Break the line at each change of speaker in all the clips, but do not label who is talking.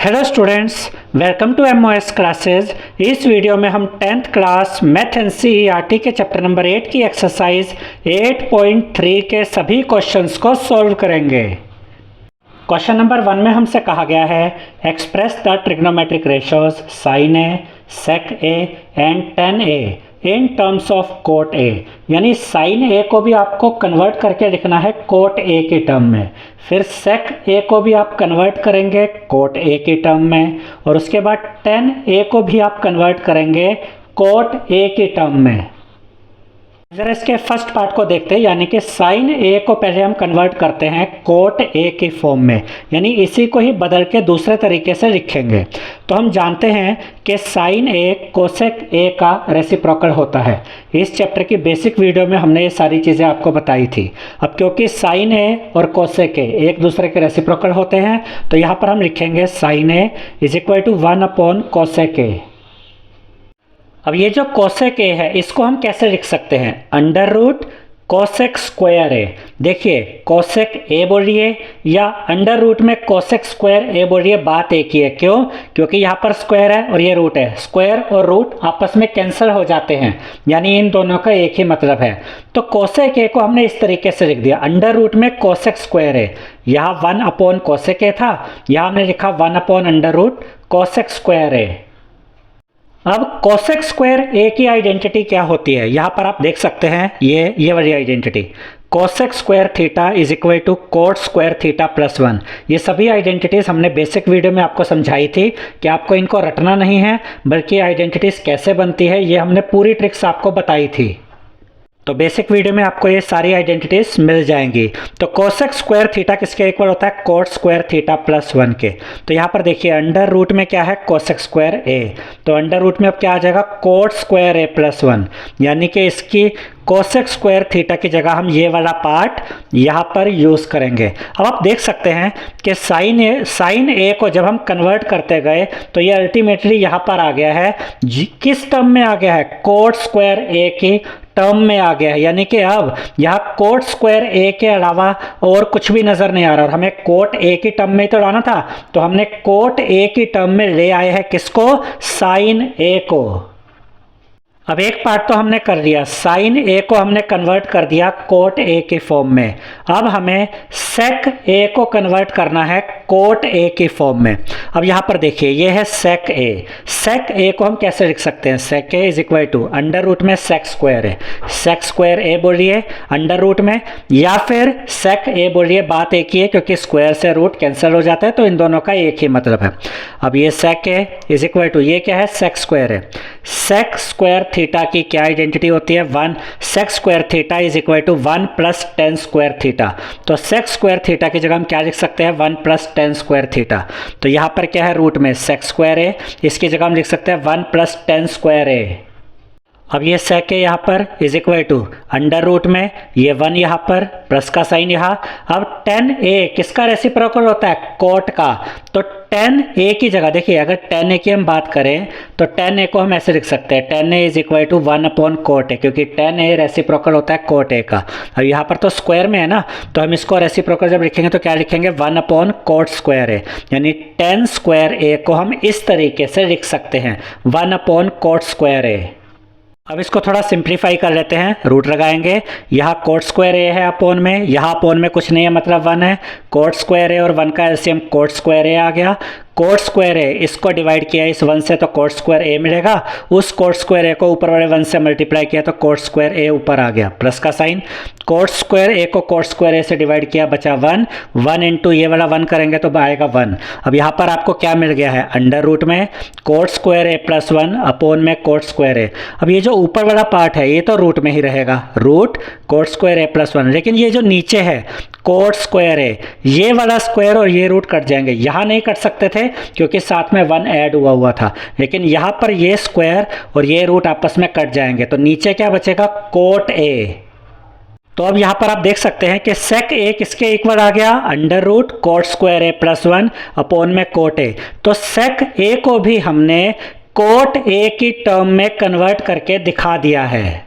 Hello students, welcome to MOS classes. इस video में हम 10th क्लास मैथ एनसीईआरटी के चैप्टर नंबर 8 की एक्सरसाइज 8.3 के सभी क्वेश्चंस को सॉल्व करेंगे। क्वेश्चन नंबर 1 में हमसे कहा गया है express the trigonometric ratios sine A, sec A and tan A in terms of cot A. यानी साइन ए को भी आपको कन्वर्ट करके लिखना है कोट ए के टर्म में, फिर सेक ए को भी आप कन्वर्ट करेंगे कोट ए के टर्म में, और उसके बाद टेन ए को भी आप कन्वर्ट करेंगे कोट ए के टर्म में। जरा इसके फर्स्ट पार्ट को देखते हैं, यानी कि साइन ए को पहले हम कन्वर्ट करते हैं कोट ए की फॉर्म में, यानी इसी को ही बदल के दूसरे तरीके से लिखेंगे। तो हम जानते हैं कि साइन ए कोसेक ए का रेसिप्रोकल होता है। इस चैप्टर की बेसिक वीडियो में हमने ये सारी चीज़ें आपको बताई थी। अब क्योंकि साइन ए और कोसेक ए एक दूसरे के रेसिप्रोकल होते हैं, तो यहाँ पर हम लिखेंगे sine A is equal to 1 cosec A. अब ये जो कोसेक ए है इसको हम कैसे लिख सकते हैं, अंडर रूट कोसेक स्क्वायर ए। देखिए कोसेक ए बोलिए या अंडर रूट में कोसेक स्क्वायर ए बोलिए, बात एक ही है। क्यों? क्योंकि यहाँ पर स्क्वायर है और ये रूट है, स्क्वायर और रूट आपस में कैंसिल हो जाते हैं, यानी इन दोनों का एक ही मतलब है। तो कोसेक ए को हमने इस तरीके से लिख दिया, अंडर रूट में कोसेक स्क्वायर ए। यहाँ 1 कोसेक ए था, यहाँ हमने लिखा 1 under root cosec square A. अब कोसेक स्क्वायर ए की आइडेंटिटी क्या होती है, यहाँ पर आप देख सकते हैं ये वाली identity, cosec square theta is equal to cot square theta plus 1। ये सभी आइडेंटिटीज़ हमने बेसिक वीडियो में आपको समझाई थी कि आपको इनको रटना नहीं है, बल्कि आइडेंटिटीज़ कैसे बनती है ये हमने पूरी ट्रिक्स आपको बताई थी। तो बेसिक वीडियो में आपको ये सारी आइडेंटिटीज मिल जाएंगी। तो कोसेक स्क्वायर थीटा किसके इक्वल होता है, कोट स्क्वायर थीटा प्लस 1 के। तो यहाँ पर देखिए अंडर रूट में क्या है, कोसेक स्क्वायर ए, तो अंडर रूट में अब क्या आ जाएगा, कोट स्क्वायर ए प्लस 1, यानी कि इसकी कोसेक स्क्वायर थीटा की जगह हम ये वाला पार्ट यहाँ पर यूज़ करेंगे। अब आप देख सकते हैं कि साइन ए को जब हम कन्वर्ट करते गए तो ये अल्टीमेटली यहाँ पर आ गया है, किस टर्म में आ गया है, कोट स्क्वायर ए की टर्म में आ गया है। यानी कि अब यहाँ कोट स्क्वायर ए के अलावा और कुछ भी नज़र नहीं आ रहा, और हमें कोट ए की टर्म में तो लाना था, तो हमने कोट ए की टर्म में ले आए हैं किसको, साइन ए को। अब एक पार्ट तो हमने कर दिया, साइन ए को हमने कन्वर्ट कर दिया कोट ए के फॉर्म में। अब हमें सेक ए को कन्वर्ट करना है कोट ए की फॉर्म में। अब यहाँ पर देखिए ये है सेक ए। सेक ए को हम कैसे लिख सकते हैं, sec A is equal to under root में सेक स्क्वायर है, सेक स्क्वायर ए बोलिए अंडर रूट में, या फिर सेक ए बोलिए, बात एक ही है क्योंकि स्क्वायर से रूट कैंसिल हो जाता है, तो इन दोनों का एक ही मतलब है। अब ये सेक ए इज इक्वल टू ये क्या है, सेक स्क्वायर है। सेक स्क्वायर थीटा की क्या आइडेंटिटी होती है, 1। Sec square theta is equal to 1 plus tan square theta. तो सेक स्क्वायर थीटा की जगह हम क्या लिख सकते हैं, 1 प्लस टेन स्क्वायर थीटा। तो यहाँ पर क्या है, रूट में सेक स्क्वायर ए, इसकी जगह हम लिख सकते हैं 1 प्लस टेन स्क्वायर ए। अब ये सेक है यहाँ पर is equal to under root में ये 1 यहाँ पर, प्लस का साइन यहाँ। अब टेन ए किसका रेसिप्रोकल होता है, कोट का। तो टेन ए की जगह देखिए, अगर टेन ए की हम बात करें तो टेन ए को हम ऐसे लिख सकते हैं, tan A is equal to 1 cot A, क्योंकि टेन ए रेसिप्रोकल होता है कोट ए का। अब यहाँ पर तो स्क्वायर में है ना, तो हम इसको रेसिप्रोकल जब लिखेंगे तो क्या लिखेंगे, 1 कोट स्क्वायर ए, यानी टेन स्क्वायर ए को हम इस तरीके से लिख सकते हैं, 1 कोट स्क्वायर ए। अब इसको थोड़ा सिंप्लीफाई कर लेते हैं, रूट लगाएंगे, यहाँ कोट स्क्वायर ए है अपोन में, यहाँ अपोन में कुछ नहीं है मतलब 1 है, कोट स्क्वायर ए और 1 का एलसीएम कोट स्क्वायर ए आ गया। कोट स्क्वायर ए इसको डिवाइड किया इस 1 से तो कोट स्क्वायर ए मिलेगा, उस कोट स्क्वायर ए को ऊपर वाले 1 से मल्टीप्लाई किया तो कोट स्क्वायर ए ऊपर आ गया, प्लस का साइन। कोट स्क्वायर ए को कोट स्क्वायर ए से डिवाइड किया, बचा 1 इंटू ये वाला 1 करेंगे तो आएगा 1। अब यहाँ पर आपको क्या मिल गया है, अंडर रूट में coat square A plus 1 upon में कोट स्क्वायर ए। अब ये जो ऊपर वाला पार्ट है ये तो रूट में ही रहेगा, root coat square A plus 1, लेकिन ये जो नीचे है कोट स्क्वायर ए, ये वाला स्क्वायर और ये रूट कट जाएंगे। यहाँ नहीं कट सकते थे क्योंकि साथ में 1 ऐड हुआ था, लेकिन यहाँ पर ये स्क्वायर और ये रूट आपस में कट जाएंगे, तो नीचे क्या बचेगा, कोट ए। तो अब यहाँ पर आप देख सकते हैं कि सेक ए किसके इक्वल आ गया, under root coat square A plus 1 upon में कोट ए। तो सेक ए को भी हमने कोट ए की टर्म में कन्वर्ट करके दिखा दिया है।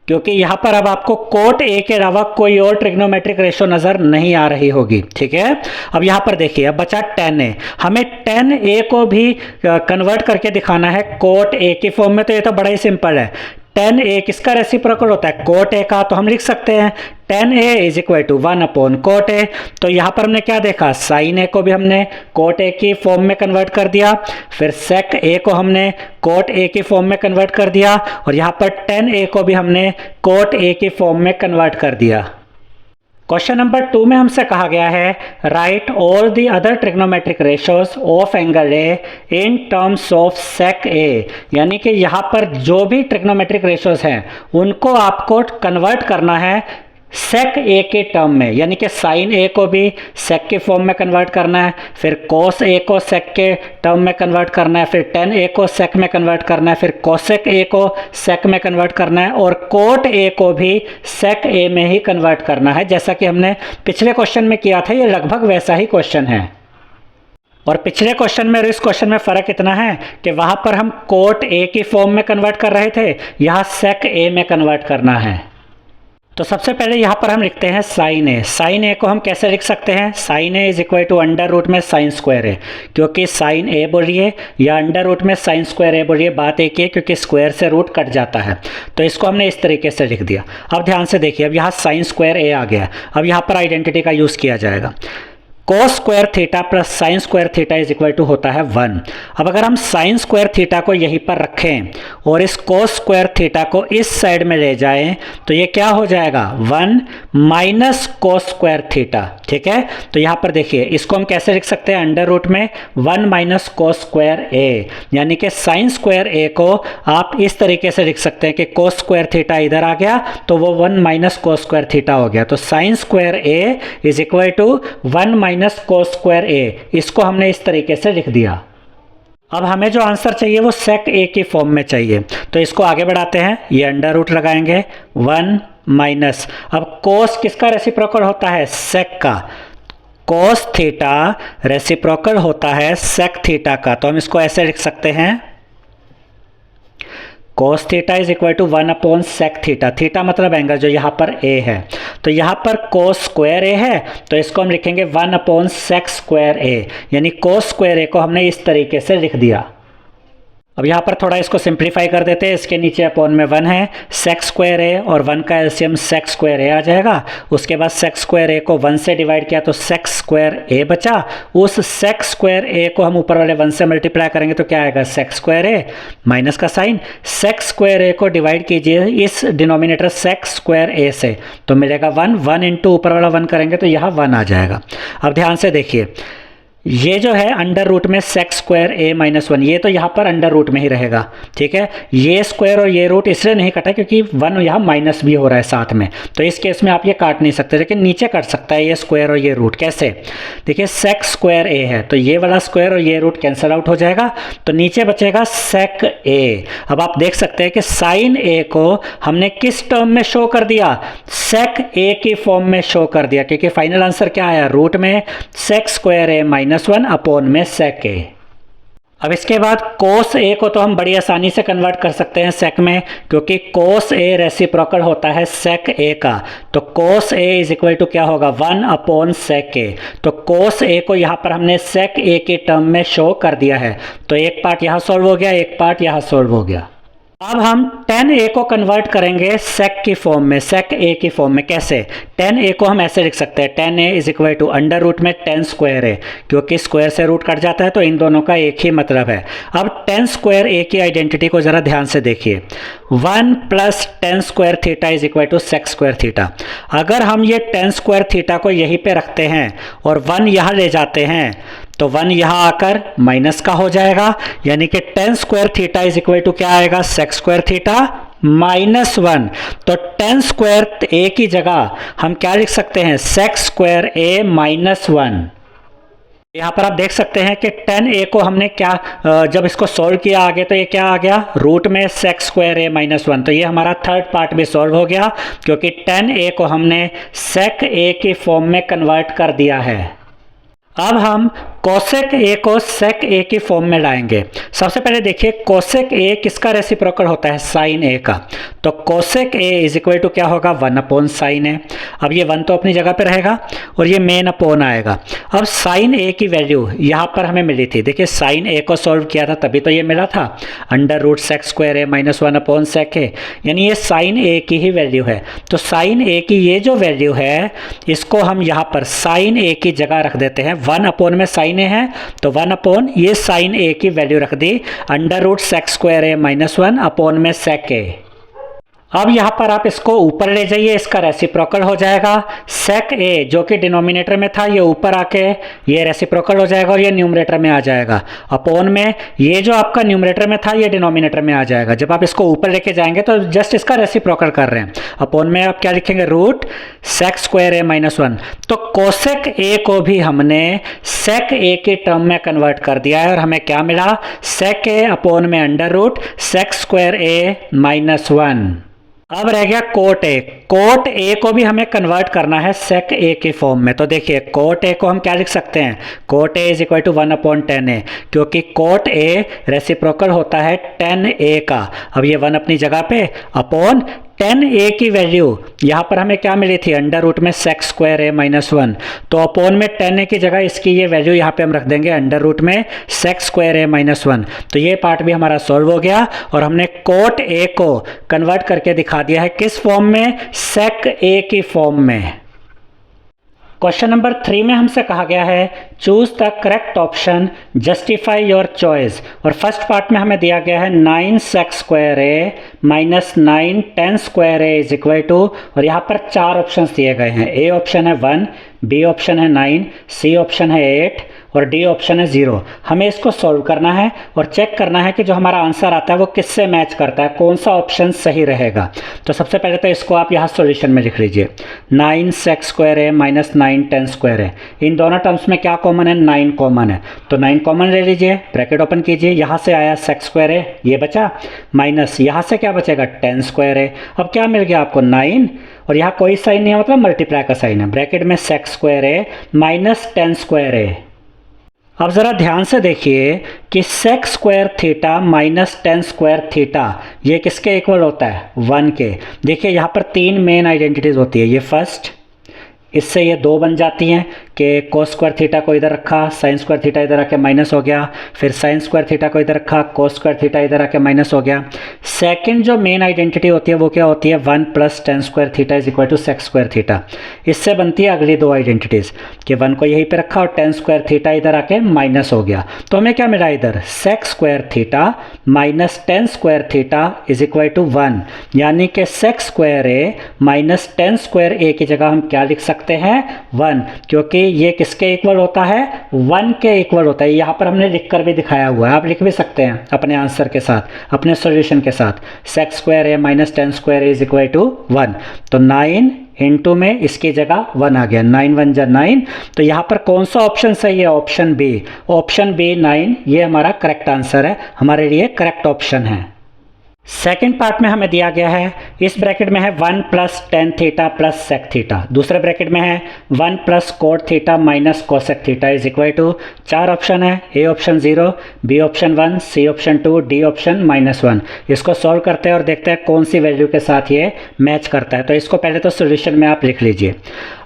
क्योंकि यहाँ पर अब आपको कोट ए के अलावा कोई और ट्रिग्नोमेट्रिक रेशो नज़र नहीं आ रही होगी, ठीक है। अब यहाँ पर देखिए, अब बचा tan a, हमें tan a को भी कन्वर्ट करके दिखाना है कोट a की फॉर्म में। तो ये तो बड़ा ही सिंपल है, tan a किसका रेसिप्रोकल होता है, कोट a का। तो हम लिख सकते हैं tan a is equal to 1 upon cot a। तो यहाँ पर हमने क्या देखा, sin a को भी हमने कोट a की फॉर्म में कन्वर्ट कर दिया, फिर sec a को हमने कोट a की फॉर्म में कन्वर्ट कर दिया, और यहाँ पर tan a को भी हमने कोट a की फॉर्म में कन्वर्ट कर दिया। क्वेश्चन नंबर 2 में हमसे कहा गया है write all the other trigonometric ratios of angle A in terms of sec A, यानी कि यहाँ पर जो भी ट्रिग्नोमेट्रिक रेशोज हैं उनको आपको कन्वर्ट करना है सेक ए के टर्म में, यानी कि साइन ए को भी सेक के फॉर्म में कन्वर्ट करना है, फिर कोस ए को सेक के टर्म में कन्वर्ट करना है, फिर टेन ए को सेक में कन्वर्ट करना है, फिर कोसेक ए को सेक में कन्वर्ट करना है, और कोट ए को भी सेक ए में ही कन्वर्ट करना है, जैसा कि हमने पिछले क्वेश्चन में किया था। ये लगभग वैसा ही क्वेश्चन है। और पिछले क्वेश्चन में और इस क्वेश्चन में फ़र्क इतना है कि वहाँ पर हम कोट ए की फॉर्म में कन्वर्ट कर रहे थे, यहाँ सेक ए में कन्वर्ट करना है। तो सबसे पहले यहाँ पर हम लिखते हैं साइन ए। साइन ए को हम कैसे लिख सकते हैं, sine A is equal to under root में साइन स्क्वायर ए, क्योंकि साइन ए बोलिए या अंडर रूट में साइन स्क्वायर ए बोलिए, बात एक ही है क्योंकि स्क्वायर से रूट कट जाता है। तो इसको हमने इस तरीके से लिख दिया। अब ध्यान से देखिए, अब यहाँ साइन स्क्वायर ए आ गया। अब यहाँ पर आइडेंटिटी का यूज़ किया जाएगा। Cos square theta plus sine square theta is equal to होता है 1। अब अगर हम साइन स्क्वायर थीटा को यहीं पर रखें और इस कोस स्क्वायर थीटा को इस साइड में ले जाएं तो ये क्या हो जाएगा, 1 माइनस कोस स्क्वायर थीटा, ठीक है। तो यहाँ पर देखिए, इसको हम कैसे लिख सकते हैं, अंडर रूट में 1 माइनस कोस स्क्वायर ए, यानी कि साइन स्क्वायर ए को आप इस तरीके से लिख सकते हैं कि कोस स्क्वायर थीटा इधर आ गया तो वो 1 माइनस कोस स्क्वायर थीटा हो गया। तो sine square A is equal to 1 minus cos square A, इसको हमने इस तरीके से लिख दिया। अब हमें जो आंसर चाहिए वो सेक ए की फॉर्म में चाहिए, तो इसको आगे बढ़ाते हैं। ये अंडर रूट लगाएंगे 1 माइनस, अब कोस किसका रेसिप्रोकल होता है, सेक का। कोस थीटा रेसिप्रोकल होता है सेक थीटा का, तो हम इसको ऐसे लिख सकते हैं, cos theta is equal to 1 upon sec theta. Theta मतलब एंगल जो यहाँ पर ए है, तो यहाँ पर कोस स्क्वायर ए है तो इसको हम लिखेंगे 1 अपॉन सेक स्क्वायर ए, यानी कोस स्क्वायर ए को हमने इस तरीके से लिख दिया। अब यहाँ पर थोड़ा इसको सिंप्लीफाई कर देते हैं, इसके नीचे अपॉन में 1 है, सेक स्क्वायर ए और 1 का एलसीएम सेक स्क्वायर ए आ जाएगा। उसके बाद सेक स्क्वायर ए को 1 से डिवाइड किया तो सेक स्क्वायर ए बचा। उस सेक स्क्वायर ए को हम ऊपर वाले 1 से मल्टीप्लाई करेंगे तो क्या आएगा, सेक स्क्वायर ए माइनस का साइन, सेक स्क्वायर ए को डिवाइड कीजिए इस डिनोमिनेटर सेक स्क्वायर ए से तो मिलेगा 1 इंटू ऊपर वाला 1 करेंगे तो यहाँ 1 आ जाएगा। अब ध्यान से देखिए, ये जो है अंडर रूट में सेक स्क्वायर ए माइनस 1, ये तो यहाँ पर अंडर रूट में ही रहेगा, ठीक है। ये स्क्वायर और ये रूट इसलिए नहीं कटा क्योंकि 1 यहाँ माइनस भी हो रहा है साथ में, तो इस केस में आप ये काट नहीं सकते, लेकिन नीचे कट सकता है ये स्क्वायर और ये रूट। कैसे, देखिए सेक स्क्वायर ए है तो ये वाला स्क्वायर और ये रूट कैंसिल आउट हो जाएगा, तो नीचे बचेगा सेक ए। अब आप देख सकते हैं कि साइन ए को हमने किस टर्म में शो कर दिया, सेक ए की फॉर्म में शो कर दिया, क्योंकि फाइनल आंसर क्या आया, रूट में sec square A minus 1 upon में सेक ए। अब इसके बाद कोस ए को तो हम बड़ी आसानी से कन्वर्ट कर सकते हैं सेक में, क्योंकि कोस ए रेसिप्रोकल होता है सेक ए का। तो कोस ए इज इक्वल टू क्या होगा, 1 अपॉन सेक ए। तो कोस ए को यहाँ पर हमने सेक ए के टर्म में शो कर दिया है, तो एक पार्ट यहाँ सॉल्व हो गया, एक पार्ट यहाँ सॉल्व हो गया। अब हम tan a को कन्वर्ट करेंगे सेक की फॉर्म में, सेक a की फॉर्म में। कैसे, tan a को हम ऐसे लिख सकते हैं, tan a is equal to under root में tan स्क्वायर a, क्योंकि स्क्वायर से रूट कट जाता है तो इन दोनों का एक ही मतलब है। अब tan स्क्वायर a की आइडेंटिटी को ज़रा ध्यान से देखिए, 1 plus tan square theta is equal to sec square theta. अगर हम ये tan स्क्वायर थीटा को यहीं पे रखते हैं और 1 यहाँ ले जाते हैं तो 1 यहाँ आकर माइनस का हो जाएगा, यानी कि tan square theta is equal to क्या आएगा, सेक स्क्वायर थीटा माइनस 1। तो tan स्क्वायर ए की जगह हम क्या लिख सकते हैं, सेक स्क्वायर ए माइनस 1। यहाँ पर आप देख सकते हैं कि tan a को हमने क्या, जब इसको सॉल्व किया आगे तो ये क्या आ गया, रूट में सेक स्क्वायर ए माइनस 1। तो ये हमारा थर्ड पार्ट भी सॉल्व हो गया, क्योंकि tan a को हमने सेक a की फॉर्म में कन्वर्ट कर दिया है। अब हम कोसेक ए को सेक ए की फॉर्म में लाएंगे। सबसे पहले देखिए कोसेक ए किसका रेसिप्रोकल होता है, साइन ए का। तो cosec A is equal to क्या होगा, 1 अपॉन साइन ए। अब ये 1 तो अपनी जगह पे रहेगा और ये मेन अपॉन आएगा। अब साइन ए की वैल्यू यहाँ पर हमें मिली थी, देखिए साइन ए को सॉल्व किया था तभी तो ये मिला था, under root sec square A minus 1 upon sec A, यानी ये साइन ए की ही वैल्यू है। तो साइन ए की ये जो वैल्यू है इसको हम यहाँ पर साइन ए की जगह रख देते हैं। 1 अपॉन में साइन ए है तो 1 अपॉन ये साइन ए की वैल्यू रख the under root sec square A minus 1 upon में सेक ए। अब यहाँ पर आप इसको ऊपर ले जाइए, इसका रेसिप्रोकल हो जाएगा सेक ए जो कि डिनोमिनेटर में था, ये ऊपर आके ये रेसिप्रोकल हो जाएगा और ये न्यूमरेटर में आ जाएगा। अपॉन में ये जो आपका न्यूमरेटर में था ये डिनोमिनेटर में आ जाएगा। जब आप इसको ऊपर लेके जाएंगे तो जस्ट इसका रेसिप्रोकल कर रहे हैं। अपॉन में आप क्या लिखेंगे, root sec square A minus 1। तो कोसेक ए को भी हमने सेक ए के टर्म में कन्वर्ट कर दिया है और हमें क्या मिला, सेक ए अपॉन में under root sec square A minus 1। अब रह गया कोट ए। कोट ए को भी हमें कन्वर्ट करना है सेक ए के फॉर्म में। तो देखिए कोट ए को हम क्या लिख सकते हैं, cot A is equal to 1 upon tan A, क्योंकि कोट ए रेसिप्रोकल होता है टेन ए का। अब ये 1 अपनी जगह पे अपॉन टेन ए की वैल्यू यहाँ पर हमें क्या मिली थी, अंडर रूट में सेक स्क्वायर ए माइनस 1। तो अपॉन में टेन ए की जगह इसकी ये वैल्यू यहाँ पे हम रख देंगे अंडर रूट में सेक स्क्वायर ए माइनस 1। तो ये पार्ट भी हमारा सॉल्व हो गया और हमने कोट ए को कन्वर्ट करके दिखा दिया है किस फॉर्म में, सेक ए की फॉर्म में। क्वेश्चन नंबर 3 में हमसे कहा गया है choose the correct option, justify your choice. और फर्स्ट पार्ट में हमें दिया गया है 9 sec square A minus 9 tan square A is equal to, और यहाँ पर 4 ऑप्शंस दिए गए हैं। ए ऑप्शन है 1, बी ऑप्शन है 9, सी ऑप्शन है 8 और डी ऑप्शन है 0। हमें इसको सॉल्व करना है और चेक करना है कि जो हमारा आंसर आता है वो किससे मैच करता है, कौन सा ऑप्शन सही रहेगा। तो सबसे पहले तो इसको आप यहाँ सॉल्यूशन में लिख लीजिए, 9 sec square A minus 9 tan square ए। इन दोनों टर्म्स में क्या कॉमन है, 9 कॉमन है। तो 9 कॉमन ले लीजिए, ब्रैकेट ओपन कीजिए, यहाँ से आया सेक स्क्वायर ए ये बचा, माइनस यहाँ से क्या बचेगा, टेन स्क्वायर ए। अब क्या मिल गया आपको, 9 और यहाँ कोई साइन नहीं है मतलब मल्टीप्लाई का साइन है, ब्रैकेट में sec square A minus tan square A. अब ज़रा ध्यान से देखिए कि sec square theta minus tan square theta ये किसके इक्वल होता है, 1 के। देखिए यहाँ पर 3 मेन आइडेंटिटीज़ होती है, ये फर्स्ट, इससे ये 2 बन जाती हैं कि कोस स्क्वायर थीटा को इधर रखा, साइन स्क्वायर थीटा इधर आके माइनस हो गया, फिर साइन स्क्वायर थीटा को इधर रखा, कोस स्क्वायर थीटा इधर आके माइनस हो गया। सेकंड जो मेन आइडेंटिटी होती है वो क्या होती है, 1 plus tan square theta is equal to sec square theta. इससे बनती है अगली 2 आइडेंटिटीज़ कि 1 को यहीं पे रखा और टेन स्क्वायर थीटा इधर आके माइनस हो गया। तो हमें क्या मिला इधर, sec square theta minus tan square theta is equal to 1, यानी कि sec square A minus tan square A की जगह हम क्या लिख सकते हैं, 1, क्योंकि ये किसके इक्वल होता है, 1 के इक्वल होता है। यहाँ पर हमने लिखकर भी दिखाया हुआ है, आप लिख भी सकते हैं अपने आंसर के साथ, अपने सॉल्यूशन के साथ, sec square A minus tan square is equal to 1। तो 9 इंटू में इसकी जगह 1 आ गया, 9 1 जा 9। तो यहाँ पर कौन सा ऑप्शन सही है, ऑप्शन बी। ऑप्शन बी 9 ये हमारा करेक्ट आंसर है, हमारे लिए करेक्ट ऑप्शन है। सेकेंड पार्ट में हमें दिया गया है, इस ब्रैकेट में है 1 plus tan theta plus sec theta, दूसरे ब्रैकेट में है 1 plus cot theta minus cosec theta is equal to, 4 option है, A option 0, B option 1, C option 2, D option -1। इसको सॉल्व करते हैं और देखते हैं कौन सी वैल्यू के साथ ये मैच करता है। तो इसको पहले तो सोल्यूशन में आप लिख लीजिए।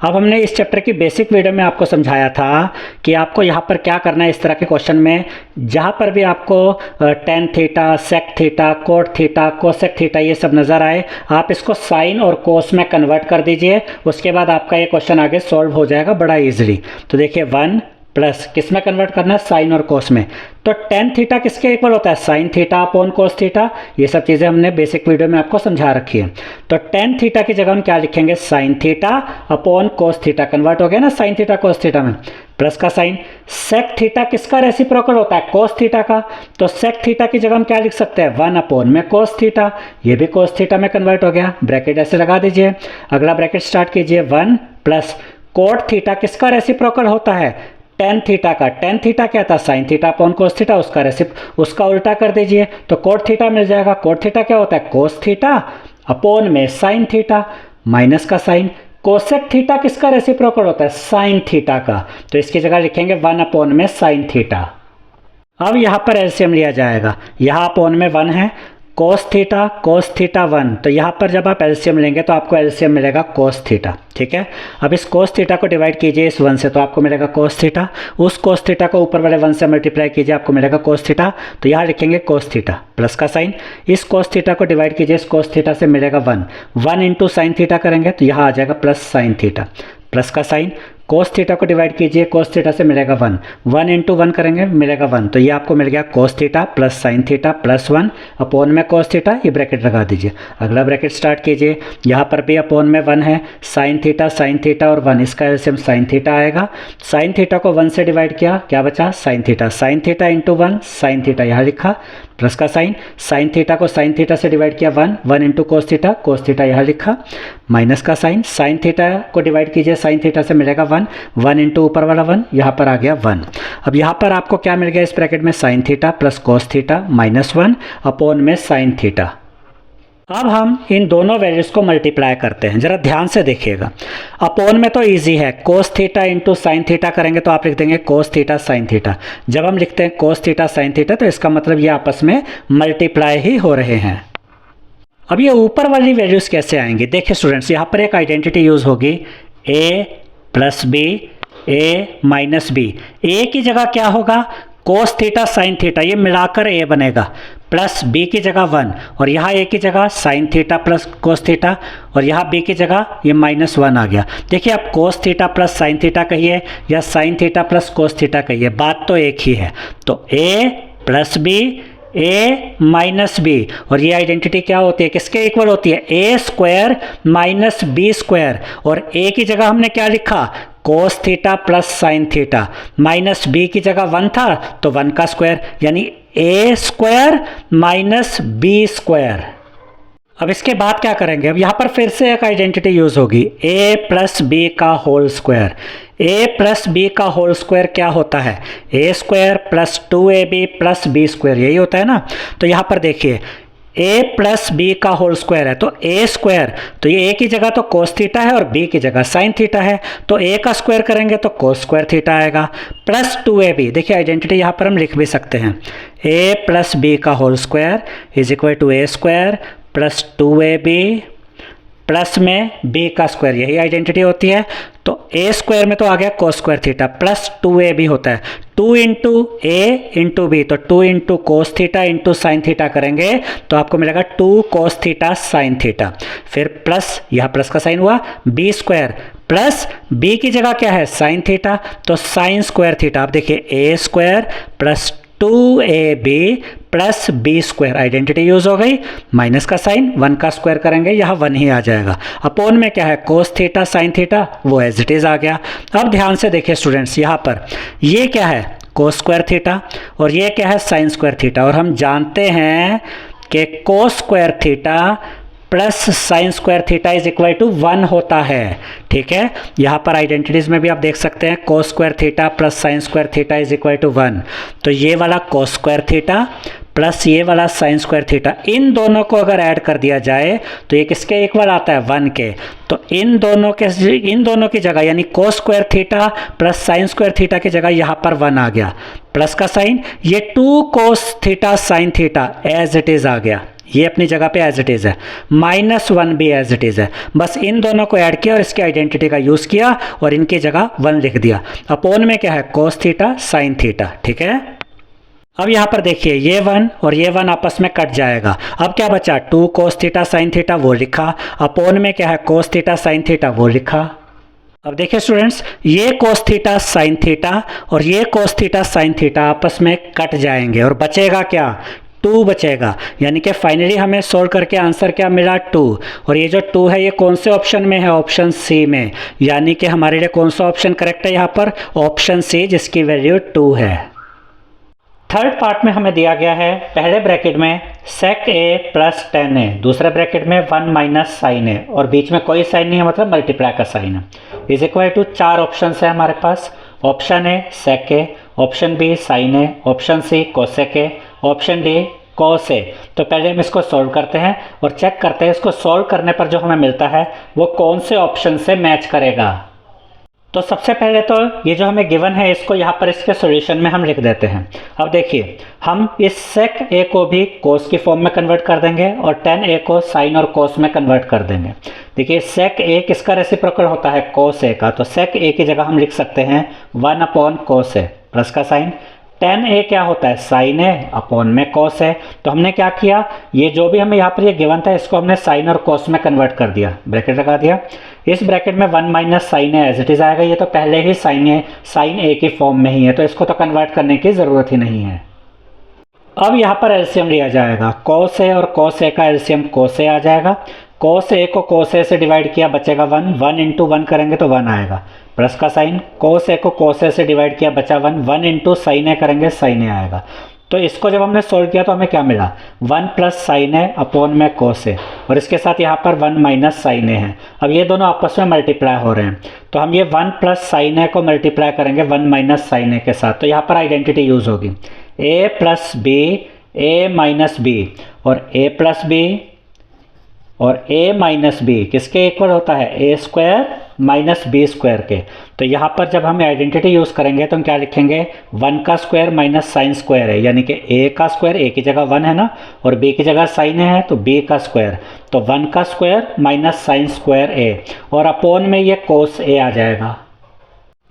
अब हमने इस चैप्टर की बेसिक वीडियो में आपको समझाया था कि आपको यहाँ पर क्या करना है, इस तरह के क्वेश्चन में जहाँ पर भी आपको tan theta, sec theta, cot theta, cosec theta ये सब नज़र आए, आप इसको साइन और कोस में कन्वर्ट कर दीजिए। उसके बाद आपका ये क्वेश्चन आगे सॉल्व हो जाएगा बड़ा इजीली। तो देखिए 1 प्लस किस में कन्वर्ट करना है, साइन और कोस में। तो टेन थीटा किसके इक्वल होता है, साइन थीटा अपॉन कोस थीटा। ये सब चीज़ें हमने बेसिक वीडियो में आपको समझा रखी है। तो टेन थीटा की जगह हम क्या लिखेंगे, sine theta upon cos theta, convert हो गया ना साइन थीटा कोस थीटा में, प्लस का साइन। सेक थीटा किसका रेसिप्रोकल होता है, कोस थीटा का। तो सेक थीटा की जगह हम क्या लिख सकते हैं, 1 अपॉन में कोस थीटा, ये भी कोस थीटा में कन्वर्ट हो गया। ब्रैकेट ऐसे लगा दीजिए, अगला ब्रैकेट स्टार्ट कीजिए, 1 प्लस कोट थीटा किसका रेसिप्रोकल होता है, टेन थीटा का। टेन थीटा क्या था, sine theta upon cos theta, उसका उल्टा कर दीजिए तो कोट थीटा मिल जाएगा। कोट थीटा क्या होता है, कोस थीटा अपॉन में साइन थीटा, माइनस का साइन। कोसेक थीटा किसका रेसिप्रोकल होता है, साइन थीटा का। तो इसकी जगह लिखेंगे 1 अपॉन में साइन थीटा। अब यहाँ पर एलसीएम लिया जाएगा, यहाँ अपोन में 1 है, कोस थीटा 1, तो यहाँ पर जब आप एलसीएम लेंगे तो आपको एलसीएम मिलेगा कोस थीटा, ठीक है। अब इस कोस थीटा को डिवाइड कीजिए इस 1 से, तो आपको मिलेगा कोस थीटा, उस कोस थीटा को ऊपर वाले 1 से मल्टीप्लाई कीजिए, आपको मिलेगा कोस थीटा, तो यहाँ लिखेंगे कोस थीटा प्लस का साइन, इस कोस थीटा को डिवाइड कीजिए इस कोस थीटा से, मिलेगा 1 इंटू साइन थीटा करेंगे तो यहाँ आ जाएगा प्लस साइन थीटा प्लस का साइन, कोस थीटा को डिवाइड कीजिए कोस थीटा से, मिलेगा 1 इंटू 1 करेंगे मिलेगा 1, तो ये आपको मिल गया कोस theta plus sine theta plus 1 upon में कोस थीटा, ये ब्रैकेट लगा दीजिए, अगला ब्रैकेट स्टार्ट कीजिए, यहाँ पर भी अपोन में 1 है, साइन थीटा और 1, इसका एलसीएम साइन थीटा आएगा, साइन थीटा को 1 से डिवाइड किया, क्या बचा sine theta into 1, sine theta यहाँ लिखा प्लस का साइन थीटा को साइन थीटा से डिवाइड किया 1 इंटू कोस थीटा यहाँ लिखा, माइनस का साइन थीटा को डिवाइड कीजिए साइन थीटा से, मिलेगा 1 इंटू ऊपर वाला 1, यहाँ पर आ गया 1। अब यहाँ पर आपको क्या मिल गया इस ब्रैकेट में, sine theta plus cos theta minus 1 upon में साइन थीटा। अब हम इन दोनों वैल्यूज़ को मल्टीप्लाई करते हैं, जरा ध्यान से देखिएगा। अपोन में तो इजी है, cos theta into sine theta करेंगे तो आप लिख देंगे कोस थीटा साइन थीटा, जब हम लिखते हैं कोस थीटा साइन थीटा तो इसका मतलब ये आपस में मल्टीप्लाई ही हो रहे हैं। अब ये ऊपर वाली वैल्यूज़ कैसे आएंगी, देखिए स्टूडेंट्स, यहाँ पर एक आइडेंटिटी यूज़ होगी a plus B A minus B, A की जगह क्या होगा कोस थीटा साइन थीटा, ये मिलाकर a बनेगा, प्लस b की जगह 1 और यहाँ a की जगह sign theta plus cos theta और यहाँ b की जगह ये माइनस 1 आ गया। देखिए आप cos theta plus sine theta कहिए या sine theta plus cos theta कहिए, बात तो एक ही है। तो a plus B A minus B, और ये आइडेंटिटी क्या होती है, किसके इक्वल होती है, A square minus B square, और ए की जगह हमने क्या लिखा cos theta plus sine theta, minus B की जगह 1 था तो 1 का स्क्वायर, यानी A square minus B square. अब इसके बाद क्या करेंगे, अब यहाँ पर फिर से एक आइडेंटिटी यूज होगी a प्लस बी का whole square. a plus B का होल स्क्वायर क्या होता है, a square plus 2ab plus B square, यही होता है ना। तो यहाँ पर देखिए a प्लस बी का होल स्क्वायर है तो a स्क्वायर, तो ये a की जगह तो कोस थीटा है और b की जगह साइन थीटा है, तो a का स्क्वायर करेंगे तो कोस स्क्वायर थीटा आएगा, प्लस 2ab, देखिए आइडेंटिटी यहाँ पर हम लिख भी सकते हैं, a प्लस बी का whole square is equal to a square plus 2ab plus में b का स्क्वायर, यही आइडेंटिटी होती है। तो a स्क्वायर में तो आ गया कोस स्क्वायर थीटा प्लस 2ab होता है, 2 इंटू ए इंटू बी, तो 2 into cos theta into sine theta करेंगे तो आपको मिलेगा 2 कोस थीटा साइन थीटा, फिर प्लस यहाँ प्लस का साइन हुआ b स्क्वायर प्लस b की जगह क्या है साइन थीटा, तो साइन स्क्वायर थीटा। आप देखिए a square plus 2ab plus B square, identity use हो गई, माइनस का साइन 1 का स्क्वायर करेंगे यहाँ 1 ही आ जाएगा, अपोन में क्या है कोस थीटा साइन थीटा, वो एज इट इज आ गया। अब ध्यान से देखिए स्टूडेंट्स, यहाँ पर ये क्या है कोस स्क्वायर थीटा और ये क्या है साइन स्क्वायर थीटा, और हम जानते हैं कि cos square theta plus sine square theta is equal to 1 होता है, ठीक है। यहाँ पर आइडेंटिटीज में भी आप देख सकते हैं cos square theta plus sine square theta is equal to 1, तो ये वाला कोस स्क्वायर थीटा प्लस ये वाला साइन स्क्वायर थीटा, इन दोनों को अगर ऐड कर दिया जाए तो ये किसके इक्वल आता है 1 के, तो इन दोनों की जगह यानी कोस square theta plus sine square theta की जगह यहाँ पर 1 आ गया, प्लस का साइन, ये 2 cos theta sine theta as it is आ गया, ये अपनी जगह पे एज इट इज है, माइनस 1 भी एज इट इज है, बस इन दोनों को ऐड किया और इसकी आइडेंटिटी का यूज किया और इनकी जगह 1 लिख दिया, अपोन में क्या है कोस थीटा साइन थीटा, ठीक है। अब यहाँ पर देखिए ये 1 और ये 1 आपस में कट जाएगा, अब क्या बचा 2 कोस थीटा साइन थीटा वो लिखा, अपोन में क्या है कोस थीटा साइन थीटा वो लिखा। अब देखिए स्टूडेंट्स, ये कोस थीटा साइन थीटा और ये कोस थीटा साइन थीटा आपस में कट जाएंगे और बचेगा क्या 2 बचेगा, यानी कि फाइनली हमें सोल्व करके आंसर क्या मिला 2, और ये जो 2 है ये कौन से ऑप्शन में है, ऑप्शन सी में, यानी कि हमारे लिए कौन सा ऑप्शन करेक्ट है यहाँ पर, ऑप्शन सी जिसकी वैल्यू 2 है। थर्ड पार्ट में हमें दिया गया है पहले ब्रैकेट में sec a प्लस टेन ए, दूसरे ब्रैकेट में 1 माइनस साइन ए, और बीच में कोई साइन नहीं है मतलब मल्टीप्लाई का साइन है, इज इक्वल टू 4 ऑप्शन है हमारे पास, option A sec a, option B sine A, option C cosec A, option D cos a। तो पहले हम इसको सॉल्व करते हैं और चेक करते हैं इसको सॉल्व करने पर जो हमें मिलता है वो कौन से ऑप्शन से मैच करेगा। तो सबसे पहले तो ये जो हमें गिवन है इसको यहाँ पर इसके सॉल्यूशन में हम लिख देते हैं। अब देखिए हम इस सेक ए को भी कोस की फॉर्म में कन्वर्ट कर देंगे और टेन ए को साइन और कोस में कन्वर्ट कर देंगे। देखिए सेक ए किसका रेसिप्रोकल होता है, कोस ए का, तो सेक ए की जगह हम लिख सकते हैं 1 कोस ए प्लस का साइन। टेन ए क्या होता है, साइन ए अपॉन में कोस है। तो हमने क्या किया, ये जो भी हमें यहाँ पर ये गिवन था इसको हमने साइन और कोस में कन्वर्ट कर दिया, ब्रैकेट लगा दिया। इस ब्रैकेट में 1 minus sine A as it is आएगा, ये तो पहले ही साइन ए की फॉर्म में ही है तो इसको तो कन्वर्ट करने की ज़रूरत ही नहीं है। अब यहाँ पर एलसीएम लिया जाएगा, कोस ए और कोस ए का एलसीएम कोस ए आ जाएगा। कोस ए को कोस ए से डिवाइड किया बचेगा 1, 1 इंटू 1 करेंगे तो 1 आएगा, प्लस का साइन। कोस ए को कोस ए से डिवाइड किया बचा 1, 1 इंटू साइन ए करेंगे साइन ए आएगा। तो इसको जब हमने सोल्व किया तो हमें क्या मिला, 1 प्लस साइन ए अपॉन में कोस ए, और इसके साथ यहाँ पर 1 माइनस साइन ए है। अब ये दोनों आपस में मल्टीप्लाई हो रहे हैं तो हम ये 1 प्लस साइन ए को मल्टीप्लाई करेंगे 1 माइनस साइन ए के साथ, तो यहाँ पर आइडेंटिटी यूज़ होगी ए plus B, A minus B, और ए प्लस बी और a माइनस बी किसके इक्वल होता है, A square minus B square के। तो यहाँ पर जब हम आइडेंटिटी यूज़ करेंगे तो हम क्या लिखेंगे, 1 का स्क्वायर माइनस साइन स्क्वायर है, यानी कि a का स्क्वायर, a की जगह 1 है ना, और b की जगह साइन है तो b का स्क्वायर, तो 1 का square minus sine square a, और अपोन में ये कोस a आ जाएगा।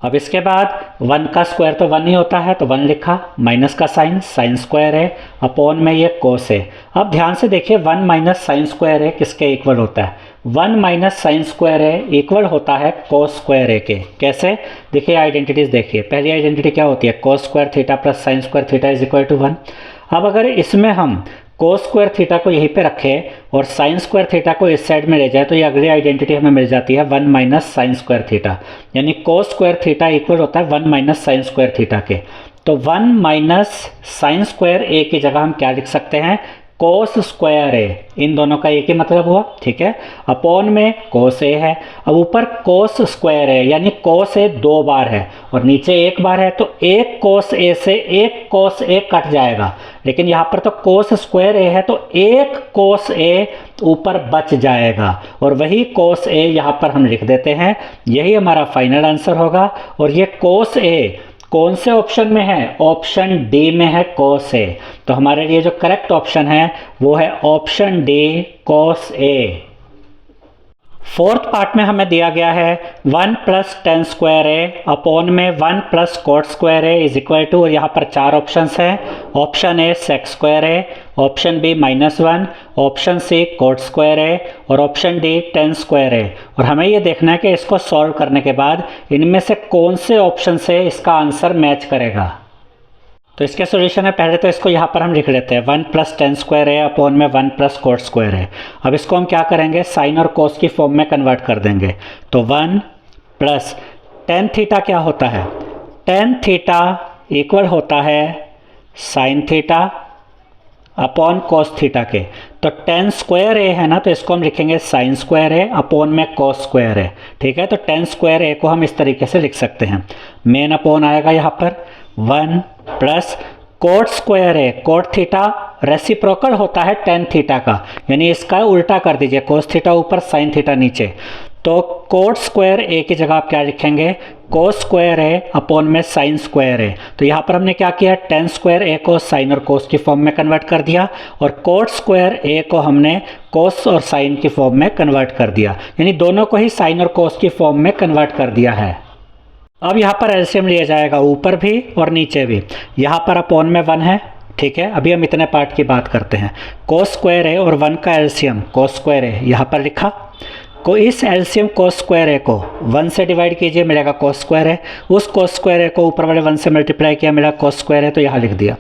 अब इसके बाद 1 का स्क्वायर तो 1 ही होता है तो 1 लिखा, माइनस का साइन, साइन स्क्वायर है, अपॉन में ये कोस है। अब ध्यान से देखिए 1 माइनस साइन स्क्वायर है किसके इक्वल होता है, 1 माइनस साइन स्क्वायर है इक्वल होता है कोस स्क्वायर ए के। कैसे, देखिए आइडेंटिटीज देखिए, पहली आइडेंटिटी क्या होती है, cos square theta plus sine square theta is equal to 1। अब अगर इसमें हम कोस स्क्वायर थीटा को यहीं पे रखें और साइन स्क्वायर थीटा को इस साइड में ले जाए तो ये अगली आइडेंटिटी हमें मिल जाती है 1 माइनस साइन स्क्वायर थीटा, यानी कोस स्क्वायर थीटा इक्वल होता है 1 माइनस साइन स्क्वायर थीटा के। तो 1 माइनस साइन स्क्वायर ए की जगह हम क्या लिख सकते हैं, कोस स्क्वायर ए, इन दोनों का एक ही मतलब हुआ, ठीक है। अपॉन में कोस ए है, अब ऊपर कोस स्क्वायर है यानी कोस ए 2 बार है और नीचे 1 बार है, तो एक कोस ए से एक कोस ए कट जाएगा, लेकिन यहाँ पर तो कोस स्क्वायर ए है तो एक कोस ए ऊपर बच जाएगा, और वही कोस ए यहाँ पर हम लिख देते हैं, यही हमारा फाइनल आंसर होगा। और ये कोस ए कौन से ऑप्शन में है, ऑप्शन डी में है कोस ए, तो हमारे लिए जो करेक्ट ऑप्शन है वो है option D cos A. Fourth part में हमें दिया गया है 1 plus tan square A upon में 1 plus cot square A is equal to, और यहाँ पर 4 ऑप्शंस हैं, option A sec square A, option B -1, option C cot square A, और option D tan square A. और हमें ये देखना है कि इसको सॉल्व करने के बाद इनमें से कौन से ऑप्शन से इसका आंसर मैच करेगा। तो इसके सॉल्यूशन है, पहले तो इसको यहाँ पर हम लिख लेते हैं 1 प्लस टेन स्क्वायर है अपॉन में 1 प्लस कोट स्क्वायर है। अब इसको हम क्या करेंगे, साइन और कोस की फॉर्म में कन्वर्ट कर देंगे। तो 1 प्लस टेन थीटा क्या होता है, टेन थीटा इक्वल होता है sine theta upon cos theta के। तो टेन स्क्वायर ए है ना, तो इसको हम लिखेंगे साइन स्क्वायर ए अपॉन में कोस स्क्वायर है, ठीक है। तो टेन स्क्वायर ए को हम इस तरीके से लिख सकते हैं, मेन अपॉन आएगा यहाँ पर 1 प्लस कोट स्क्वायर है, कोट थीटा रेसिप्रोकल होता है टेन थीटा का, यानी इसका उल्टा कर दीजिए, कोस थीटा ऊपर साइन थीटा नीचे। तो कोट स्क्वायर ए की जगह आप क्या लिखेंगे, कोस स्क्वायर ए अपॉन में साइन स्क्वायर ए। तो यहाँ पर हमने क्या किया, टेन स्क्वायर ए को साइन और कोस की फॉर्म में कन्वर्ट कर दिया, और कोट स्क्वायर ए को हमने कोस और साइन की फॉर्म में कन्वर्ट कर दिया, यानी दोनों को ही साइन और कोस की फॉर्म में कन्वर्ट कर दिया है। अब यहाँ पर एलसीएम लिया जाएगा, ऊपर भी और नीचे भी। यहाँ पर अपॉन में 1 है, ठीक है। अभी हम इतने पार्ट की बात करते हैं, कोस स्क्वायर है और 1 का एलसीएम कोस स्क्वायर है, यहाँ पर लिखा। को इस एलसीएम कोस स्क्वायर ए को 1 से डिवाइड कीजिए, मिलेगा कोस स्क्वायर है। उस कोस स्क्वायर ए को ऊपर वाले 1 से मल्टीप्लाई किया, मिला कोस स्क्वायर है, तो यहाँ लिख दिया।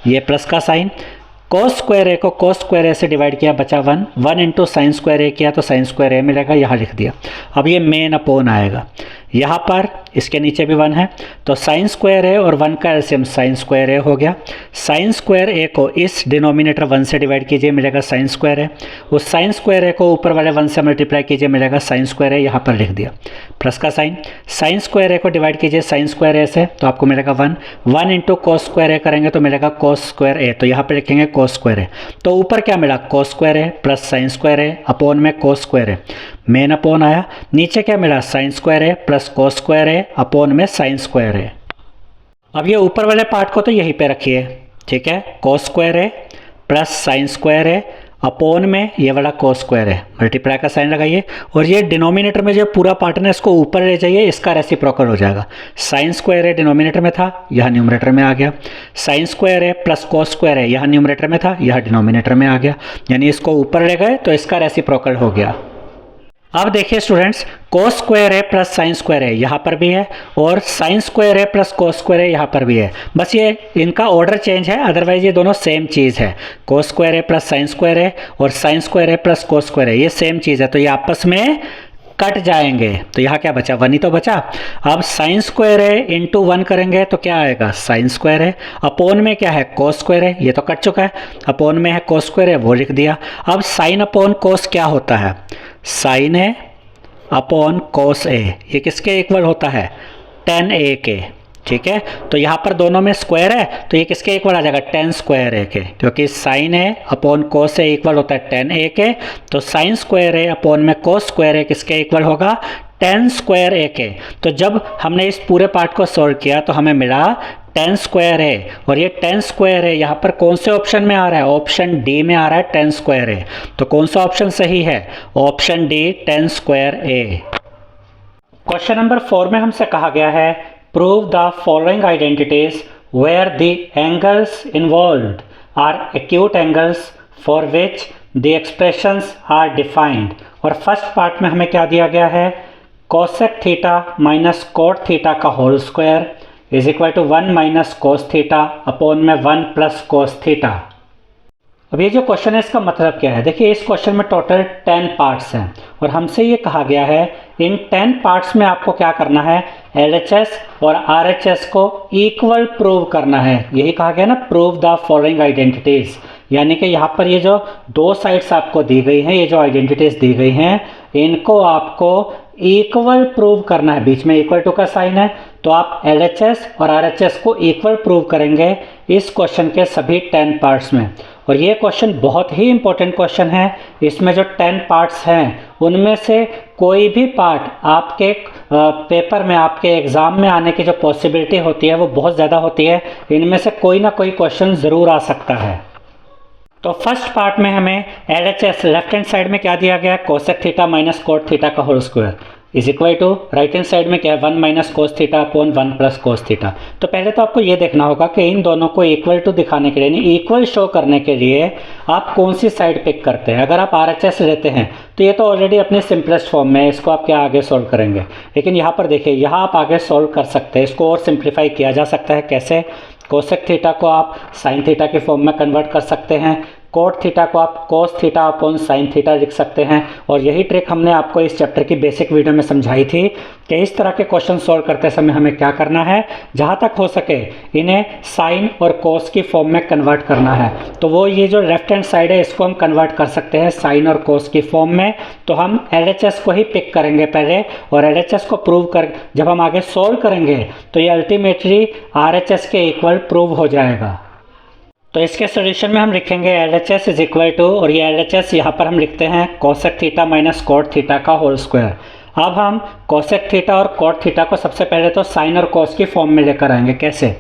ये प्लस का साइन, कोस स्क्वायर ए को कोस स्क्वायर ए से डिवाइड किया, बचा 1, 1 इंटू साइन स्क्वायर ए किया तो साइन स्क्वायर ए मिलेगा, यहाँ लिख दिया। अब ये मेन अपॉन आएगा, यहाँ पर इसके नीचे भी 1 है, तो साइन स्क्वायर ए और 1 का एलसीएम साइन स्क्वायर ए हो गया। साइन स्क्वायर ए को इस डिनोमिनेटर 1 से डिवाइड कीजिए, मिलेगा साइन स्क्वायर ए। उस साइन स्क्वायर ए को ऊपर वाले 1 से मल्टीप्लाई कीजिए, मिलेगा साइन स्क्वायर ए, यहाँ पर लिख दिया। प्लस का साइन, साइन स्क्वायर ए को डिवाइड कीजिए साइन स्क्वायर ए से, तो आपको मिलेगा 1, 1 इंटू कोस स्क्वायर ए करेंगे तो मिलेगा कोस स्क्वायर ए, तो यहाँ पर लिखेंगे कोस स्क्वायर ए। तो ऊपर क्या मिला, कोस square A plus sine square A upon में कोस स्क्वायर ए। मेन अपोन आया, नीचे क्या मिला साइन स्क्वायर है प्लस कोस स्क्वायर है अपोन में साइन स्क्वायर है। अब ये ऊपर वाले पार्ट को तो यहीं पे रखिए, ठीक है, कोस स्क्वायर है प्लस साइन स्क्वायर है अपोन में ये वाला कोस स्क्वायर है, मल्टीप्लाई का साइन लगाइए और ये डिनोमिनेटर में जो पूरा पार्ट है इसको ऊपर ले जाइए, इसका रेसिप्रोकल हो जाएगा। साइन स्क्वायर है डिनोमिनेटर में था, यह न्यूमरेटर में आ गया, साइन स्क्वायर है प्लस कोस स्क्वायर है, यह न्यूमरेटर में था, यह डिनोमिनेटर में आ गया, यानी इसको ऊपर ले गए तो इसका रेसिप्रोकल हो गया। अब देखिए स्टूडेंट्स, कोस स्क्वायर है प्लस साइन स्क्वायर है यहाँ पर भी है और साइन स्क्वायर है प्लस कोस स्क्वायर है यहाँ पर भी है, बस ये इनका ऑर्डर चेंज है, अदरवाइज ये दोनों सेम चीज़ है। कोस स्क्वायर है प्लस साइन स्क्वायर है और साइन स्क्वायर है प्लस कोस स्क्वायर है, ये सेम चीज़ है, तो ये आपस में कट जाएंगे। तो यहाँ क्या बचा, 1 ही तो बचा। अब साइन स्क्वायर है इंटू 1 करेंगे तो क्या आएगा, साइन स्क्वायर है, अपोन में क्या है कोस स्क्वायर है, ये तो कट चुका है, अपोन में है कोस स्क्वायर है, वो लिख दिया। अब साइन अपोन कोस क्या होता है, साइन ए अपॉन कोस ए, ये किसके इक्वल होता है, tan a के, ठीक है। तो यहाँ पर दोनों में स्क्वायर है तो ये किसके इक्वल आ जाएगा, tan स्क्वायर ए के, क्योंकि साइन ए अपॉन कोस ए इक्वल होता है tan a के, तो साइन स्क्वायर ए अपॉन में कोस स्क्वायर ए किसके इक्वल होगा, tan स्क्वायर ए के। तो जब हमने इस पूरे पार्ट को सॉल्व किया तो हमें मिला tan स्क्वायर है, और ये tan स्क्वायर है यहाँ पर कौन से ऑप्शन में आ रहा है, ऑप्शन डी में आ रहा है tan स्क्वायर है। तो कौन सा ऑप्शन सही है, option D tan square A. Question number 4 में हमसे कहा गया है prove the following identities where the angles involved are acute angles for which the expressions are defined. और फर्स्ट पार्ट में हमें क्या दिया गया है, cosec theta minus cot theta का whole square is equal to 1 minus cos theta upon में 1 plus cos theta. अब ये जो क्वेश्चन है इसका मतलब क्या है, देखिए इस क्वेश्चन में टोटल 10 पार्ट्स हैं और हमसे ये कहा गया है इन 10 पार्ट्स में आपको क्या करना है, LHS और RHS को इक्वल प्रूव करना है। यही कहा गया ना, प्रूव द फॉलोइंग आइडेंटिटीज, यानी कि यहाँ पर ये जो दो साइड्स आपको दी गई हैं, ये जो आइडेंटिटीज दी गई हैं, इनको आपको इक्वल प्रूव करना है। बीच में इक्वल टू का साइन है तो आप LHS और RHS को इक्वल प्रूव करेंगे इस क्वेश्चन के सभी 10 पार्ट्स में। और ये क्वेश्चन बहुत ही इंपॉर्टेंट क्वेश्चन है, इसमें जो 10 पार्ट्स हैं उनमें से कोई भी पार्ट आपके पेपर में, आपके एग्ज़ाम में आने की जो पॉसिबिलिटी होती है वो बहुत ज़्यादा होती है, इनमें से कोई ना कोई क्वेश्चन ज़रूर आ सकता है। तो फर्स्ट पार्ट में हमें LHS लेफ्ट हैंड साइड में क्या दिया गया है, cosec theta minus cot theta का whole square is equal to right hand side में क्या है, 1 minus cos theta upon 1 plus cos theta. तो पहले तो आपको ये देखना होगा कि इन दोनों को इक्वल टू दिखाने के लिए, यानी इक्वल शो करने के लिए आप कौन सी साइड पिक करते हैं। अगर आप RHS लेते हैं तो ये तो ऑलरेडी अपने सिंपलेस्ट फॉर्म में है, इसको आप क्या आगे सॉल्व करेंगे। लेकिन यहाँ पर देखिए, यहाँ आप आगे सॉल्व कर सकते हैं, इसको और सिंप्लीफाई किया जा सकता है। कैसे, कोसेक थीटा को आप साइन थीटा के फॉर्म में कन्वर्ट कर सकते हैं, कोट थीटा को आप cos theta upon sine theta लिख सकते हैं। और यही ट्रिक हमने आपको इस चैप्टर की बेसिक वीडियो में समझाई थी कि इस तरह के क्वेश्चन सॉल्व करते समय हमें क्या करना है, जहाँ तक हो सके इन्हें साइन और कोस की फॉर्म में कन्वर्ट करना है। तो वो ये जो लेफ्ट हैंड साइड है इसको हम कन्वर्ट कर सकते हैं साइन और कोस की फॉर्म में। तो हम LHS को ही पिक करेंगे पहले, और LHS को प्रूव कर जब हम आगे सॉल्व करेंगे तो ये अल्टीमेटली RHS के इक्वल प्रूव हो जाएगा। तो इसके सोल्यूशन में हम लिखेंगे LHS इज इक्वल टू, और ये LHS यहाँ पर हम लिखते हैं cosec theta minus cot theta का होल स्क्वायर। अब हम कोसेक थीटा और कोट थीटा को सबसे पहले तो साइन और कोस की फॉर्म में लेकर आएंगे। कैसे,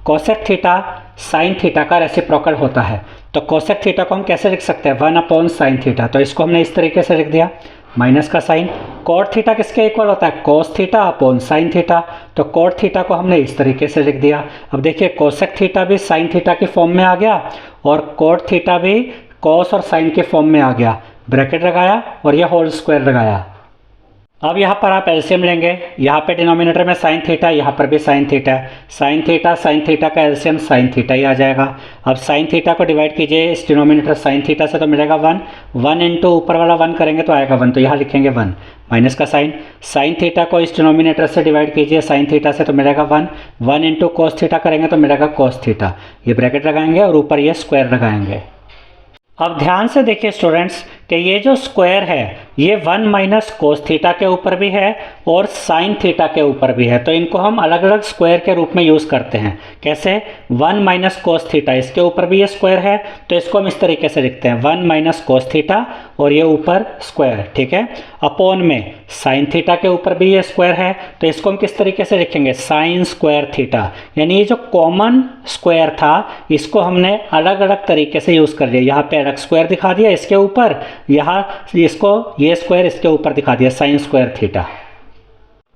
कोसेक थीटा साइन थीटा का रेसिप्रोकल होता है, तो कोसेक थीटा को हम कैसे लिख सकते हैं, 1 अपॉन साइन थीटा। तो इसको हमने इस तरीके से लिख दिया, माइनस का साइन। कोट थीटा किसके इक्वल होता है, cos theta upon sine theta, तो कोट थीटा को हमने इस तरीके से लिख दिया। अब देखिए कोसेक थीटा भी साइन थीटा की फॉर्म में आ गया और कोट थीटा भी कोस और साइन के फॉर्म में आ गया, ब्रैकेट लगाया और ये होल स्क्वायर लगाया। अब यहाँ पर आप एलसीएम लेंगे, यहाँ पे डिनोमिनेटर में साइन थीटा, यहाँ पर भी साइन थीटा है, साइन थीटा का एलसीएम साइन थीटा ही आ जाएगा। अब साइन थीटा को डिवाइड कीजिए इस डिनोमिनेटर साइन थीटा से तो मिलेगा 1 इंटू ऊपर वाला 1 करेंगे तो आएगा 1, तो यहाँ लिखेंगे 1 माइनस का साइन थीटा को इस डिनोमिनेटर से डिवाइड कीजिए साइन थीटा से तो मिलेगा 1 इंटू कोस थीटा करेंगे तो मिलेगा कोस थीटा, ये ब्रैकेट लगाएंगे और ऊपर ये स्क्वायर लगाएंगे। अब ध्यान से देखिए स्टूडेंट्स कि ये जो स्क्वायर है ये 1 माइनस कोस थीटा के ऊपर भी है और साइन थीटा के ऊपर भी है, तो इनको हम अलग अलग स्क्वायर के रूप में यूज़ करते हैं। कैसे? 1 माइनस कोस थीटा, इसके ऊपर भी ये स्क्वायर है, तो इसको हम इस तरीके से लिखते हैं 1 माइनस कोस थीटा और ये ऊपर स्क्वायर, ठीक है। अपॉन में साइन थीटा के ऊपर भी ये स्क्वायर है, तो इसको हम किस तरीके से लिखेंगे? Sign square theta. यानी ये जो कॉमन स्क्वायर था इसको हमने अलग अलग तरीके से यूज़ कर लिया। यहाँ पे अलग स्क्वायर दिखा दिया इसके ऊपर, यहाँ इसको ये स्क्वायर इसके ऊपर दिखा दिया साइन स्क्वायर थीटा।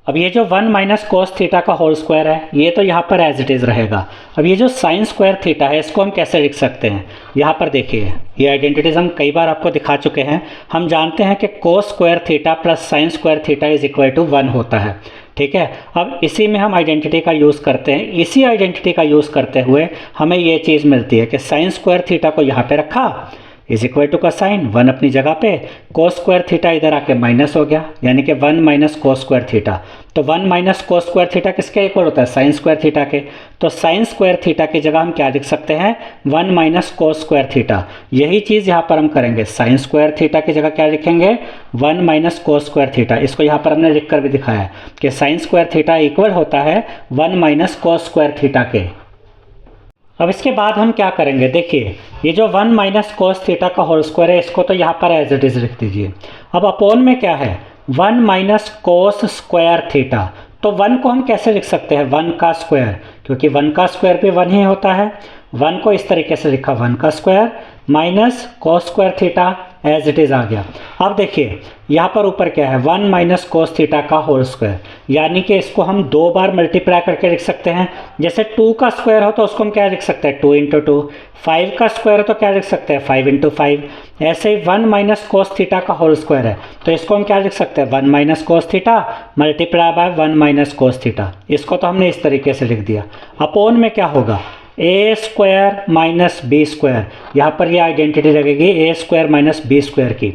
अब ये जो 1 माइनस कोस थीटा का होल स्क्वायर है ये तो यहाँ पर एज इट इज़ रहेगा। अब ये जो साइन स्क्वायर थीटा है इसको हम कैसे लिख सकते हैं? यहाँ पर देखिए, ये आइडेंटिटीज हम कई बार आपको दिखा चुके हैं। हम जानते हैं कि cos square theta plus sine square theta is equal to 1 होता है, ठीक है। अब इसी में हम आइडेंटिटी का यूज़ करते हैं। इसी आइडेंटिटी का यूज़ करते हुए हमें ये चीज़ मिलती है कि साइन स्क्वायर थीटा को यहाँ पे रखा इज इक्वल टू का साइन 1 अपनी जगह पे, कोस स्क्वायर थीटा इधर आके माइनस हो गया, यानी कि 1 माइनस कोस स्क्वायर थीटा। तो 1 माइनस कोस स्क्वायर थीटा किसके इक्वल होता है? साइन स्क्वायर थीटा के। तो साइन स्क्वायर थीटा की जगह हम क्या लिख सकते हैं? 1 माइनस कोस स्क्वायर थीटा। यही चीज़ यहाँ पर हम करेंगे, साइन स्क्वायर थीटा की जगह क्या लिखेंगे? 1 माइनस कोस स्क्वायर थीटा। इसको यहाँ पर हमने लिख कर भी दिखाया है कि साइन स्क्वायर थीटा इक्वल होता है 1 माइनस कोस स्क्वायर थीटा के। अब इसके बाद हम क्या करेंगे? देखिए, ये जो 1 माइनस कोस थीटा का होल स्क्वायर है इसको तो यहाँ पर एज इट इज़ लिख दीजिए। अब अपॉन में क्या है? 1 माइनस कोस स्क्वायर थीटा। तो 1 को हम कैसे लिख सकते हैं? 1 का स्क्वायर, क्योंकि 1 का स्क्वायर भी 1 ही होता है। 1 को इस तरीके से लिखा 1 का square minus cos square theta as it is आ गया। अब देखिए यहाँ पर ऊपर क्या है? 1 माइनस कोस थीटा का होल स्क्वायर, यानी कि इसको हम 2 बार मल्टीप्लाई करके लिख सकते हैं। जैसे 2 का स्क्वायर हो तो उसको हम क्या लिख सकते हैं? 2 इंटू 2। 5 का स्क्वायर हो तो क्या लिख सकते हैं? 5 इंटू 5। ऐसे ही 1 माइनस कोस थीटा का होल स्क्वायर है तो इसको हम क्या लिख सकते हैं? 1 minus cos theta multiply bye 1 minus cos theta. इसको तो हमने इस तरीके से लिख दिया। अपॉन में क्या होगा? ए स्क्वायर माइनस बी स्क्वायर। यहाँ पर ये आइडेंटिटी लगेगी ए स्क्वायर माइनस बी स्क्वायर की।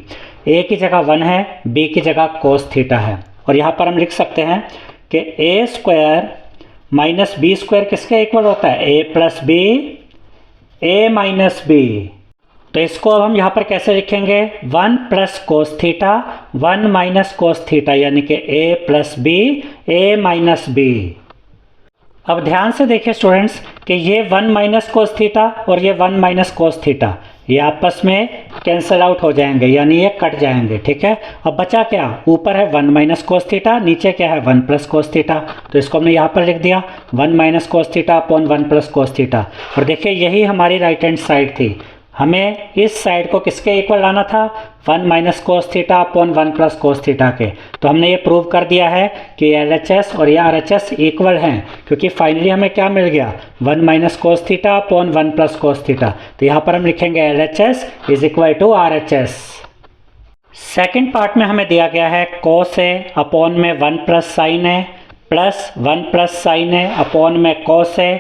ए की जगह 1 है, बी की जगह कोस थीटा है, और यहाँ पर हम लिख सकते हैं कि ए स्क्वायर माइनस बी स्क्वायर किसके इक्वल होता है? ए plus B, A minus B. तो इसको अब हम यहाँ पर कैसे लिखेंगे? 1 plus cos theta 1 minus cos theta, यानी कि ए plus B, A minus B. अब ध्यान से देखिए स्टूडेंट्स कि ये 1 माइनस कोस थीटा और ये 1 माइनस कोस थीटा ये आपस में कैंसिल आउट हो जाएंगे, यानी ये कट जाएंगे, ठीक है। अब बचा क्या? ऊपर है 1 माइनस कोस थीटा, नीचे क्या है? 1 प्लस कोस थीटा। तो इसको हमने यहाँ पर लिख दिया 1 minus cos theta upon 1 plus cos theta. और देखिए यही हमारी राइट हैंड साइड थी, हमें इस साइड को किसके इक्वल लाना था? 1 minus cos theta upon 1 plus cos theta के। तो हमने ये प्रूव कर दिया है कि LHS और ये RHS इक्वल हैं, क्योंकि फाइनली हमें क्या मिल गया? 1 minus cos theta upon 1 plus cos theta. तो यहाँ पर हम लिखेंगे LHS is equal to RHS। Second part में हमें दिया गया है कोस ए अपॉन में 1 plus sine A plus 1 plus sine A upon में कोस ए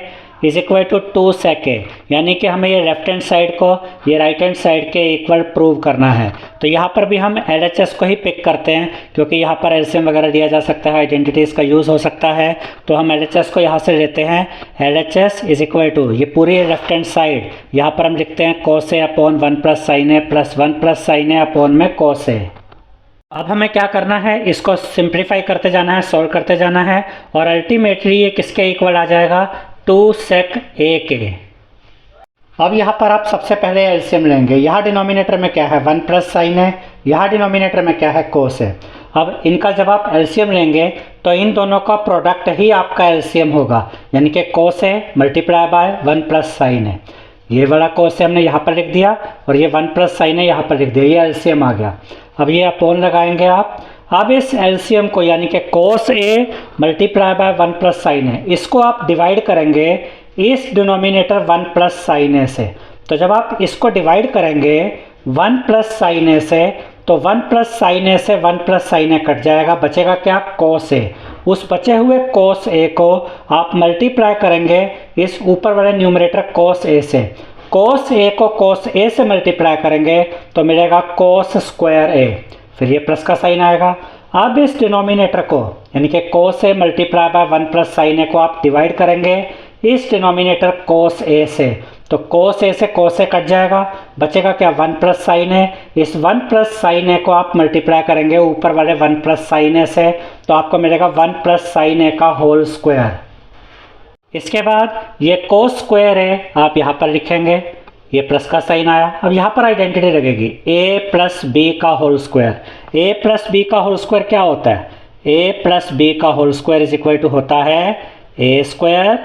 is equal to 2 sec A, यानी कि हमें ये लेफ्ट हैंड साइड को ये राइट हैंड साइड के इक्वल प्रूव करना है। तो यहाँ पर भी हम LHS को ही पिक करते हैं, क्योंकि यहाँ पर एलसीएम वगैरह दिया जा सकता है, आइडेंटिटीज़ का यूज़ हो सकता है। तो हम LHS को यहाँ से लेते हैं। LHS इज इक्वल टू ये पूरी लेफ्ट हैंड साइड यहाँ पर हम लिखते हैं कोस A upon 1 plus sine A plus 1 plus sine A upon में कोस ए। अब हमें क्या करना है? इसको सिंप्लीफाई करते जाना है, सॉल्व करते जाना है, और अल्टीमेटली ये किसके इक्वल आ जाएगा? 2 सेक ए के। अब यहाँ पर आप सबसे पहले एलसीएम लेंगे। यहाँ डिनोमिनेटर में क्या है? 1 प्लस साइन है, यहाँ डिनोमिनेटर में क्या है? कोस है। अब इनका जब आप एलसीएम लेंगे तो इन दोनों का प्रोडक्ट ही आपका एलसीएम होगा, यानी कि कोस है मल्टीप्लाई बाय 1 प्लस साइन है। ये वाला कोस हमने यहाँ पर लिख दिया और ये 1 प्लस साइन है यहाँ पर लिख दिया, ये एलसीएम आ गया। अब ये अपॉन लगाएंगे आप। अब इस एलसीएम को यानी कि कोस A multiply by 1 plus sign है, इसको आप डिवाइड करेंगे इस डिनोमिनेटर 1 प्लस साइन ए से। तो जब आप इसको डिवाइड करेंगे 1 प्लस साइन ए से, तो 1 प्लस साइन ए से 1 प्लस साइन ए कट जाएगा, बचेगा क्या? कोस ए। उस बचे हुए कोस ए को आप मल्टीप्लाई करेंगे इस ऊपर वाले न्यूमरेटर कोस ए से। कोस ए को कोस ए से मल्टीप्लाई करेंगे तो मिलेगा कोस स्क्वायर ए, फिर ये प्लस का साइन आएगा। अब इस डिनोमिनेटर को यानी कि कोस A multiply by 1 plus sine ए को आप डिवाइड करेंगे इस डिनोमिनेटर कोस ए से, तो कोस ए से कोस ए कट जाएगा, बचेगा क्या 1 प्लस साइन ए। इस 1 प्लस साइन ए को आप मल्टीप्लाई करेंगे ऊपर वाले 1 प्लस साइन ए से, तो आपको मिलेगा 1 प्लस साइन ए का होल स्क्वायर। इसके बाद ये कोस स्क्वायर है आप यहाँ पर लिखेंगे, ये प्लस का साइन आया। अब यहाँ पर आइडेंटिटी लगेगी a प्लस बी का whole square. a plus B का होल स्क्वायर क्या होता है, a प्लस बी का whole square is equal to होता है a square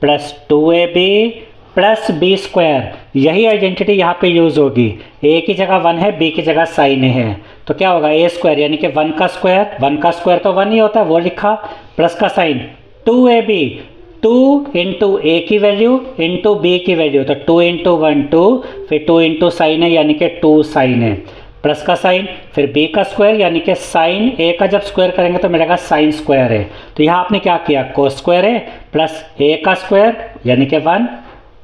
plus 2ab plus B square. यही आइडेंटिटी यहाँ पे यूज़ होगी, a की जगह 1 है, b की जगह साइन है, तो क्या होगा a स्क्वायर यानी कि 1 का स्क्वायर, 1 का स्क्वायर तो 1 ही होता है वो लिखा, प्लस का साइन 2ab, 2 इंटू ए की वैल्यू इंटू बी की वैल्यू, तो 2 इंटू 1 2, फिर 2 इंटू साइन है यानी कि 2 साइन है, प्लस का साइन फिर बी का स्क्वायर यानी कि साइन ए का जब स्क्वायर करेंगे तो मिलेगा साइन स्क्वायर है। तो यहाँ आपने क्या किया, कोस स्क्वायर है प्लस ए का स्क्वायर यानी कि 1,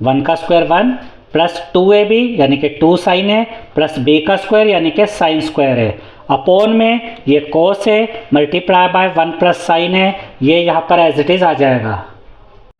1 का स्क्वायर 1 प्लस 2ab यानी कि 2 साइन है प्लस बी का स्क्वायर यानी कि साइन स्क्वायर है, अपोन में ये कोस है मल्टीप्लाई बाय 1 प्लस साइन है, ये यहाँ पर एज इट इज़ आ जाएगा।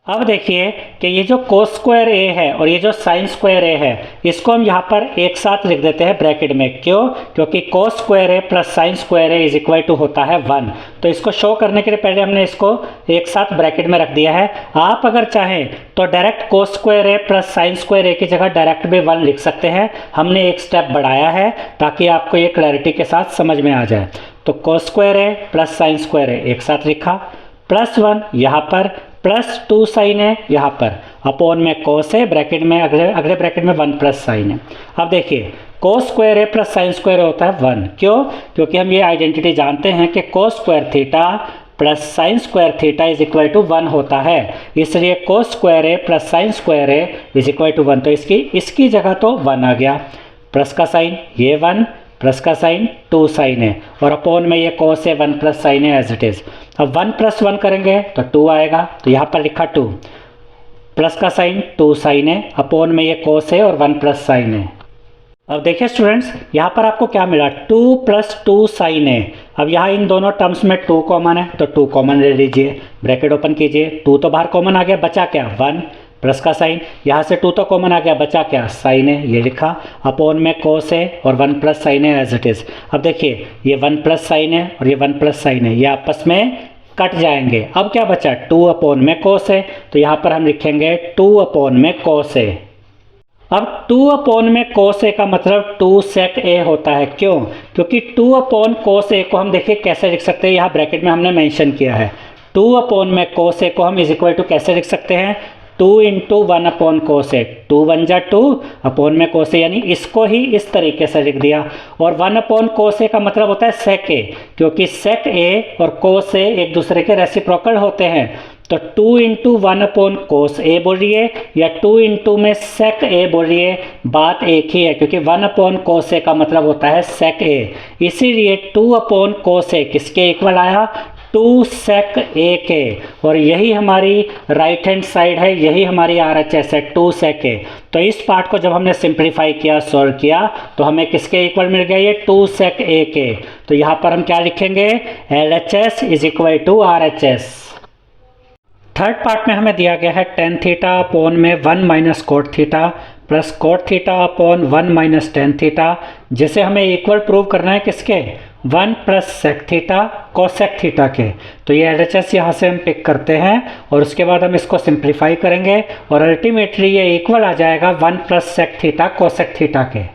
अब देखिए कि ये जो कोस स्क्वायर ए है और ये जो साइन स्क्वायर ए है, इसको हम यहाँ पर एक साथ लिख देते हैं ब्रैकेट में, क्यों, क्योंकि cos square A plus sine square A is equal to होता है 1। तो इसको शो करने के लिए पहले हमने इसको एक साथ ब्रैकेट में रख दिया है। आप अगर चाहें तो direct cos square A plus sine square A की जगह डायरेक्ट भी 1 लिख सकते हैं, हमने एक स्टेप बढ़ाया है ताकि आपको ये क्लैरिटी के साथ समझ में आ जाए। तो cos square A plus sine square ए एक साथ लिखा, प्लस 1 यहाँ पर प्लस 2 साइन है यहाँ पर, अपोन में कोस है, ब्रैकेट में अगले ब्रैकेट में 1 प्लस साइन है। अब देखिए कोस स्क्वायर है प्लस साइन स्क्वायर होता है 1, क्यों, क्योंकि हम ये आइडेंटिटी जानते हैं कि cos square theta plus sine square theta is equal to 1 होता है, इसलिए कोस स्क्वायर है प्लस साइन स्क्वायर है इज इक्वल टू 1। तो इसकी जगह तो 1 आ गया, प्लस का साइन ये 1 प्लस का साइन 2 साइन है और अपोन में ये कोस है 1 प्लस साइन है एज इट इज़। अब 1 प्लस 1 करेंगे तो 2 आएगा, तो यहाँ पर लिखा 2 प्लस का साइन 2 साइन है, अपोन में ये कोस है और 1 प्लस साइन है। अब देखिए स्टूडेंट्स यहाँ पर आपको क्या मिला, 2 प्लस 2 साइन है। अब यहाँ इन दोनों टर्म्स में 2 कॉमन है तो 2 कॉमन ले लीजिए, ब्रैकेट ओपन कीजिए, 2 तो बाहर कॉमन आ गया, बचा क्या 1 प्लस का साइन, यहाँ से 2 तो कॉमन आ गया, बचा क्या साइन है, ये लिखा, अपोन में कोस है और 1 प्लस साइन है एज इट इज़। अब देखिए ये 1 प्लस साइन है और ये 1 प्लस साइन है, ये आपस में कट जाएंगे। अब क्या बचा 2 अपोन में कोस है, तो यहाँ पर हम लिखेंगे 2 अपोन में कोस है। अब 2 अपोन में कोस ए का मतलब 2 सेक ए होता है, क्यों, क्योंकि 2 अपोन कोस ए को हम देखिए कैसे लिख सकते हैं, यहाँ ब्रैकेट में हमने मेंशन किया है। 2 अपोन में कोस ए को हम इज इक्वल टू कैसे लिख सकते हैं, 2 इंटू 1 अपॉन कोस ए, 2 1 जा 2 अपोन में कोस ए, यानी इसको ही इस तरीके से लिख दिया। और 1 अपॉन कोस ए का मतलब होता है सेक ए, क्योंकि सेक ए और कोस ए एक दूसरे के रेसिप्रोकल होते हैं। तो 2 इंटू 1 अपॉन कोस ए बोलिए या 2 इंटू में सेक ए बोलिए, बात एक ही है, क्योंकि 1 अपॉन कोस ए का मतलब होता है सेक ए, इसीलिए 2 अपॉन कोस ए किसके इक्वल आया, 2 सेक ए के, और यही हमारी राइट हैंड साइड है, यही हमारी RHS है 2 सेक ए। तो इस पार्ट को जब हमने सिंप्लीफाई किया, सॉल्व किया, तो हमें किसके इक्वल मिल गया, ये 2 सेक ए के। तो यहाँ पर हम क्या लिखेंगे, LHS is equal to RHS। Third part में हमें दिया गया है टेन थीटा अपॉन में 1 minus cot theta plus cot theta upon 1 minus tan theta, जिसे हमें इक्वल प्रूव करना है किसके, 1 plus sec theta cosec theta के। तो ये LHS यहाँ से हम पिक करते हैं और उसके बाद हम इसको सिंप्लीफाई करेंगे और अल्टीमेटली ये इक्वल आ जाएगा 1 plus sec theta cosec theta के।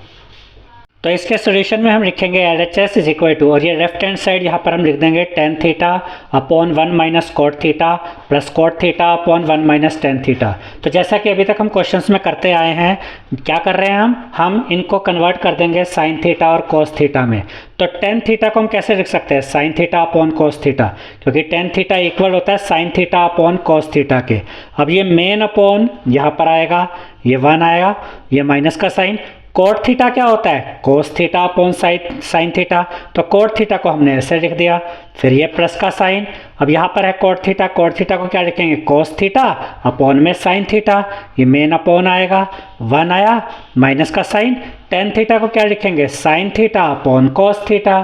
तो इसके सोल्यूशन में हम लिखेंगे LHS इज इक्वल टू, और ये लेफ्ट हैंड साइड यहाँ पर हम लिख देंगे tan theta upon 1 minus cot theta plus cot theta upon 1 minus tan theta. तो जैसा कि अभी तक हम क्वेश्चंस में करते आए हैं, क्या कर रहे हैं हम इनको कन्वर्ट कर देंगे साइन थीटा और कोस थीटा में। तो टेन थीटा को हम कैसे लिख सकते हैं, sine theta upon cos theta, क्योंकि टेन थीटा इक्वल होता है sine theta upon cos theta के। अब ये मेन अपॉन यहाँ पर आएगा, ये 1 आएगा, ये माइनस का साइन। कोट थीटा क्या होता है, cos theta upon sine theta, तो कोट थीटा को हमने ऐसे लिख दिया। फिर ये प्लस का साइन, अब यहाँ पर है कोट थीटा को क्या लिखेंगे, कोस थीटा अपॉन में साइन थीटा, ये मेन अपॉन आएगा, 1 आया, माइनस का साइन। टेन थीटा को क्या लिखेंगे, साइन थीटा अपॉन कोस थीटा।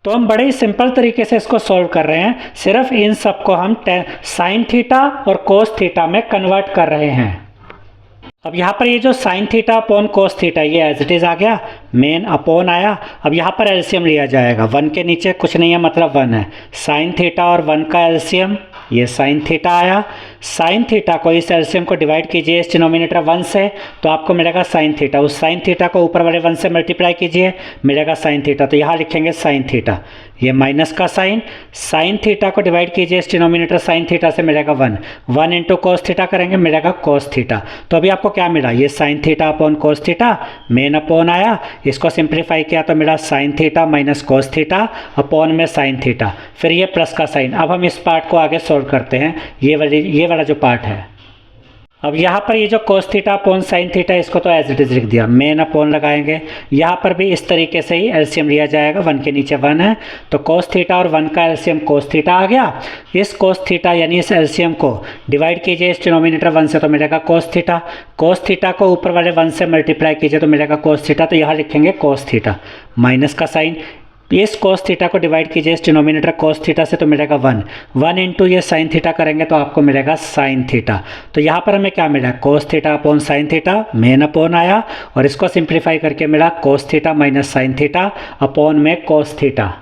तो हम बड़े ही सिंपल तरीके से इसको सॉल्व कर रहे हैं, सिर्फ इन सब को हम साइन थीटा और कोस थीटा में कन्वर्ट कर रहे हैं। अब यहाँ पर ये जो साइन थीटा अपॉन कोस थीटा ये एज इट इज़ आ गया, मेन अपॉन आया। अब यहाँ पर एलसीएम लिया जाएगा, 1 के नीचे कुछ नहीं है मतलब 1 है। साइन थीटा और 1 का एलसीएम, ये साइन थीटा आया। साइन थीटा को इस एलसीएम को डिवाइड कीजिए इस डिनोमिनेटर 1 से तो आपको मिलेगा साइन थीटा। उस साइन थीटा को ऊपर वाले 1 से मल्टीप्लाई कीजिए, मिलेगा साइन थीटा। तो यहाँ लिखेंगे साइन थीटा, ये माइनस का साइन। साइन थीटा को डिवाइड कीजिए इस डिनोमिनेटर साइन थीटा से, मिलेगा 1। 1 इंटू कोस थीटा करेंगे, मिलेगा कोस थीटा। तो अभी आपको क्या मिला, ये sine theta upon cos theta, main upon आया। इसको सिंप्लीफाई किया तो मिला sign theta minus cos theta upon में साइन थीटा, फिर ये प्लस का साइन। अब हम इस पार्ट को आगे सॉल्व करते हैं, ये वाला जो पार्ट है। अब यहाँ पर ये जो कोस थीटा अपॉन साइन थीटा इसको तो एज इट इज़ लिख दिया, मेन अपॉन लगाएंगे। यहाँ पर भी इस तरीके से ही एलसीएम लिया जाएगा, 1 के नीचे 1 है तो कोस थीटा और 1 का एलसीएम कोस थीटा आ गया। इस कोस थीटा यानी इस एलसीएम को डिवाइड कीजिए इस डिनोमिनेटर 1 से तो मिलेगा कोस थीटा। कोस थीटा को ऊपर वाले 1 से मल्टीप्लाई कीजिए तो मिलेगा कोस थीटा। तो यहाँ लिखेंगे कोस थीटा, माइनस का साइन। इस कोस थीटा को डिवाइड कीजिए इस डिनोमिनेटर कोस थीटा से तो मिलेगा 1 इंटू ये साइन थीटा करेंगे तो आपको मिलेगा साइन थीटा। तो यहाँ पर हमें क्या मिला, कोस theta upon sine theta, main upon आया और इसको सिंप्लीफाई करके मिला कोस theta minus sine theta upon में कोस थीटा।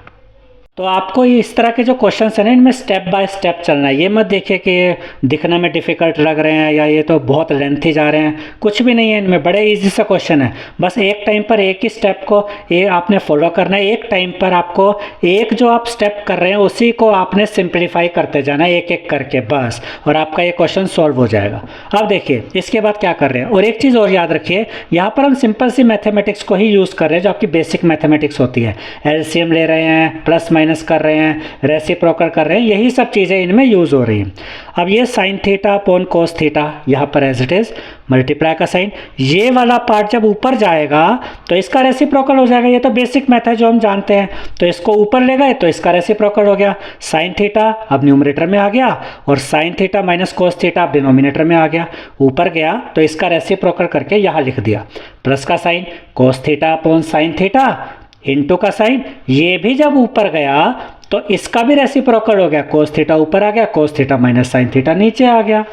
तो आपको इस तरह के जो क्वेश्चन है ना इनमें स्टेप बाय स्टेप चलना है। ये मत देखिए कि दिखने में डिफ़िकल्ट लग रहे हैं या ये तो बहुत लेंथी जा रहे हैं, कुछ भी नहीं है इनमें, बड़े इजी सा क्वेश्चन है। बस एक टाइम पर एक ही स्टेप को ये आपने फॉलो करना है। एक टाइम पर आपको एक जो आप स्टेप कर रहे हैं उसी को आपने सिंप्लीफाई करते जाना है एक एक करके बस, और आपका ये क्वेश्चन सॉल्व हो जाएगा। अब देखिए इसके बाद क्या कर रहे हैं, और एक चीज़ और याद रखिए, यहाँ पर हम सिंपल सी मैथमेटिक्स को ही यूज़ कर रहे हैं जो आपकी बेसिक मैथमेटिक्स होती है। एलसीएम ले रहे हैं, प्लस माइनस कर रहे हैं, रेसिप्रोकल कर रहे हैं, यही सब चीज़ें इनमें यूज़ हो रही हैं। अब ये साइन थीटा अपॉन कोस थीटा यहाँ पर एज इट इज़, मल्टीप्लाई का साइन, ये वाला पार्ट जब ऊपर जाएगा तो इसका रेसिप्रोकल हो जाएगा। ये तो बेसिक मैथ है जो हम जानते हैं, तो इसको ऊपर ले गए तो इसका रेसिप्रोकल हो गया। साइन थीटा अब न्यूमरेटर में आ गया और sine theta minus cos theta अब डिनोमिनेटर में आ गया। ऊपर गया तो इसका रेसिप्रोकल करके यहाँ लिख दिया, प्लस का sine cos theta upon sine theta into का साइन, ये भी जब ऊपर गया तो इसका भी रेसिप्रोकल हो गया, कोस थीटा ऊपर आ गया, कोस थीटा माइनस साइन थीटा नीचे आ गया।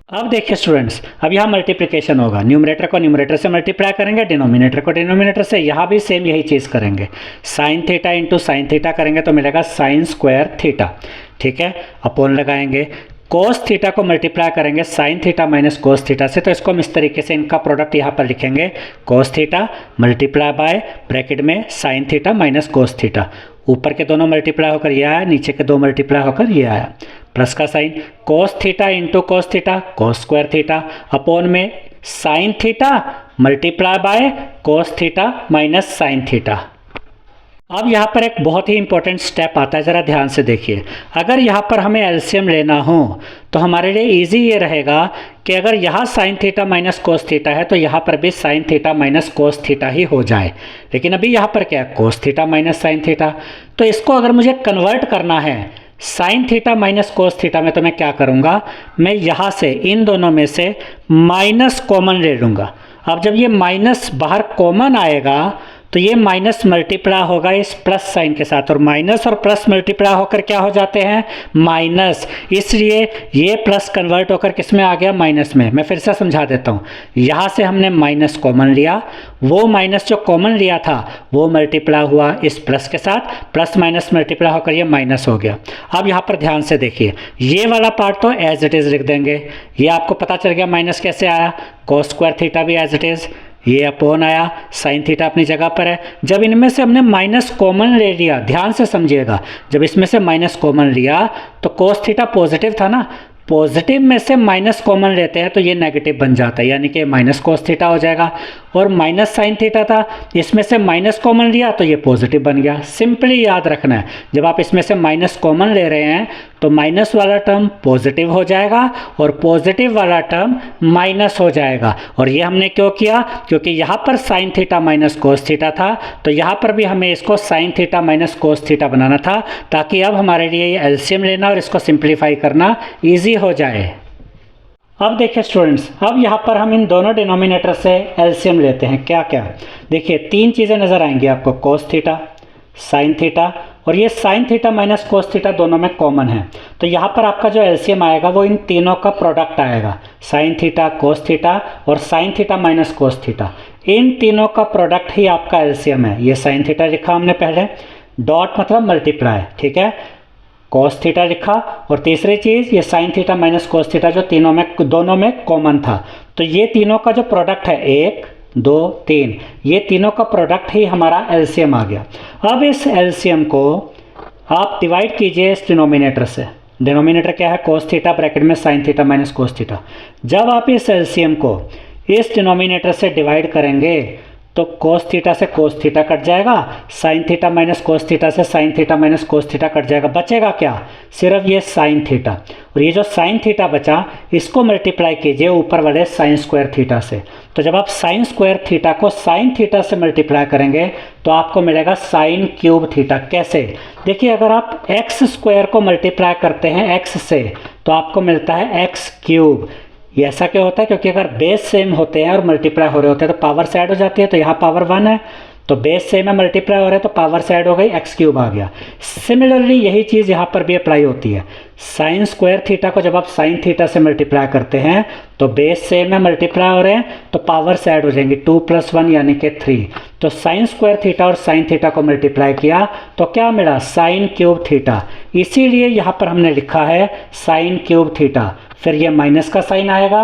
अब देखिए स्टूडेंट्स, अब यहाँ मल्टीप्लिकेशन होगा, न्यूमरेटर को न्यूमरेटर से मल्टीप्लाई करेंगे, डिनोमिनेटर को डिनोमिनेटर से। यहाँ भी सेम यही चीज़ करेंगे, sine theta into sine theta करेंगे तो मिलेगा साइन स्क्वायर थीटा, ठीक है, अपॉन लगाएंगे। कोस थीटा को मल्टीप्लाई करेंगे sign theta minus cos theta से, तो इसको हम इस तरीके से इनका प्रोडक्ट यहाँ पर लिखेंगे, cos theta multiply by bracket में sine theta minus cos theta. ऊपर के दोनों मल्टीप्लाई होकर ये आया, नीचे के दो मल्टीप्लाई होकर ये आया, प्लस का sine cos theta into cos theta cos square theta upon में sine theta multiply by cos theta minus sine theta. अब यहाँ पर एक बहुत ही इंपॉर्टेंट स्टेप आता है, ज़रा ध्यान से देखिए। अगर यहाँ पर हमें एलसीएम लेना हो तो हमारे लिए इजी ये रहेगा कि अगर यहाँ sine theta minus cos theta है तो यहाँ पर भी sine theta minus cos theta ही हो जाए। लेकिन अभी यहाँ पर क्या है, cos theta minus sine theta, तो इसको अगर मुझे कन्वर्ट करना है sine theta minus cos theta में तो मैं क्या करूँगा, मैं यहाँ से इन दोनों में से माइनस कॉमन ले लूँगा। अब जब ये माइनस बाहर कॉमन आएगा तो ये माइनस मल्टीप्लाई होगा इस प्लस साइन के साथ, और माइनस और प्लस मल्टीप्लाई होकर क्या हो जाते हैं, माइनस, इसलिए ये प्लस कन्वर्ट होकर किस में आ गया, माइनस में। मैं फिर से समझा देता हूँ, यहाँ से हमने माइनस कॉमन लिया, वो माइनस जो कॉमन लिया था वो मल्टीप्लाई हुआ इस प्लस के साथ, प्लस माइनस मल्टीप्लाई होकर ये माइनस हो गया। अब यहाँ पर ध्यान से देखिए, ये वाला पार्ट तो एज इट इज़ लिख देंगे, ये आपको पता चल गया माइनस कैसे आया, कोस स्क्वायर थीटा भी एज इट इज़, ये अपॉन आया, साइन थीटा अपनी जगह पर है। जब इनमें से हमने माइनस कॉमन ले लिया, ध्यान से समझिएगा, जब इसमें से माइनस कॉमन लिया तो कोस थीटा पॉजिटिव था ना, पॉजिटिव में से माइनस कॉमन लेते हैं तो ये नेगेटिव बन जाता है, यानी कि माइनस कोस थीटा हो जाएगा। और माइनस साइन थीटा था, इसमें से माइनस कॉमन लिया तो ये पॉजिटिव बन गया। सिंपली याद रखना है, जब आप इसमें से माइनस कॉमन ले रहे हैं तो माइनस वाला टर्म पॉजिटिव हो जाएगा और पॉजिटिव वाला टर्म माइनस हो जाएगा। और ये हमने क्यों किया, क्योंकि यहाँ पर sine theta minus cos theta था, तो यहाँ पर भी हमें इसको sine theta minus cos theta बनाना था, ताकि अब हमारे लिए ये एलसीएम लेना और इसको सिंप्लीफाई करना ईजी हो जाए। अब देखिए स्टूडेंट्स, अब यहाँ पर हम इन दोनों डिनोमिनेटर से एलसीएम लेते हैं। क्या क्या, देखिए तीन चीज़ें नज़र आएंगी आपको, कोस थीटा, साइन थीटा और ये sine theta minus cos theta दोनों में कॉमन है। तो यहाँ पर आपका जो एलसीएम आएगा वो इन तीनों का प्रोडक्ट आएगा, साइन थीटा कोस थीटा और sine theta minus cos theta, इन तीनों का प्रोडक्ट ही आपका एलसीएम है। ये साइन थीटा लिखा हमने पहले, डॉट मतलब मल्टीप्लाई, ठीक है, कोस थीटा लिखा, और तीसरी चीज़ ये sine theta minus cos theta जो दोनों में कॉमन था। तो ये तीनों का जो प्रोडक्ट है 1 2 3, ये तीनों का प्रोडक्ट ही हमारा एलसीएम आ गया। अब इस एलसीएम को आप डिवाइड कीजिए इस डिनोमिनेटर से। डिनोमिनेटर क्या है, कोस थीटा ब्रैकेट में sine theta minus cos theta. जब आप इस एलसीएम को इस डिनोमिनेटर से डिवाइड करेंगे तो कोस थीटा से कोस थीटा कट जाएगा, sine theta minus cos theta से sine theta minus cos theta cut जाएगा, बचेगा क्या, सिर्फ ये साइन थीटा। और ये जो साइन थीटा बचा इसको मल्टीप्लाई कीजिए ऊपर वाले साइन स्क्वायर थीटा से। तो जब आप साइन स्क्वायर थीटा को साइन थीटा से मल्टीप्लाई करेंगे तो आपको मिलेगा साइन क्यूब थीटा। कैसे, देखिए अगर आप एक्स स्क्वायर को मल्टीप्लाई करते हैं एक्स से तो आपको मिलता है एक्स क्यूब। ये ऐसा क्यों होता है, क्योंकि अगर बेस सेम होते हैं और मल्टीप्लाई हो रहे होते हैं तो पावर से ऐड हो जाती है। तो यहाँ पावर 1 है, तो बेस सेम है, मल्टीप्लाई हो रहा है तो पावर से ऐड हो गई, एक्स क्यूब आ गया। सिमिलरली यही चीज़ यहाँ पर भी अप्लाई होती है। साइन स्क्वायर थीटा को जब आप साइन थीटा से मल्टीप्लाई करते हैं तो बेस सेम है, मल्टीप्लाई हो रहे हैं तो पावर से ऐड हो जाएंगे, 2 + 1 यानी कि 3। तो साइन स्क्वायर थीटा और साइन थीटा को मल्टीप्लाई किया तो क्या मिला, साइन क्यूब थीटा। इसीलिए यहाँ पर हमने लिखा है साइन क्यूब थीटा। फिर ये माइनस का साइन आएगा।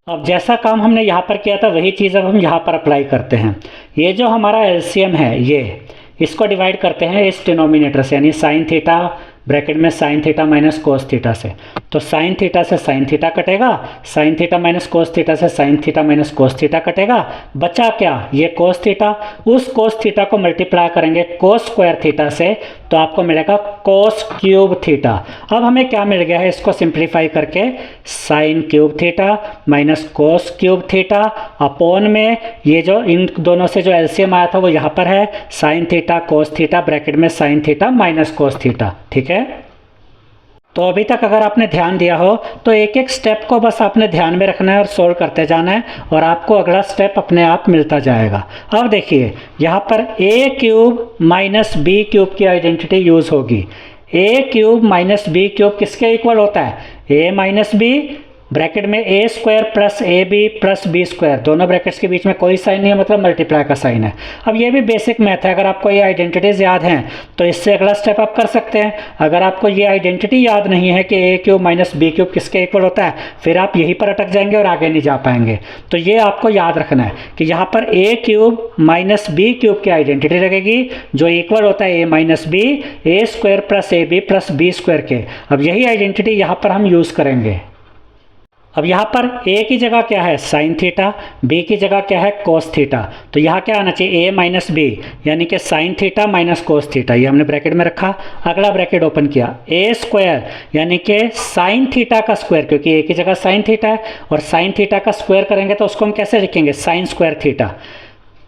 अब जैसा काम हमने यहाँ पर किया था वही चीज़ अब हम यहाँ पर अप्लाई करते हैं। ये जो हमारा एलसीएम है ये, इसको डिवाइड करते हैं इस डिनोमिनेटर से, यानी साइन थीटा ब्रैकेट में sine theta minus cos theta से। तो साइन थीटा से साइन थीटा कटेगा, sine theta minus cos theta से sine theta minus cos theta कटेगा, बचा क्या, ये कोस थीटा। उस कोस थीटा को मल्टीप्लाई करेंगे कोस स्क्वायर थीटा से तो आपको मिलेगा कोस क्यूब थीटा। अब हमें क्या मिल गया है, इसको सिंप्लीफाई करके साइन क्यूब थीटा माइनस कोस क्यूब थीटा अपॉन में ये जो इन दोनों से जो एलसीएम आया था वो यहाँ पर है, sine theta cos theta bracket में sine theta minus cos theta, ठीक है। तो अभी तक अगर आपने ध्यान दिया हो तो एक एक स्टेप को बस आपने ध्यान में रखना है और सोल्व करते जाना है और आपको अगला स्टेप अपने आप मिलता जाएगा। अब देखिए यहाँ पर a cube minus B cube की आइडेंटिटी यूज़ होगी। a cube minus B cube किसके इक्वल होता है, a माइनस बी ब्रैकेट में a square plus A B plus B square, दोनों ब्रैकेट्स के बीच में कोई साइन नहीं है, मतलब मल्टीप्लाई का साइन है। अब ये भी बेसिक मैथ है, अगर आपको ये आइडेंटिटीज़ याद हैं तो इससे अगला स्टेप आप कर सकते हैं। अगर आपको ये आइडेंटिटी याद नहीं है कि a cube minus B cube किसके इक्वल होता है, फिर आप यहीं पर अटक जाएंगे और आगे नहीं जा पाएंगे। तो ये आपको याद रखना है कि यहाँ पर a cube minus B cube की आइडेंटिटी लगेगी जो इक्वल होता है a minus B, A square plus A B plus B square के। अब यही आइडेंटिटी यहाँ पर हम यूज़ करेंगे। अब यहाँ पर a की जगह क्या है साइन थीटा, b की जगह क्या है कोस थीटा, तो यहाँ क्या आना चाहिए a माइनस बी यानी कि sign theta minus cos theta, ये हमने ब्रैकेट में रखा, अगला ब्रैकेट ओपन किया, a स्क्वायर यानी कि साइन थीटा का स्क्वायर, क्योंकि a की जगह साइन थीटा है और साइन थीटा का स्क्वायर करेंगे तो उसको हम कैसे लिखेंगे, साइन स्क्वायर थीटा,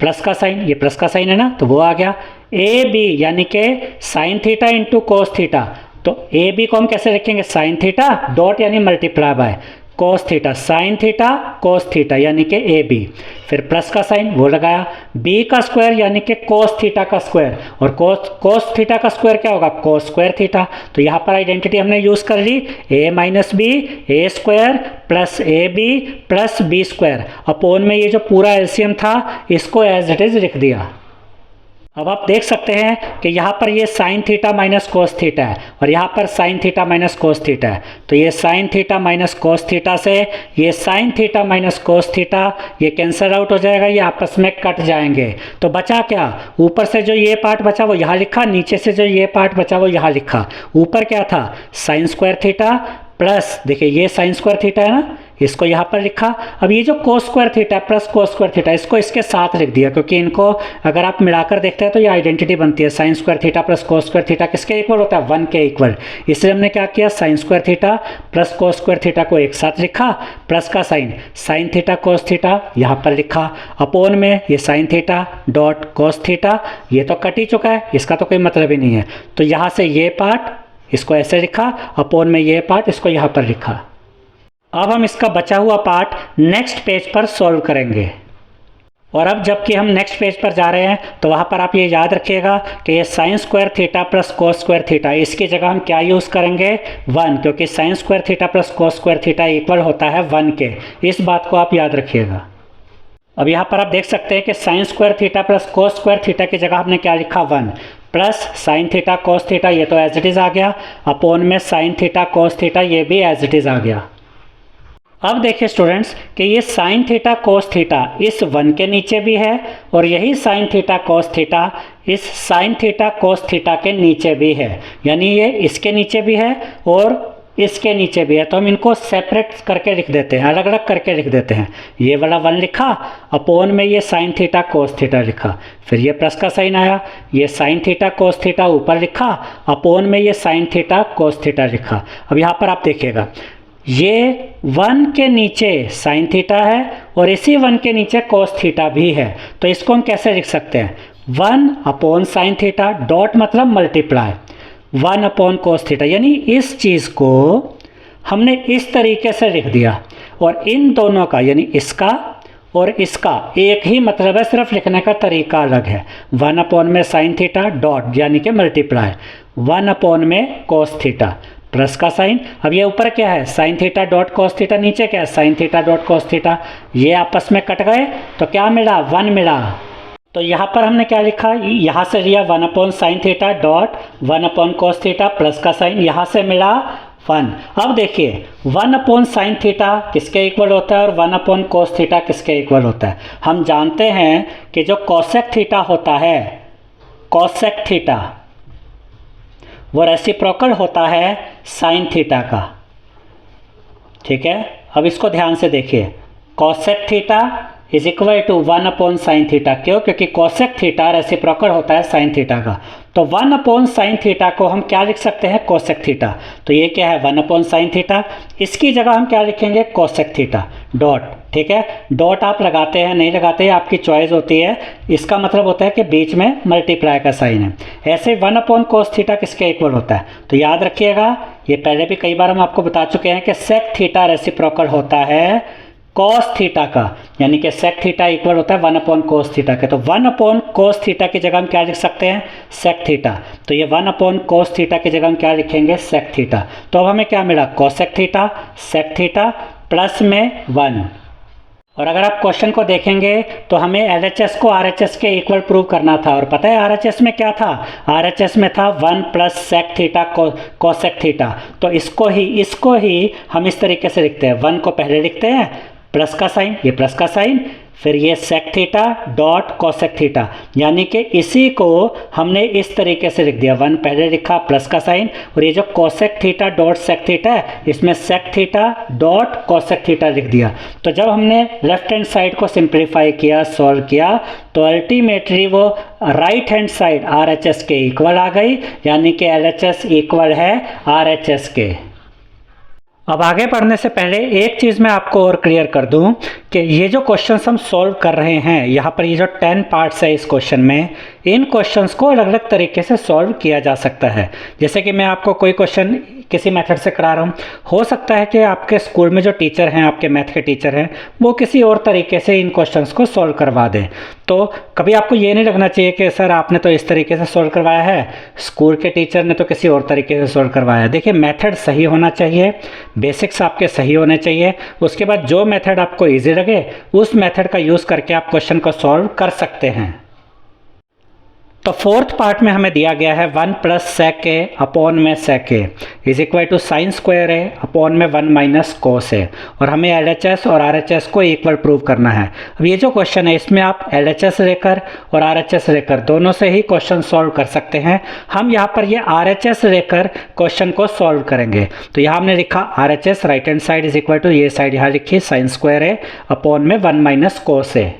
प्लस का साइन, ये प्लस का साइन है ना तो वो आ गया, ए बी यानी कि sine theta into cos theta, तो ए बी को हम कैसे लिखेंगे, साइन थीटा डॉट यानी multiply by cos theta, sine theta cos theta यानी कि ए बी, फिर प्लस का साइन वो लगाया, बी का स्क्वायर यानी कि कोस थीटा का स्क्वायर, और कोस थीटा का स्क्वायर क्या होगा, कोस स्क्वायर थीटा। तो यहाँ पर आइडेंटिटी हमने यूज़ कर ली, a minus B A square plus A B plus B square upon में ये जो पूरा एलसीएम था इसको एज इट इज़ लिख दिया। अब आप देख सकते हैं कि यहाँ पर ये sine theta minus cos theta है और यहाँ पर sine theta minus cos theta है, तो ये sine theta minus cos theta से ये sine theta minus cos theta ये कैंसल आउट हो जाएगा, ये आपस में कट जाएंगे। तो बचा क्या, ऊपर से जो ये पार्ट बचा वो यहाँ लिखा, नीचे से जो ये पार्ट बचा वो यहाँ लिखा। ऊपर क्या था साइन स्क्वायर थीटा प्लस, देखिए ये साइन स्क्वायर थीटा है ना, इसको यहाँ पर लिखा। अब ये जो कोस square theta plus cos square theta इसको इसके साथ लिख दिया, क्योंकि इनको अगर आप मिलाकर देखते हैं तो ये आइडेंटिटी बनती है, sine square theta plus cos square theta किसके इक्वल होता है, 1 के इक्वल। इसलिए हमने क्या किया, sine square theta plus cos square theta को एक साथ लिखा, प्लस का sine sine theta cos theta यहाँ पर लिखा, अपॉन में ये sine theta dot cos theta, ये तो कट ही चुका है, इसका तो कोई मतलब ही नहीं है। तो यहाँ से ये पार्ट इसको ऐसे लिखा, अपॉन में ये पार्ट इसको यहाँ पर लिखा। अब हम इसका बचा हुआ पार्ट नेक्स्ट पेज पर सॉल्व करेंगे। और अब जबकि हम नेक्स्ट पेज पर जा रहे हैं तो वहाँ पर आप ये याद रखिएगा कि ये sine square theta plus cos square theta, इसकी जगह हम क्या यूज़ करेंगे 1, क्योंकि sign square theta plus cos square theta equal होता है 1 के। इस बात को आप याद रखिएगा। अब यहाँ पर आप देख सकते हैं कि sign square theta plus cos square theta की जगह हमने क्या लिखा 1, plus sine theta cos theta, ये तो एज इट इज़ आ गया, अपोन में साइन थीटा कोस थीटा, ये भी एज इट इज़ आ गया। अब देखिए स्टूडेंट्स कि ये साइन थीटा कोस थीटा इस 1 के नीचे भी है और यही साइन थीटा कोस थीटा इस साइन थीटा कोस थीटा के नीचे भी है, यानी ये इसके नीचे भी है और इसके नीचे भी है। तो हम इनको सेपरेट करके लिख देते हैं, अलग अलग करके लिख देते हैं। ये वाला 1 लिखा, अपोन में ये साइन थीटा कोस थीटा लिखा, फिर ये प्लस का साइन आया, ये साइन थीटा कोस थीटा ऊपर लिखा, अपोन में ये साइन थीटा कोस थीटा लिखा। अब यहाँ पर आप देखिएगा ये 1 के नीचे साइन थीटा है और इसी 1 के नीचे कोस थीटा भी है। तो इसको हम कैसे लिख सकते हैं 1 अपॉन साइन थीटा, डॉट मतलब मल्टीप्लाई 1 अपॉन कोस थीटा, यानी इस चीज़ को हमने इस तरीके से लिख दिया और इन दोनों का यानी इसका और इसका एक ही मतलब है, सिर्फ लिखने का तरीका अलग है। 1 अपॉन में साइन थीटा डॉट यानी कि मल्टीप्लाई 1 अपॉन में कोस थीटा प्लस का साइन। अब ये ऊपर क्या है sine theta dot cos theta, नीचे क्या है sine theta dot cos theta, ये आपस में कट गए तो क्या मिला 1 मिला। तो यहाँ पर हमने क्या लिखा, यहाँ से लिया 1 upon sine theta dot 1 upon कोस थीटा प्लस का साइन, यहाँ से मिला 1। अब देखिए 1 अपॉन साइन थीटा किसके इक्वल होता है और 1 अपॉन कोस थीटा किसके इक्वल होता है। हम जानते हैं कि जो कोसेक थीटा होता है, कोसेक थीटा वो रेसिप्रोकल होता है साइन थीटा का, ठीक है। अब इसको ध्यान से देखिए, cosec theta is equal to 1 upon sine theta, क्यों, क्योंकि कोसेक थीटा रेसिप्रोकल होता है साइन थीटा का। तो 1 अपॉन साइन थीटा को हम क्या लिख सकते हैं कोसेक थीटा, तो ये क्या है 1 अपॉन साइन थीटा, इसकी जगह हम क्या लिखेंगे कोसेक थीटा डॉट, ठीक है। डॉट आप लगाते हैं नहीं लगाते हैं आपकी चॉइस होती है, इसका मतलब होता है कि बीच में मल्टीप्लाई का साइन है। ऐसे 1 अपॉन कोस थीटा किसके इक्वल होता है, तो याद रखिएगा ये पहले भी कई बार हम आपको बता चुके हैं कि सेक थीटा रेसिप्रोकल होता है कॉस थीटा का, यानी कि सेक थीटा इक्वल होता है 1 अपॉन कोस थीटा के। तो 1 अपॉन कोस थीटा की जगह हम क्या लिख सकते हैं सेक थीटा, तो ये 1 अपॉन कोस थीटा की जगह हम क्या लिखेंगे सेक थीटा। तो अब हमें क्या मिला cosec theta sec theta plus में 1। और अगर आप क्वेश्चन को देखेंगे तो हमें एलएचएस को आरएचएस के इक्वल प्रूव करना था, और पता है आरएचएस में क्या था, आरएचएस में था 1 plus sec theta cosec theta. तो इसको ही हम इस तरीके से लिखते हैं, 1 को पहले लिखते हैं प्लस का साइन, ये प्लस का साइन, फिर ये sec theta dot cosec theta, यानी कि इसी को हमने इस तरीके से लिख दिया, 1 पहले लिखा प्लस का साइन, और ये जो cosec theta dot sec theta है इसमें sec theta dot cosec theta लिख दिया। तो जब हमने लेफ्ट हैंड साइड को सिंप्लीफाई किया सॉल्व किया तो अल्टीमेटली वो राइट हैंड साइड आरएचएस के इक्वल आ गई, यानी कि एलएचएस इक्वल है आरएचएस के। अब आगे बढ़ने से पहले एक चीज़ मैं आपको और क्लियर कर दूं कि ये जो क्वेश्चंस हम सॉल्व कर रहे हैं यहाँ पर, ये जो 10 पार्ट्स है इस क्वेश्चन में, इन क्वेश्चंस को अलग अलग तरीके से सॉल्व किया जा सकता है। जैसे कि मैं आपको कोई क्वेश्चन किसी मेथड से करा रहा हूँ, हो सकता है कि आपके स्कूल में जो टीचर हैं, आपके मैथ के टीचर हैं, वो किसी और तरीके से इन क्वेश्चंस को सॉल्व करवा दें। तो कभी आपको ये नहीं लगना चाहिए कि सर आपने तो इस तरीके से सॉल्व करवाया है, स्कूल के टीचर ने तो किसी और तरीके से सॉल्व करवाया है। देखिए मेथड सही होना चाहिए, बेसिक्स आपके सही होने चाहिए, उसके बाद जो मेथड आपको ईजी लगे उस मेथड का यूज़ करके आप क्वेश्चन को सॉल्व कर सकते हैं। तो फोर्थ पार्ट में हमें दिया गया है 1 प्लस सेक ए अपॉन में sec A is equal to sine square A upon में 1 माइनस कोस ए, और हमें एलएचएस और आरएचएस को इक्वल प्रूव करना है। अब ये जो क्वेश्चन है इसमें आप एलएचएस लेकर और आरएचएस लेकर दोनों से ही क्वेश्चन सॉल्व कर सकते हैं। हम यहाँ पर ये आरएचएस लेकर क्वेश्चन को सॉल्व करेंगे। तो यहाँ हमने लिखा RHS right hand side is equal to, ये साइड यहाँ लिखी साइन स्क्वायर ए अपॉन में 1 माइनस कोस ए।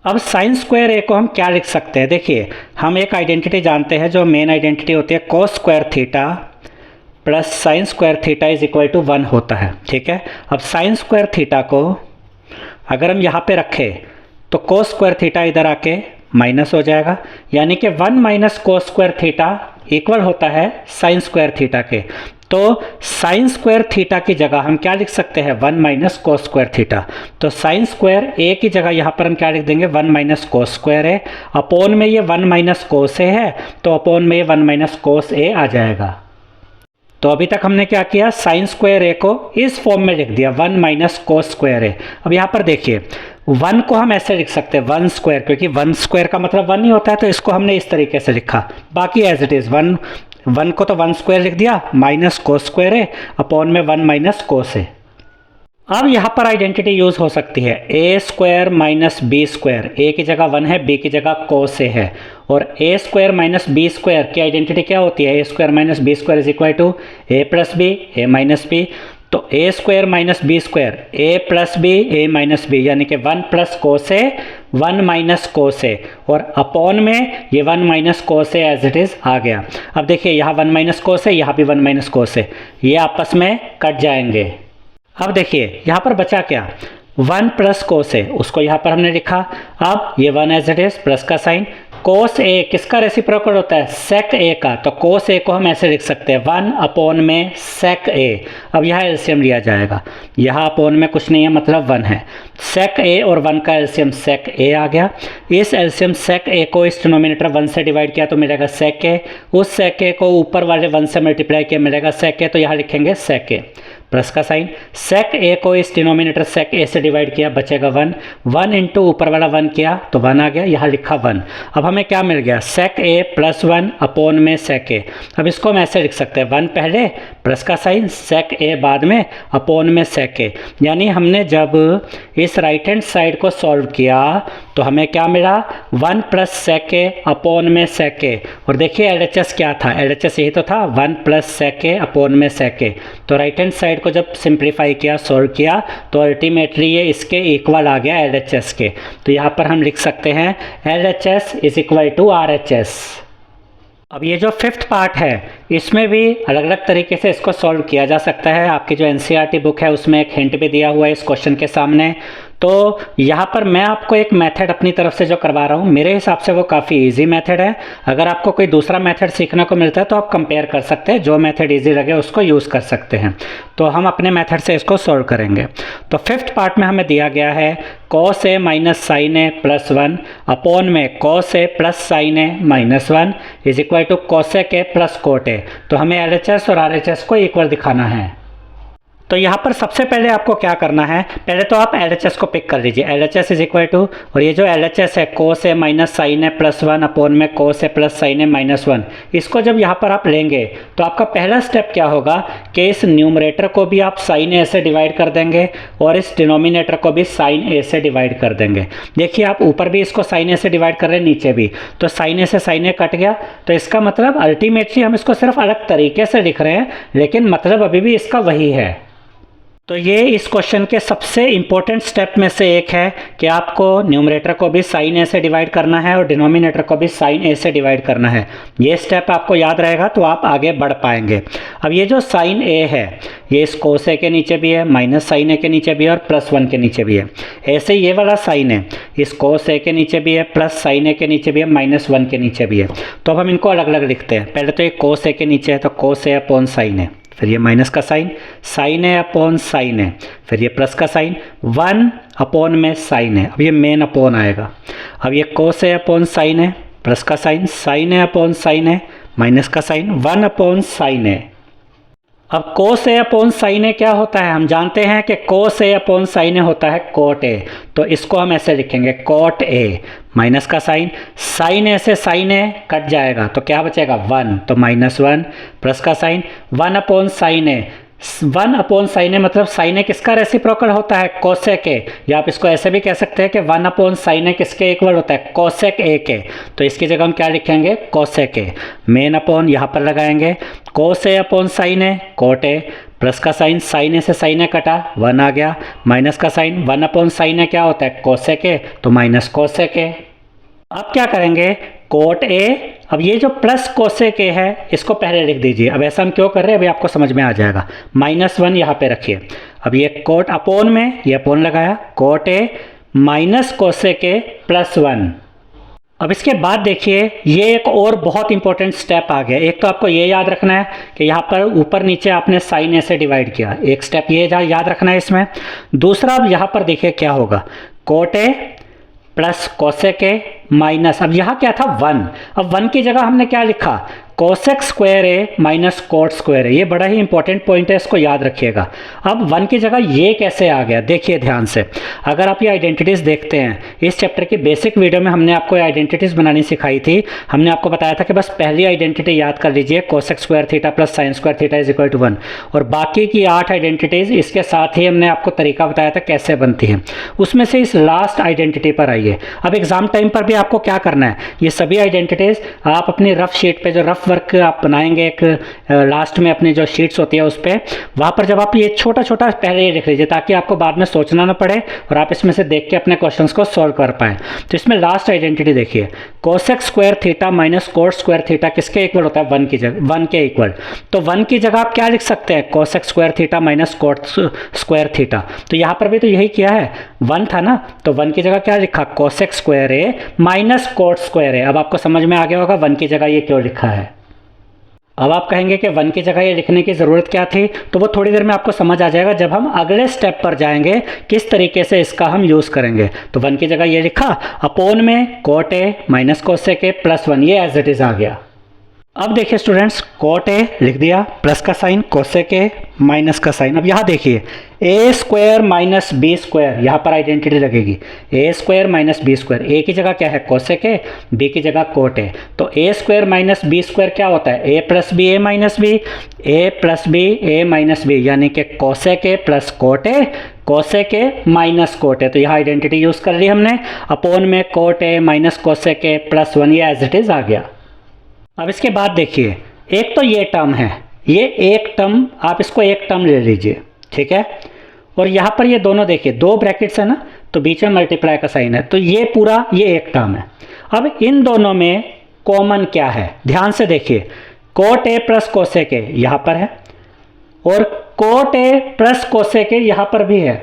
अब साइन स्क्वायर ए को हम क्या लिख सकते हैं, देखिए हम एक आइडेंटिटी जानते हैं जो मेन आइडेंटिटी होती है, cos square theta plus sine square theta is equal to 1 होता है, ठीक है। अब साइन स्क्वायर थीटा को अगर हम यहाँ पे रखें तो कोस स्क्वायर थीटा इधर आके माइनस हो जाएगा, यानी कि 1 minus cos square theta equal होता है साइन स्क्वायर थीटा के। तो साइन स्क्वायर थीटा की जगह हम क्या लिख सकते हैं, 1 माइनस कोस स्क्वायर थीटा। तो साइन स्क्वायर ए की जगह यहाँ पर हम क्या लिख देंगे, 1 माइनस कोस स्क्वायर है, अपोन में ये 1 माइनस कोस ए है, तो अपोन में ये 1 माइनस कोस ए आ जाएगा। तो अभी तक हमने क्या किया, साइन स्क्वायर ए को इस फॉर्म में लिख दिया, 1 माइनस कोस स्क्वायर ए। अब यहाँ पर देखिए 1 को हम ऐसे लिख सकते हैं 1 स्क्वायर, क्योंकि 1 स्क्वायर का मतलब 1 ही होता है, तो इसको हमने इस तरीके से लिखा। बाकी एज इट इज़ 1 को तो 1 स्क्वायर लिख दिया, माइनस कोस स्क्वायर है अपॉन में 1 माइनस कोस है। अब यहाँ पर आइडेंटिटी यूज़ हो सकती है, A square minus B square, A की जगह 1 है, बी की जगह कोस ए है, और A square minus B square की आइडेंटिटी क्या होती है, A square minus B square is equal to A plus B A minus B. तो A square minus B square, A plus B A minus B, यानी कि 1 plus cos ए 1 minus cos ए, और upon में ये 1 minus cos A as it is आ गया। अब देखिए यहाँ 1 माइनस कोस है, यहाँ भी 1 माइनस कोस है, ये आपस में कट जाएंगे। अब देखिए यहाँ पर बचा क्या, 1 प्लस कोस ए, उसको यहाँ पर हमने लिखा। अब ये 1 एज इट इज़, प्लस का साइन, कोस ए किसका रेसिप्रोकल होता है, सेक ए का, तो कोस ए को हम ऐसे लिख सकते हैं 1 अपॉन में सेक ए। अब यहाँ एलसीएम लिया जाएगा, यहाँ अपॉन में कुछ नहीं है, मतलब 1 है, सेक ए और 1 का एलसीएम सेक ए आ गया। इस एलसीएम सेक ए को इस डिनोमिनेटर 1 से डिवाइड किया तो मिलेगा सेक ए, उस सेक ए को ऊपर वाले 1 से मल्टीप्लाई किया मिलेगा सेक ए, तो यहाँ लिखेंगे सेक ए, प्लस का साइन, सेक ए को इस डिनोमिनेटर सेक ए से डिवाइड किया बचेगा 1, 1 इंटू ऊपर वाला 1 किया तो 1 आ गया, यहाँ लिखा 1। अब हमें क्या मिल गया, सेक ए प्लस 1 अपॉन में सेक ए। अब इसको हम ऐसे लिख सकते हैं, 1 पहले प्लस का साइन, सेक ए बाद में, अपॉन में सेक ए। यानी हमने जब इस राइट हैंड साइड को सॉल्व किया तो हमें क्या मिला, 1 प्लस सेक ए अपॉन में सेक ए। और देखिए एलएचएस क्या था, एलएचएस यही तो था, 1 प्लस सेक ए अपॉन में सेक ए। तो राइट हैंड साइड को जब सिंप्लीफाई किया, सॉल्व किया, तो अल्टीमेटली ये इसके इक्वल आ गया एलएचएस के। तो यहाँ पर हम लिख सकते हैं LHS is equal to RHS. अब ये जो 5th पार्ट है इसमें भी अलग अलग तरीके से इसको सॉल्व किया जा सकता है। आपकी जो एनसीईआरटी बुक है उसमें एक हिंट भी दिया हुआ है इस क्वेश्चन के सामने। तो यहाँ पर मैं आपको एक मेथड अपनी तरफ से जो करवा रहा हूँ, मेरे हिसाब से वो काफ़ी इजी मेथड है। अगर आपको कोई दूसरा मेथड सीखने को मिलता है तो आप कंपेयर कर सकते हैं, जो मेथड इजी लगे उसको यूज़ कर सकते हैं। तो हम अपने मेथड से इसको सॉल्व करेंगे। तो 5th पार्ट में हमें दिया गया है cos A minus sine A plus 1 upon में cos A plus sine A minus 1 is equal to cosec A plus cot A. तो हमें एलएचएस और आरएचएस को इक्वल दिखाना है। तो यहाँ पर सबसे पहले आपको क्या करना है, पहले तो आप एलएचएस को पिक कर लीजिए, एलएचएस इज इक्वल टू, और ये जो एलएचएस है कोस ए minus sine A plus 1 upon में कोस A plus sine A minus 1, इसको जब यहाँ पर आप लेंगे तो आपका पहला स्टेप क्या होगा कि इस न्यूमरेटर को भी आप साइन ए से डिवाइड कर देंगे और इस डिनोमिनेटर को भी साइन ए से डिवाइड कर देंगे। देखिए आप ऊपर भी इसको साइन ए से डिवाइड कर रहे हैं, नीचे भी, तो साइन ए से साइन ए कट गया। तो इसका मतलब अल्टीमेटली हम इसको सिर्फ अलग तरीके से लिख रहे हैं, लेकिन मतलब अभी भी इसका वही है। तो ये इस क्वेश्चन के सबसे इम्पोर्टेंट स्टेप में से एक है कि आपको न्यूमरेटर को भी साइन ए से डिवाइड करना है और डिनोमिनेटर को भी साइन ए से डिवाइड करना है। ये स्टेप आपको याद रहेगा तो आप आगे बढ़ पाएंगे। अब ये जो साइन ए है ये इस कोस ए के नीचे भी है, माइनस साइन ए के नीचे भी है और प्लस 1 के नीचे भी है। ऐसे ये वाला साइन है इस कोस ए के नीचे भी है, प्लस साइन ए के नीचे भी है, माइनस 1 के नीचे भी है। तो अब हम इनको अलग अलग लिखते हैं। पहले तो ये कोस ए के नीचे है तो कोस ए अपॉन साइन ए, फिर ये माइनस का sine, sine A upon sine A, फिर ये प्लस का साइन, 1 अपॉन में साइन ए। अब ये मेन अपॉन आएगा। अब ये कोस A upon sine A, plus का sine, sine A upon sine A, minus का साइन, 1 अपॉन साइन ए। अब कोस ए अपॉन साइन ए क्या होता है, हम जानते हैं कि कोस ए अपॉन साइन ए होता है कोट ए। तो इसको हम ऐसे लिखेंगे कोट ए, माइनस का साइन, साइन ए से साइन ए कट जाएगा तो क्या बचेगा 1, तो माइनस 1, प्लस का साइन, 1 अपॉन साइन ए, 1 अपॉन साइन ए मतलब साइन ए किसका रेसिप्रोकल होता है, कोसेक ए। या आप इसको ऐसे भी कह सकते हैं कि 1 अपॉन साइन ए किसके इक्वल होता है, कोसेक ए के। तो इसकी जगह हम क्या लिखेंगे, कोसेक ए। मेन अपॉन यहाँ पर लगाएंगे, cos A upon sine A, cot A, plus का साइन, साइन ए से साइन ए कटा, 1 आ गया, माइनस का साइन, 1 अपॉन साइन ए क्या होता है, कोसेक ए, तो माइनस कोसेक ए। अब क्या करेंगे, कोट ए, अब ये जो प्लस कोसेक ए है इसको पहले लिख दीजिए। अब ऐसा हम क्यों कर रहे हैं अभी आपको समझ में आ जाएगा। -1 यहाँ पे रखिए। अब ये कोट अपॉन में, ये अपॉन लगाया, coat A minus cosec A plus 1। अब इसके बाद देखिए ये एक और बहुत इंपॉर्टेंट स्टेप आ गया। एक तो आपको ये याद रखना है कि यहाँ पर ऊपर नीचे आपने साइन ए से डिवाइड किया, एक स्टेप ये याद रखना है इसमें। दूसरा अब यहाँ पर देखिए क्या होगा, coat A plus cosec A minus, अब यहाँ क्या था 1, अब 1 की जगह हमने क्या लिखा, cosec square A minus cot square ए। ये बड़ा ही इंपॉर्टेंट पॉइंट है, इसको याद रखिएगा। अब 1 की जगह ये कैसे आ गया, देखिए ध्यान से। अगर आप ये आइडेंटिटीज़ देखते हैं, इस चैप्टर की बेसिक वीडियो में हमने आपको आइडेंटिटीज़ बनानी सिखाई थी। हमने आपको बताया था कि बस पहली आइडेंटिटी याद कर लीजिए, cosec square theta plus sine square theta is equal to 1, और बाकी की 8 आइडेंटिटीज़ इसके साथ ही हमने आपको तरीका बताया था कैसे बनती हैं। उसमें से इस लास्ट आइडेंटिटी पर आइए। अब एग्जाम टाइम पर भी आपको क्या करना है, ये सभी आइडेंटिटीज़ आप अपनी रफ शीट पे, जो रफ वर्क आप बनाएंगे एक लास्ट में अपनी जो शीट्स होती है उस पर, वहाँ पर जब आप ये छोटा छोटा पहले ये लिख लीजिए ताकि आपको बाद में सोचना ना पड़े और आप इसमें से देख के अपने क्वेश्चंस को सॉल्व कर पाएँ। तो इसमें लास्ट आइडेंटिटी देखिए, cosec square theta minus coat square theta किसके इक्वल होता है, 1 की जगह, 1 के इक्वल। तो 1 की जगह आप क्या लिख सकते हैं, cosec square theta minus coat square theta. तो यहाँ पर भी तो यही किया है, 1 था ना, तो 1 की जगह क्या लिखा, cosec square A minus cot square A. अब आपको समझ में आ गया होगा 1 की जगह ये क्यों लिखा है। अब आप कहेंगे कि 1 की जगह ये लिखने की ज़रूरत क्या थी, तो वो थोड़ी देर में आपको समझ आ जाएगा जब हम अगले स्टेप पर जाएंगे किस तरीके से इसका हम यूज़ करेंगे। तो 1 की जगह ये लिखा, अपोन में cot A minus cosec A plus 1, ये एज इट इज़ आ गया। अब देखिए स्टूडेंट्स, कोट ए लिख दिया, प्लस का साइन, कोसेक ए माइनस का साइन। अब यहाँ देखिए ए स्क्वायर माइनस बी स्क्वायर, यहाँ पर आइडेंटिटी लगेगी, ए square minus B square. A की जगह क्या है, कोसेक ए, बी की जगह कोट ए। तो A square minus B square क्या होता है, ए plus B A minus B, A plus B A minus B, यानी कि cosec A plus cot A, cosec A minus cot A. तो यहाँ आइडेंटिटी यूज़ कर ली हमने, अपोन में cot A minus cosec A plus 1, ये एज इट इज़ आ गया। अब इसके बाद देखिए, एक तो ये टर्म है, ये एक टर्म, आप इसको एक टर्म ले लीजिए, ठीक है। और यहाँ पर ये दोनों देखिए, 2 ब्रैकेट्स है ना, तो बीच में मल्टीप्लाई का साइन है, तो ये पूरा ये एक टर्म है। अब इन दोनों में कॉमन क्या है, ध्यान से देखिए, कोट ए प्लस कोसेक ए यहाँ पर है और कोट ए प्लस कोसेक ए यहाँ पर भी है।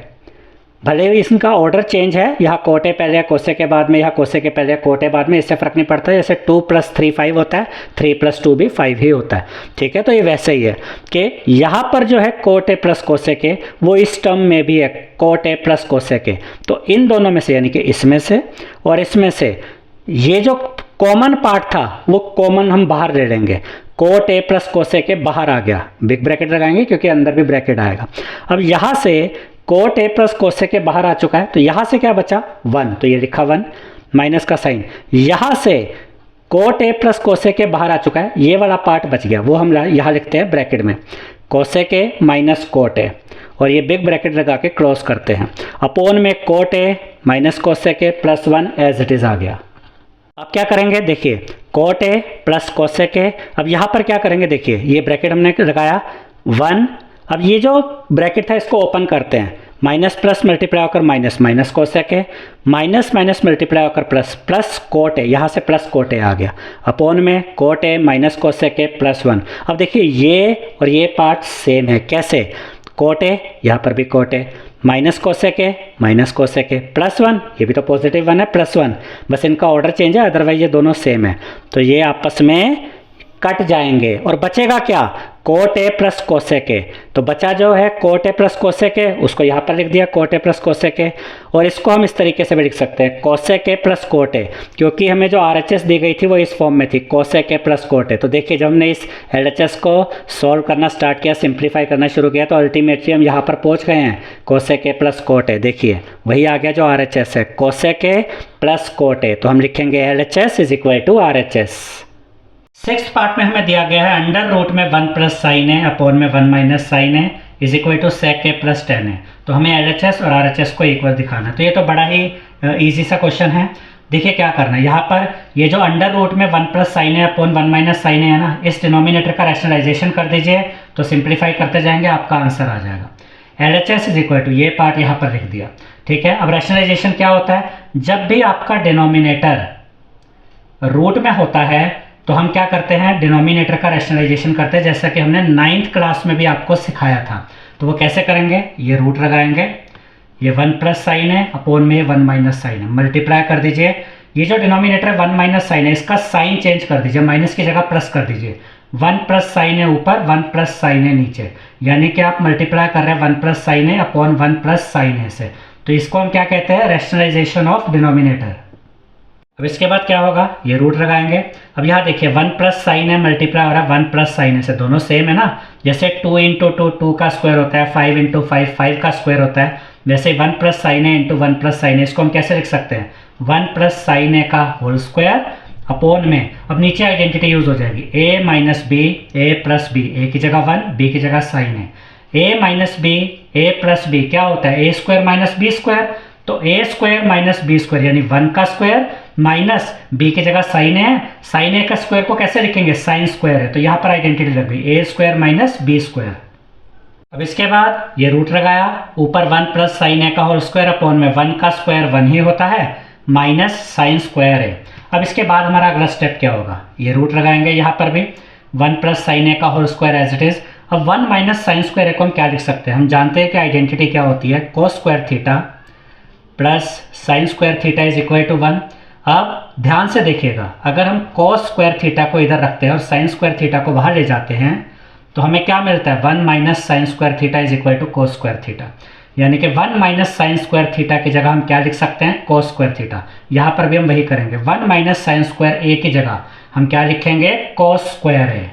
भले ही इसका ऑर्डर चेंज है, यहाँ कोट ए पहले कोसेक के बाद में, यहाँ कोसेक के पहले कोट ए बाद में, इससे फ़र्क नहीं पड़ता। जैसे 2 + 3 5 होता है, 3 + 2 भी 5 ही होता है, ठीक है। तो ये वैसे ही है कि यहाँ पर जो है कोट ए प्लस कोसेक ए, वो इस टर्म में भी है कोट ए प्लस कोसेक ए। तो इन दोनों में से, यानी कि इसमें से और इसमें से, ये जो कॉमन पार्ट था वो कॉमन हम बाहर ले लेंगे। कोट ए प्लस कोसेक ए बाहर आ गया, बिग ब्रैकेट लगाएंगे क्योंकि अंदर भी ब्रैकेट आएगा। अब यहाँ से कोट ए प्लस कोसेक के बाहर आ चुका है, तो यहाँ से क्या बचा, 1, तो ये लिखा 1 माइनस का साइन। यहाँ से कोट ए प्लस कोसेक के बाहर आ चुका है, ये वाला पार्ट बच गया, वो हम यहाँ लिखते हैं ब्रैकेट में, cosec A minus cot A, और ये बिग ब्रैकेट लगा के क्लोज करते हैं, अपोन में cot A minus cosec A plus 1 as it is आ गया। अब क्या करेंगे, देखिए cot A plus cosec A. अब यहाँ पर क्या करेंगे, देखिए ये ब्रैकेट हमने लगाया 1, अब ये जो ब्रैकेट था इसको ओपन करते हैं, माइनस प्लस मल्टीप्लाई होकर माइनस, माइनस कोसेक है, माइनस माइनस मल्टीप्लाई होकर प्लस, प्लस कोट है, यहाँ से प्लस कोट है आ गया, अपोन में कोट है माइनस कोसेक है प्लस 1। अब देखिए ये और ये पार्ट सेम है, कैसे, कोट है यहाँ पर भी कोट है, माइनस कोसेक है माइनस कोसेक है, प्लस 1, ये भी तो पॉजिटिव 1 है, प्लस 1, बस इनका ऑर्डर चेंज है, अदरवाइज ये दोनों सेम है। तो ये आपस में कट जाएंगे और बचेगा क्या, कोट ए प्लस कोसेक ए। तो बचा जो है कोट ए प्लस कोसेक ए, उसको यहाँ पर लिख दिया कोट ए प्लस कोसेक ए, और इसको हम इस तरीके से भी लिख सकते हैं cosec A plus cot A, क्योंकि हमें जो RHS दी गई थी वो इस फॉर्म में थी, cosec A plus cot A. तो देखिए जब हमने इस LHS को सॉल्व करना स्टार्ट किया, सिंप्लीफाई करना शुरू किया, तो अल्टीमेटली हम यहाँ पर पहुँच गए हैं cosec A plus cot A. देखिए वही आ गया जो RHS है, cosec A plus cot A. तो हम लिखेंगे LHS is equal to RHS। 6th part में हमें दिया गया है अंडर रूट में 1 प्लस साइन है अपॉन में 1 माइनस साइन है is equal to sec A plus 10 है। तो हमें LHS और RHS को इक्वल दिखाना है। तो ये तो बड़ा ही इजी सा क्वेश्चन है। देखिए क्या करना है, यहाँ पर ये जो अंडर रूट में 1 प्लस साइन है अपॉन 1 माइनस साइन है ना, इस डिनोमिनेटर का रैशनलाइजेशन कर दीजिए, तो सिंप्लीफाई करते जाएंगे आपका आंसर आ जाएगा। LHS इज इक्वल टू, ये पार्ट यहाँ पर लिख दिया, ठीक है। अब रैशनलाइजेशन क्या होता है, जब भी आपका डिनोमिनेटर रूट में होता है तो हम क्या करते हैं, डिनोमिनेटर का रैशनलाइजेशन करते हैं, जैसा कि हमने 9th क्लास में भी आपको सिखाया था। तो वो कैसे करेंगे, ये रूट लगाएंगे, ये 1 प्लस साइन है अपॉन में 1 माइनस साइन है, मल्टीप्लाई कर दीजिए, ये जो डिनोमिनेटर है 1 माइनस साइन है, इसका साइन चेंज कर दीजिए, माइनस की जगह प्लस कर दीजिए। 1 प्लस साइन है ऊपर, 1 प्लस साइन है नीचे, यानी कि आप मल्टीप्लाई कर रहे हैं 1 प्लस साइन है अपॉन 1 प्लस साइन है से। तो इसको हम क्या कहते हैं, रैशनलाइजेशन ऑफ डिनोमिनेटर। अब इसके बाद क्या होगा, ये रूट लगाएंगे। अब यहाँ देखिए 1 प्लस साइन है मल्टीप्लाई हो रहा है 1 प्लस साइन है से, दोनों सेम है ना। जैसे 2 इंटू 2 2 का स्क्वायर होता है, 5 इंटू 5 5 का स्क्वायर होता है, वैसे 1 प्लस साइन है इंटू 1 प्लस साइन है। इसको हम कैसे लिख सकते हैं, 1 प्लस साइन है का होल स्क्वायर अपॉन में, अब नीचे आइडेंटिटी यूज हो जाएगी, ए minus B A plus B, A की जगह 1 बी की जगह साइन है, ए माइनस बी ए प्लस बी क्या होता है, A square minus B square. तो A square minus B square यानी 1 का स्क्वायर माइनस बी की जगह साइन है, साइन ए का स्क्वायर को कैसे लिखेंगे, साइन स्क्वायर है, तो यहाँ पर आइडेंटिटी लग गई, ए स्क्वायर माइनस बी स्क्वायर। अब इसके बाद ये रूट लगाया, ऊपर 1 प्लस साइन ए का होल स्क्वायर अपॉन में 1 का स्क्वायर 1 ही होता है माइनस साइन स्क्वायर है। अब इसके बाद हमारा अगला स्टेप क्या होगा, ये रूट लगाएंगे यहाँ पर भी 1 प्लस साइन ए का whole square as it is. अब 1 माइनस साइन स्क्वायर को हम क्या लिख सकते हैं, हम जानते हैं कि आइडेंटिटी क्या होती है, cos square theta plus sine square theta is equal to 1। अब ध्यान से देखिएगा, अगर हम कोस स्क्वायर थीटा को इधर रखते हैं और साइन स्क्वायर थीटा को बाहर ले जाते हैं तो हमें क्या मिलता है, 1 minus sine square theta is equal to cos square theta, यानी कि 1 माइनस साइन स्क्वायर थीटा की जगह हम क्या लिख सकते हैं, कोस स्क्वायर थीटा। यहाँ पर भी हम वही करेंगे, 1 माइनस साइन स्क्वायर ए की जगह हम क्या लिखेंगे, कोस स्क्वायर ए।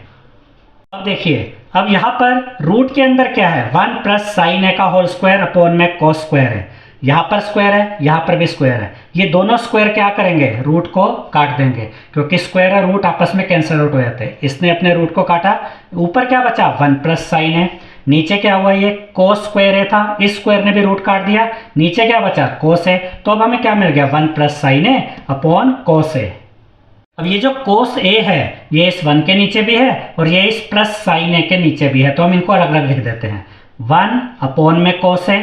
अब देखिए, अब यहाँ पर रूट के अंदर क्या है, 1 प्लस साइन ए का होल स्क्वायर अपॉन में कोस स्क्वायर है, यहाँ पर स्क्वायर है यहाँ पर भी स्क्वायर है, ये दोनों स्क्वायर क्या करेंगे, रूट को काट देंगे, क्योंकि स्क्वायर और रूट आपस में कैंसिल आउट हो जाते हैं। इसने अपने रूट को काटा, ऊपर क्या बचा 1 प्लस साइन है, नीचे क्या हुआ, ये कोस स्क्वायर है था, इस स्क्वायर ने भी रूट काट दिया, नीचे क्या बचा, कोस है। तो अब हमें क्या मिल गया, 1 प्लस साइन है अपॉन कोस है। अब ये जो कोस ए है ये इस 1 के नीचे भी है और ये इस प्लस साइन ए के नीचे भी है, तो हम इनको अलग अलग लिख देते हैं, 1 अपॉन में कोस है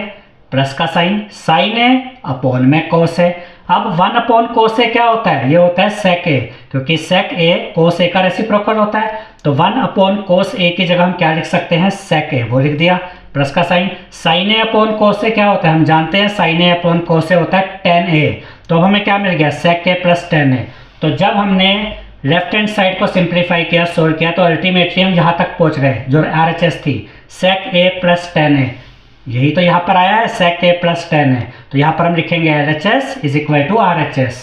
प्लस का साइन, साइन ए अपॉन में कोस है। अब 1 अपॉन कोस ए क्या होता है, ये होता है सेक ए, क्योंकि सेक ए कोस ए का रेसिप्रोकल होता है। तो 1 अपॉन कोस ए की जगह हम क्या लिख सकते हैं, सेक ए, वो लिख दिया, प्लस का साइन, साइन ए अपॉन कोस ए क्या होता है, हम जानते हैं साइन ए अपॉन कोस ए होता है टेन ए। तो अब हमें क्या मिल गया, सेक ए प्लस टेन ए। तो जब हमने लेफ्ट हैंड साइड को सिंप्लीफाई किया, सोल्व किया, तो अल्टीमेटली हम यहाँ तक पहुँच गए जो RHS थी, सेक ए प्लस टेन ए, यही तो यहाँ पर आया है, सेक ए प्लस 10 है। तो यहाँ पर हम लिखेंगे LHS is equal to RHS।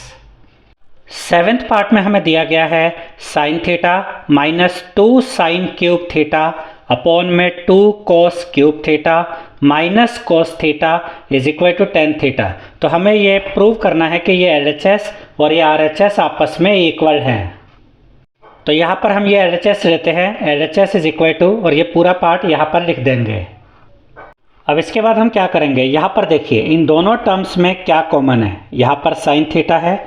7th part में हमें दिया गया है sine theta minus 2 sine cube theta upon में 2 cos cube theta minus cos theta is equal to tan theta. तो हमें ये प्रूव करना है कि ये LHS और ये RHS आपस में इक्वल हैं। तो यहाँ पर हम ये LHS लेते हैं, LHS इज इक्वल टू, और ये पूरा पार्ट यहाँ पर लिख देंगे। अब इसके बाद हम क्या करेंगे, यहाँ पर देखिए इन दोनों टर्म्स में क्या कॉमन है, यहाँ पर साइन थीटा है,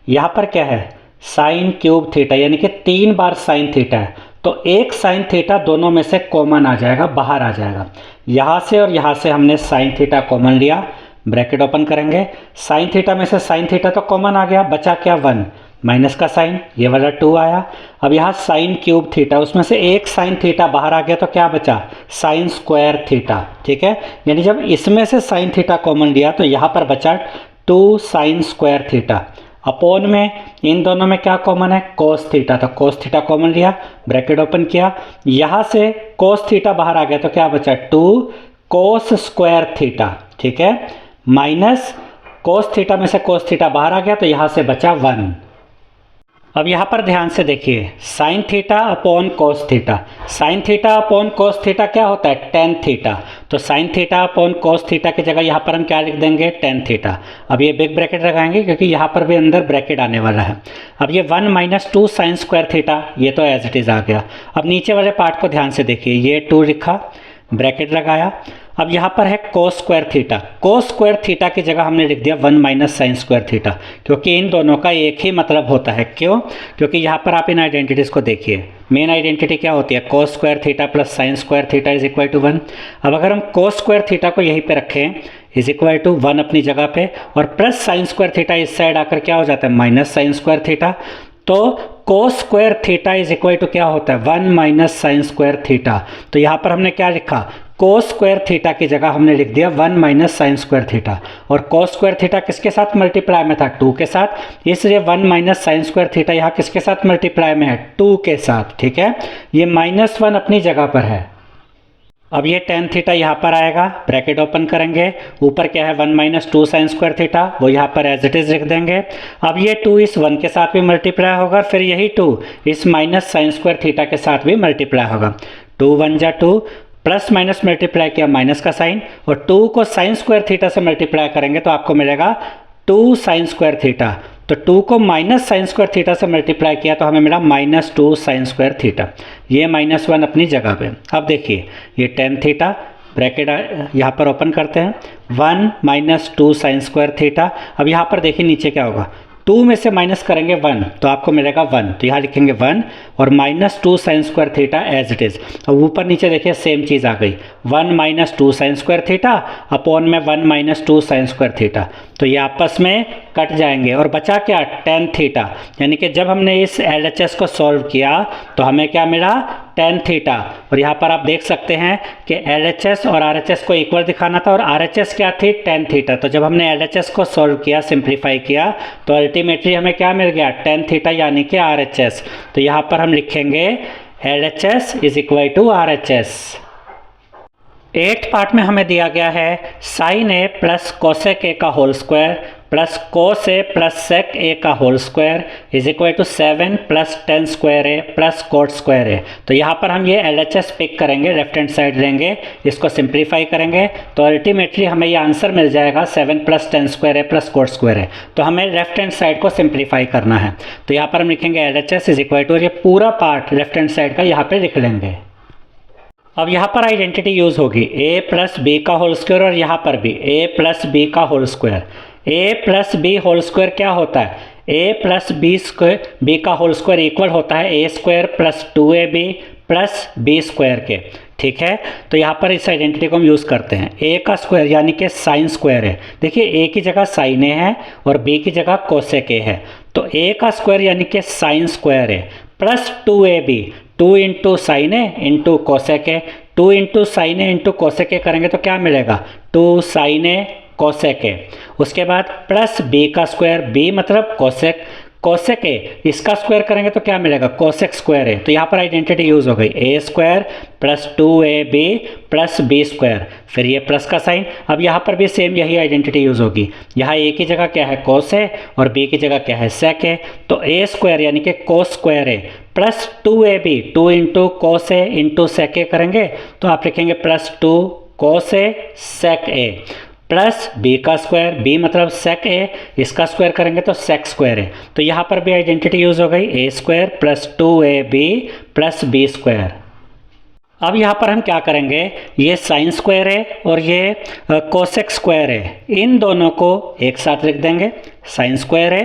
यहाँ पर क्या है साइन क्यूब थीटा, यानी कि 3 बार साइन थीटा है। तो एक साइन थीटा दोनों में से कॉमन आ जाएगा, बाहर आ जाएगा। यहाँ से और यहाँ से हमने साइन थीटा कॉमन लिया, ब्रैकेट ओपन करेंगे, साइन थीटा में से साइन थीटा तो कॉमन आ गया, बचा क्या 1 माइनस का साइन, ये वाला 2 आया। अब यहाँ साइन क्यूब थीटा, उसमें से एक साइन थीटा बाहर आ गया, तो क्या बचा साइन स्क्वायर थीटा, ठीक है। यानी जब इसमें से साइन थीटा कॉमन लिया तो यहाँ पर बचा 2 साइन स्क्वायर थीटा अपॉन में इन दोनों में क्या कॉमन है, कोस थीटा, तो कोस थीटा कॉमन लिया, ब्रैकेट ओपन किया, यहाँ से कोस थीटा बाहर आ गया तो क्या बचा 2 कोस स्क्वायर थीटा, ठीक है, माइनस कोस थीटा में से कोस थीटा बाहर आ गया तो यहाँ से बचा 1। अब यहाँ पर ध्यान से देखिए, साइन थीटा अपॉन कोस theta, sine theta upon cos theta क्या होता है टेन थीटा, तो sine theta upon cos theta की जगह यहाँ पर हम क्या लिख देंगे टेन थीटा। अब ये बिग ब्रैकेट लगाएंगे क्योंकि यहाँ पर भी अंदर ब्रैकेट आने वाला है। अब ये 1 माइनस 2 साइन स्क्वायर थीटा, ये तो एज इट इज़ आ गया। अब नीचे वाले पार्ट को ध्यान से देखिए, ये 2 लिखा, ब्रैकेट लगाया। अब यहाँ पर है cos square theta, cos square theta की जगह हमने लिख दिया 1 माइनस साइन स्क्वायर थीटा, क्योंकि इन दोनों का एक ही मतलब होता है। क्यों? क्योंकि यहाँ पर आप इन आइडेंटिटीज़ को देखिए, मेन आइडेंटिटी क्या होती है cos square theta plus sine square theta is equal to 1। अब अगर हम कोस स्क्वायर थीटा को यहीं पे रखें इज इक्वल टू 1 अपनी जगह पे, और प्लस साइन स्क्वायर थीटा इस साइड आकर क्या हो जाता है माइनस साइन स्क्वायर थीटा, तो cos square theta is equal to क्या होता है 1 माइनस साइन स्क्वायर थीटा। तो यहाँ पर हमने क्या लिखा कोस स्क्वायर थीटा की जगह हमने लिख दिया 1 माइनस साइन स्क्वायर थीटा, और कोस स्क्वायर थीटा किसके साथ मल्टीप्लाई में था, 2 के साथ, इसलिए 1 माइनस साइन स्क्वायर थीटा यहाँ किसके साथ मल्टीप्लाई में है, 2 के साथ। ठीक है, ये -1 अपनी जगह पर है। अब ये tan थीटा यहाँ पर आएगा, ब्रैकेट ओपन करेंगे, ऊपर क्या है 1 माइनस 2 साइन स्क्वायर थीटा, वो यहाँ पर एज इट इज लिख देंगे। अब ये 2 इस 1 के साथ भी मल्टीप्लाई होगा, फिर यही 2 इस माइनस साइन स्क्वायर थीटा के साथ भी मल्टीप्लाई होगा। 2 1 जा 2, प्लस माइनस मल्टीप्लाई किया माइनस का साइन, और 2 को साइन स्क्वायर थीटा से मल्टीप्लाई करेंगे तो आपको मिलेगा 2 साइन स्क्वायर थीटा। तो 2 को माइनस साइन स्क्वायर थीटा से मल्टीप्लाई किया तो हमें मिला -2 साइन स्क्वायर थीटा। ये -1 अपनी जगह पे। अब देखिए ये tan थीटा, ब्रैकेट यहाँ पर ओपन करते हैं, 1 माइनस 2 साइन स्क्वायर थीटा। अब यहाँ पर देखिए नीचे क्या होगा, 2 में से माइनस करेंगे 1 तो आपको मिलेगा 1, तो यहाँ लिखेंगे 1 और -2 sine square theta as it is. अब ऊपर नीचे देखिए सेम चीज़ आ गई, 1 minus 2 sine square theta upon में 1 माइनस 2 साइन स्क्वायर थीटा, तो ये आपस में कट जाएंगे और बचा क्या, tan थीटा। यानी कि जब हमने इस LHS को सॉल्व किया तो हमें क्या मिला, tan थीटा। और यहाँ पर आप देख सकते हैं कि LHS और RHS को इक्वल दिखाना था और RHS क्या थी, tan थीटा। तो जब हमने LHS को सॉल्व किया, सिंप्लीफाई किया, तो अल्टीमेटली हमें क्या मिल गया, tan थीटा यानी कि RHS। तो यहाँ पर हम लिखेंगे LHS is equal to RHS। 8th part में हमें दिया गया है sin a plus cosec A का whole square plus cos A plus sec A का whole square is equal to 7 plus tan square A plus cot square A. तो यहाँ पर हम ये LHS पिक करेंगे, लेफ्ट हैंड साइड लेंगे, इसको सिंप्लीफाई करेंगे तो अल्टीमेटली हमें ये आंसर मिल जाएगा 7 plus tan square A plus cot square A. तो हमें लेफ्ट हैंड साइड को सिंप्लीफाई करना है, तो यहाँ पर हम लिखेंगे LHS इज इक्वल टू, ये पूरा पार्ट लेफ्ट हैंड साइड का यहाँ पर लिख लेंगे। अब यहाँ पर आइडेंटिटी यूज़ होगी a प्लस बी का होल स्क्वायर और यहाँ पर भी a प्लस बी का whole square. a plus b whole square क्या होता है, a plus B square b का होल स्क्वायर इक्वल होता है a square plus 2ab plus B square के। ठीक है, तो यहाँ पर इस आइडेंटिटी को हम यूज़ करते हैं। a का स्क्वायर यानी कि साइन स्क्वायर है, देखिए a की जगह साइन ए है और b की जगह कोसेक ए है, तो a का स्क्वायर यानी कि साइन स्क्वायर है plus 2ab, 2 into sine A into cosec A, 2 into sine A into cosec ए करेंगे तो क्या मिलेगा, 2 साइन ए कोसेक ए। उसके बाद प्लस बी का स्क्वायर, बी मतलब कोसेक, कोसेक ए इसका स्क्वायर करेंगे तो क्या मिलेगा, कोसेक स्क्वायर ए। तो यहाँ पर आइडेंटिटी यूज़ हो गई a square plus 2ab plus B square, फिर ये प्लस का साइन। अब यहाँ पर भी सेम यही आइडेंटिटी यूज़ होगी, यहाँ a की जगह क्या है कोस ए और b की जगह क्या है सेक ए, तो a स्क्वायर यानी कि cos square A plus 2ab, 2 into cos A into sec ए करेंगे तो आप लिखेंगे plus 2 cos A sec A plus B का स्क्वायर, बी मतलब सेक ए, इसका स्क्वायर करेंगे तो सेक स्क्वायर है। तो यहाँ पर भी आइडेंटिटी यूज़ हो गई, a square plus 2ab plus B square. अब यहाँ पर हम क्या करेंगे, ये साइन स्क्वायर है और ये कोसेक स्क्वायर है, इन दोनों को एक साथ लिख देंगे, साइन स्क्वायर है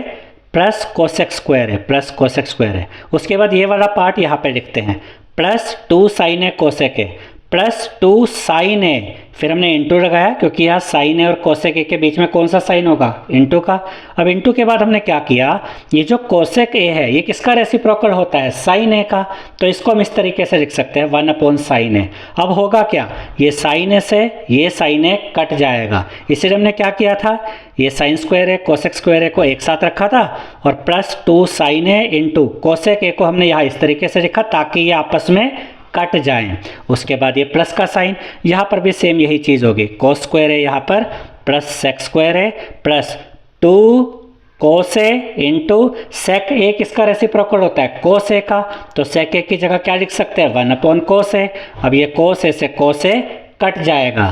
प्लस कोसेक स्क्वायर है प्लस कोसेक स्क्वायर है। उसके बाद ये वाला पार्ट यहाँ पे लिखते हैं, plus 2 sine A cosec A plus 2 sine A, फिर हमने इंटू लगाया क्योंकि यहाँ साइन ए और कोसेक ए के बीच में कौन सा साइन होगा, इंटू का। अब इंटू के बाद हमने क्या किया, ये जो कोसेक ए है ये किसका रेसिप्रोकल होता है, साइन ए का, तो इसको हम इस तरीके से लिख सकते हैं 1 अपॉन साइन ए। अब होगा क्या, ये साइन ए से ये साइन ए कट जाएगा, इसलिए हमने क्या किया था, ये sine square A cosec square A को एक साथ रखा था और plus 2 sine A into cosec A को हमने यहाँ इस तरीके से लिखा ताकि ये आपस में कट जाएं। उसके बाद ये प्लस का साइन, यहाँ पर भी सेम यही चीज़ होगी, कोस स्क्वायर है यहाँ पर प्लस सेक स्क्वायर है प्लस 2 कोस ए इंटू सेक ए किसका रेसिप्रोकल होता है, कोस ए का, तो सेक ए की जगह क्या लिख सकते हैं 1 अपॉन कोस ए। अब ये कोस ए से कोस ए कट जाएगा।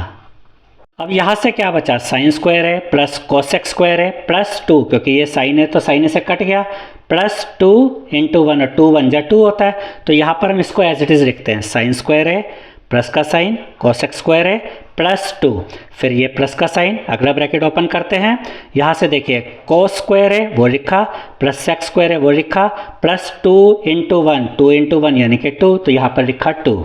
अब यहाँ से क्या बचा, साइन स्क्वायर है प्लस कोसेक स्क्वायर है प्लस 2, क्योंकि ये साइन है तो साइन ए से कट गया, प्लस 2 इंटू 1 और 2 1 जा 2 होता है, तो यहाँ पर हम इसको एज इट इज़ लिखते हैं, साइन स्क्वायर है प्लस का साइन कोसेक स्क्वायर है प्लस 2, फिर ये प्लस का साइन, अगला ब्रैकेट ओपन करते हैं, यहाँ से देखिए कोस स्क्वायर है वो लिखा प्लस सेक स्क्वायर है वो लिखा प्लस 2 इंटू 1, 2 इंटू 1 यानी कि 2, तो यहाँ पर लिखा 2।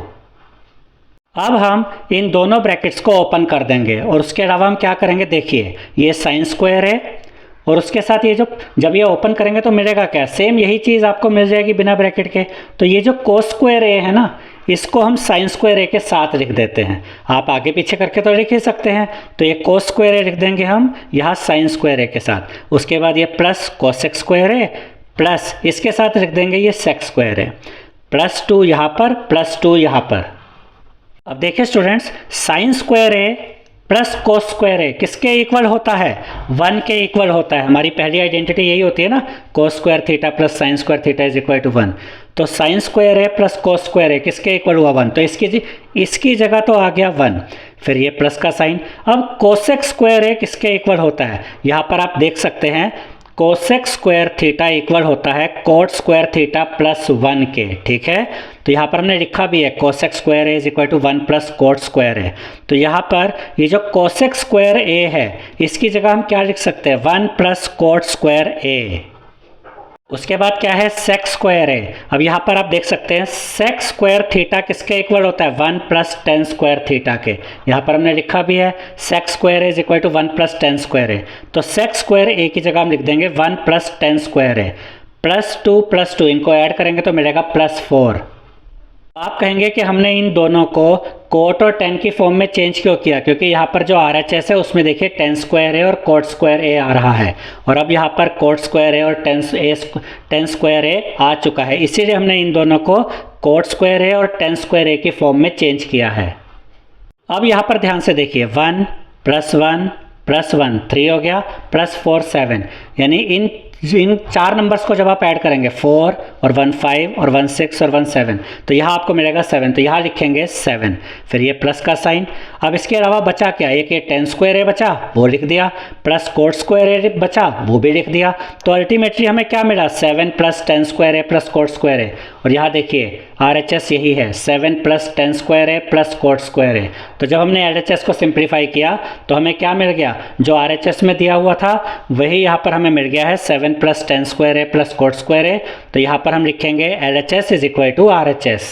अब हम इन दोनों ब्रैकेट्स को ओपन कर देंगे और उसके अलावा हम क्या करेंगे, देखिए ये साइन स्क्वायर है और उसके साथ ये जो जब ये ओपन करेंगे तो मिलेगा क्या, सेम यही चीज़ आपको मिल जाएगी बिना ब्रैकेट के। तो ये जो कोस स्क्वायर ए है ना, इसको हम साइन स्क्वायर ए के साथ लिख देते हैं। आप आगे पीछे करके तो लिख ही सकते हैं, तो ये कोस स्क्वायर ए लिख देंगे हम यहाँ साइन स्क्वायर ए के साथ। उसके बाद ये plus cosec square A plus इसके साथ लिख देंगे ये सेक स्क्वायर ए, प्लस 2 यहाँ पर प्लस 2 यहाँ पर। अब देखिए students, sign square A plus cos square A किसके इक्वल होता है? 1 के इक्वल होता है। हमारी पहली आइडेंटिटी यही होती है ना, cos square theta plus sine square theta is equal to 1। तो sine square A plus cos square A किसके इक्वल हुआ? 1। तो इसकी जगह तो आ गया 1, फिर ये प्लस का साइन। अब कोसेक स्क्वायर ए किसके इक्वल होता है? यहाँ पर आप देख सकते हैं कोसेक स्क्वायर थीटा इक्वल होता है कोट स्क्वायर थीटा प्लस 1 के, ठीक है। तो यहाँ पर हमने लिखा भी है cosec square A is equal to 1 plus cot square A. तो यहाँ पर ये जो कोसेक स्क्वायर ए है इसकी जगह हम क्या लिख सकते हैं? 1 प्लस कोट स्क्वायर ए। उसके बाद क्या है? Sec square A. अब यहाँ पर आप देख सकते हैं सेक स्क्वायर थीटा किसके इक्वल होता है? 1 प्लस टेन स्क्वायर थीटा के। यहाँ पर हमने लिखा भी है sec square A is equal to 1 plus tan square A. तो सेक स्क्वायर ए की जगह हम लिख देंगे 1 plus tan square A plus 2 इनको ऐड करेंगे तो मिलेगा प्लस 4। आप कहेंगे कि हमने इन दोनों को कोट और टेन की फॉर्म में चेंज क्यों किया? क्योंकि यहाँ पर जो RHS है उसमें देखिए टेन स्क्वायर ए और कोट स्क्वायर ए आ रहा है, और अब यहाँ पर कोट स्क्वायर ए और टेन स्क्वायर ए आ चुका है, इसीलिए हमने इन दोनों को कोट स्क्वायर ए और टेन स्क्वायर ए की फॉर्म में चेंज किया है। अब यहाँ पर ध्यान से देखिए 1 प्लस 1 प्लस 1 3 हो गया, प्लस 4 7, यानी इन 4 नंबर्स को जब आप ऐड करेंगे 4 और 1 5 और 1 6 और 1 7, तो यहाँ आपको मिलेगा 7। तो यहाँ लिखेंगे 7, फिर ये प्लस का साइन। अब इसके अलावा बचा क्या? एक ये टेन स्क्वायर ए बचा, वो लिख दिया, प्लस कोट स्क्वायर ए बचा, वो भी लिख दिया। तो अल्टीमेटली हमें क्या मिला? 7 plus tan square A plus cot square A. और यहाँ देखिए RHS यही है 7 plus tan square A plus cot square A. तो जब हमने LHS को सिंप्लीफाई किया तो हमें क्या मिल गया? जो RHS में दिया हुआ था वही यहाँ पर हमें मिल गया है 7 plus tan square A plus cot square A. तो यहाँ पर हम लिखेंगे LHS is equal to RHS।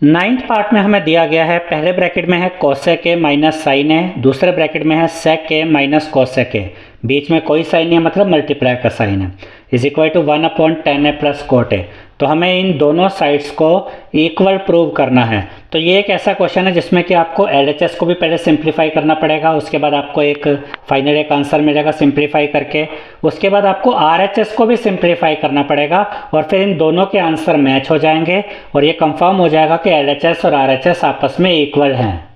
9th part में हमें दिया गया है, पहले ब्रैकेट में है cosec A minus sine A, दूसरे ब्रैकेट में है सेक ए माइनस कोसेक ए, बीच में कोई साइन नहीं है मतलब मल्टीप्लाई का साइन है, is equal to 1/10 A plus cot A. तो हमें इन दोनों साइड्स को इक्वल प्रूव करना है। तो ये एक ऐसा क्वेश्चन है जिसमें कि आपको LHS को भी पहले सिंप्लीफाई करना पड़ेगा, उसके बाद आपको एक फाइनल एक आंसर मिलेगा सिंप्लीफाई करके, उसके बाद आपको RHS को भी सिंप्लीफाई करना पड़ेगा, और फिर इन दोनों के आंसर मैच हो जाएंगे और ये कंफर्म हो जाएगा कि LHS और RHS आपस में इक्वल हैं।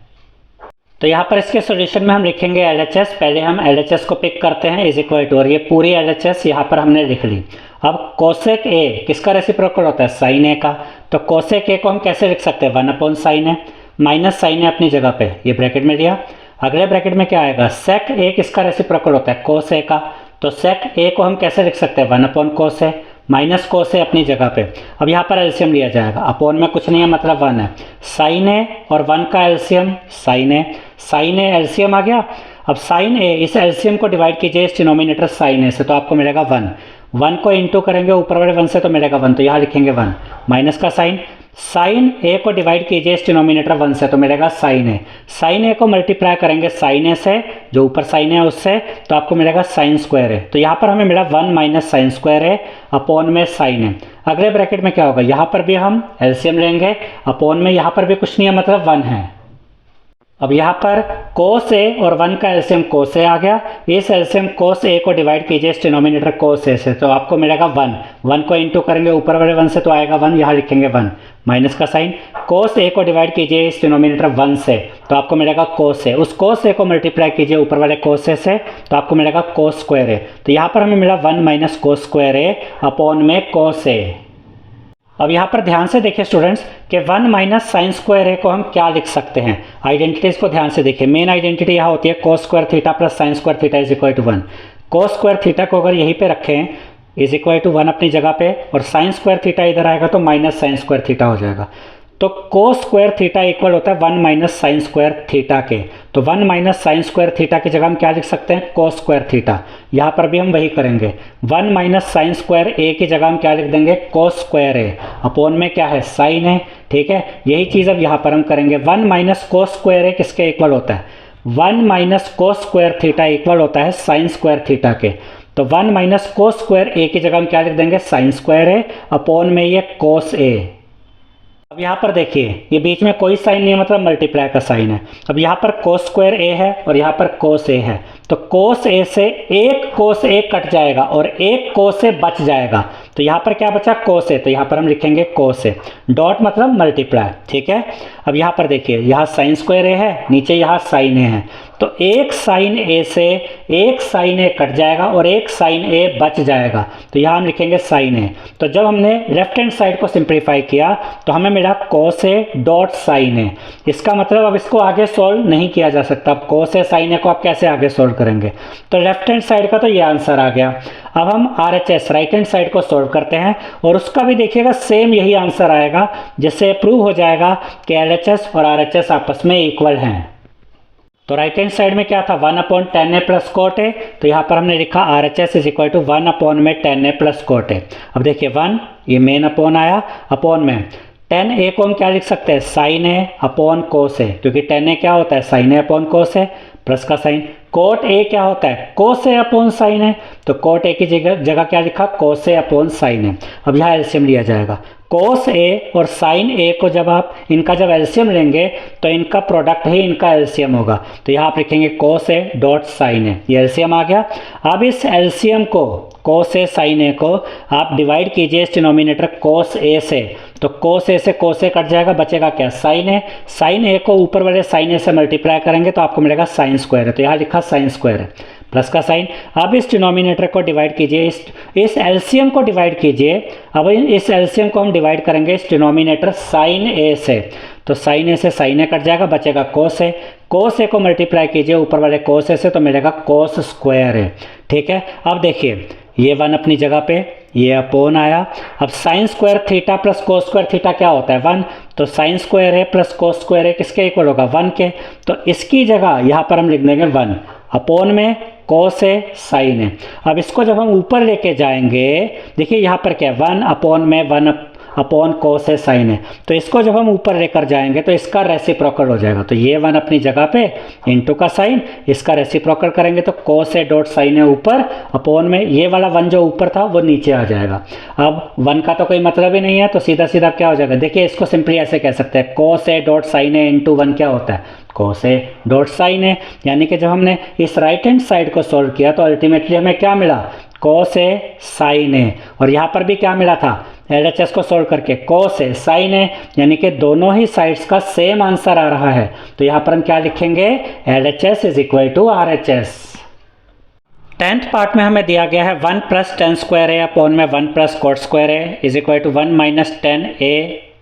तो यहाँ पर इसके सॉल्यूशन में हम लिखेंगे LHS, पहले हम LHS को पिक करते हैं इज इक्वल टू, और ये पूरी LHS यहाँ पर हमने लिख ली। अब कोसेक ए किसका रेसिप्रोकल होता है? साइन ए का। तो कोसेक ए को हम कैसे लिख सकते हैं? 1/sin ए माइनस साइन ए अपनी जगह पे, ये ब्रैकेट में लिया। अगले ब्रैकेट में क्या आएगा? सेक ए किसका रेसिप्रोकल होता है? कोस ए का। तो सेक ए को हम कैसे लिख सकते हैं? 1/cos ए माइनस कोस ए अपनी जगह पे। अब यहाँ पर एलसीएम लिया जाएगा, अपोन में कुछ नहीं है मतलब 1 है, साइन ए और 1 का एलसीएम साइन ए एलसीएम आ गया। अब साइन ए इस एलसीएम को डिवाइड कीजिए इस डिनोमिनेटर साइन ए से, तो आपको मिलेगा 1 को इंटू करेंगे ऊपर वाले 1 से तो मिलेगा 1, तो यहाँ लिखेंगे 1 माइनस का साइन ए को डिवाइड कीजिए इस डिनोमिनेटर 1 से तो मिलेगा साइन ए को मल्टीप्लाई करेंगे साइन ए से, जो ऊपर साइन है उससे, तो आपको मिलेगा साइन स्क्वायर ए। तो यहाँ पर हमें मिला 1 minus sine square A upon में साइन ए। अगले ब्रैकेट में क्या होगा? यहाँ पर भी हम एलसीएम लेंगे, अपॉन में यहाँ पर भी कुछ नहीं है मतलब 1 है। अब यहाँ पर कोस ए और 1 का एलसीएम कोस ए आ गया, इस एलसीएम कोस ए को डिवाइड कीजिए इस डिनोमिनेटर कोस ए से, तो आपको मिलेगा 1 को इंटू करेंगे ऊपर वाले 1 से तो आएगा 1, यहाँ लिखेंगे 1 माइनस का साइन। कोस ए को डिवाइड कीजिए इस डिनोमिनेटर 1 से, तो आपको मिलेगा कोस ए, उस कोस ए को मल्टीप्लाई कीजिए ऊपर वाले कोस ए से, तो आपको मिलेगा कोस स्क्वायर ए। तो यहाँ पर हमें मिला 1 minus cos square A upon में कोस ए। अब यहाँ पर ध्यान से देखिए स्टूडेंट्स कि 1 माइनस साइन स्क्वायर ए को हम क्या लिख सकते हैं? आइडेंटिटीज को ध्यान से देखिए। मेन आइडेंटिटी यहाँ होती है cos square theta plus sine square theta is equal to 1। Cos square theta को अगर यहीं पे रखें इज इक्वल टू 1 अपनी जगह पे, और साइन स्क्वायर थीटा इधर आएगा तो माइनस साइन स्क्वायर थीटा हो जाएगा। तो कोस स्क्वायर थीटा इक्वल होता है 1 माइनस साइन स्क्वायर थीटा के। तो 1 माइनस साइन स्क्वायर थीटा की जगह हम क्या लिख सकते हैं? Cos square theta. यहाँ पर भी हम वही करेंगे, 1 माइनस साइन स्क्वायर ए की जगह हम क्या लिख देंगे? कोस स्क्वायर ए अपॉन में क्या है? साइन है, ठीक है। यही चीज़ अब यहाँ पर हम करेंगे। 1 माइनस कोस स्क्वायर ए किसके इक्वल होता है? 1 minus cos square theta equal होता है साइन स्क्वायर थीटा के। तो 1 माइनस कोस स्क्वायर ए की जगह हम क्या लिख देंगे? साइन स्क्वायर ए अपॉन में ये कोस ए। अब यहाँ पर देखिए ये बीच में कोई साइन नहीं है, मतलब मल्टीप्लाई का साइन है। अब यहाँ पर कोस स्क्वायर ए है और यहाँ पर कोस ए है, तो कोस ए से एक कोस ए कट जाएगा और एक कोस ए बच जाएगा। तो यहाँ पर क्या बचा, कोस ए, तो यहाँ पर हम लिखेंगे कोस ए, डॉट मतलब मल्टीप्लाई, ठीक है। अब यहाँ पर देखिए यहाँ साइन स्क्वायर ए है, नीचे यहाँ साइन ए है, तो एक साइन ए से एक साइन ए कट जाएगा और एक साइन ए बच जाएगा, तो यहाँ हम लिखेंगे साइन ए। तो जब हमने लेफ्ट हैंड साइड को सिंप्लीफाई किया तो हमें मिला कोस ए डॉट साइन ए। इसका मतलब अब इसको आगे सोल्व नहीं किया जा सकता। अब कोस ए साइन ए को आप कैसे आगे सोल्व करेंगे, तो लेफ्ट हैंड साइड का तो ये आंसर आ गया। अब हम RHS राइट हैंड साइड को सोल्व करते हैं और उसका भी देखिएगा सेम यही आंसर आएगा, जिससे प्रूव हो जाएगा कि LHS और RHS आपस में इक्वल हैं। तो राइट हैंड साइड में क्या था, 1/10a प्लस कोट ए, तो यहाँ पर हमने लिखा RHS is equal to 1/10a plus cot A. अब देखिए 1 ये मेन अपॉन आया, अपॉन में 10a को हम क्या लिख सकते हैं, साइन ए अपॉन कोस ए, क्योंकि 10a क्या होता है, sign A upon cos A, plus का साइन। कोट ए क्या होता है, कोस ए अपॉन साइन ए, तो कोट ए की जगह क्या लिखा, कोस ए अपॉन साइन ए। अब यहाँ एलसीएम लिया जाएगा, कोस ए और साइन ए को जब आप इनका जब एलसीएम लेंगे तो इनका प्रोडक्ट ही इनका एलसीएम होगा, तो यहाँ आप लिखेंगे कोस ए डॉट साइन ए, ये एलसीएम आ गया। अब इस एलसीएम को, कोस ए साइन ए को आप डिवाइड कीजिए इस डिनोमिनेटर कोस ए से, तो कोस ए से कोस ए कट जाएगा, बचेगा क्या, साइन ए। साइन ए को ऊपर वाले साइन ए से मल्टीप्लाई करेंगे तो आपको मिलेगा साइन स्क्वायर है, तो यहाँ लिखा साइन स्क्वायर है, प्लस का साइन। अब इस डिनोमिनेटर को डिवाइड कीजिए, इस एलसीएम को डिवाइड कीजिए। अब इस एलसीएम को हम डिवाइड करेंगे इस डिनोमिनेटर साइन ए से, तो साइन ए से साइन ए कट जाएगा, बचेगा कोस ए। कोस ए को मल्टीप्लाई कीजिए ऊपर वाले कोस ए से, तो मिलेगा कोस स्क्वायर है, ठीक है। अब देखिए ये 1 अपनी जगह पे, ये अपोन आया। अब sign square theta plus cos square theta क्या होता है, 1, तो साइन स्क्वायर है प्लस कोस स्क्वायर है किसके इक्वल होगा, 1 के, तो इसकी जगह यहाँ पर हम लिख देंगे 1 अपोन में कोस है साइन है। अब इसको जब हम ऊपर लेके जाएंगे, देखिए यहाँ पर क्या है, 1 अपोन में 1 अपॉन कोस है साइन है, तो इसको जब हम ऊपर लेकर जाएंगे तो इसका रेसिप्रोकल हो जाएगा, तो ये 1 अपनी जगह पे इंटू का साइन, इसका रेसिप्रोकल करेंगे तो कोस है डॉट साइन है ऊपर, अपॉन में ये वाला 1 जो ऊपर था वो नीचे आ जाएगा। अब 1 का तो कोई मतलब ही नहीं है, तो सीधा सीधा क्या हो जाएगा, देखिए इसको सिंपली ऐसे कह सकते हैं, कोस है डॉट साइन है इंटू 1 क्या होता है, कोस ए डॉट साइन है। यानी कि जब हमने इस राइट हैंड साइड को सॉल्व किया तो अल्टीमेटली हमें क्या मिला, कोस ए साइन ए, और यहाँ पर भी क्या मिला था, LHS को सॉल्व करके कोस ए साइन ए, यानी कि दोनों ही साइड्स का सेम आंसर आ रहा है। तो यहाँ पर हम क्या लिखेंगे, LHS is equal to RHS। 10th part में हमें दिया गया है 1 plus tan square A upon में 1 plus cot square A is equal to 1 minus 10a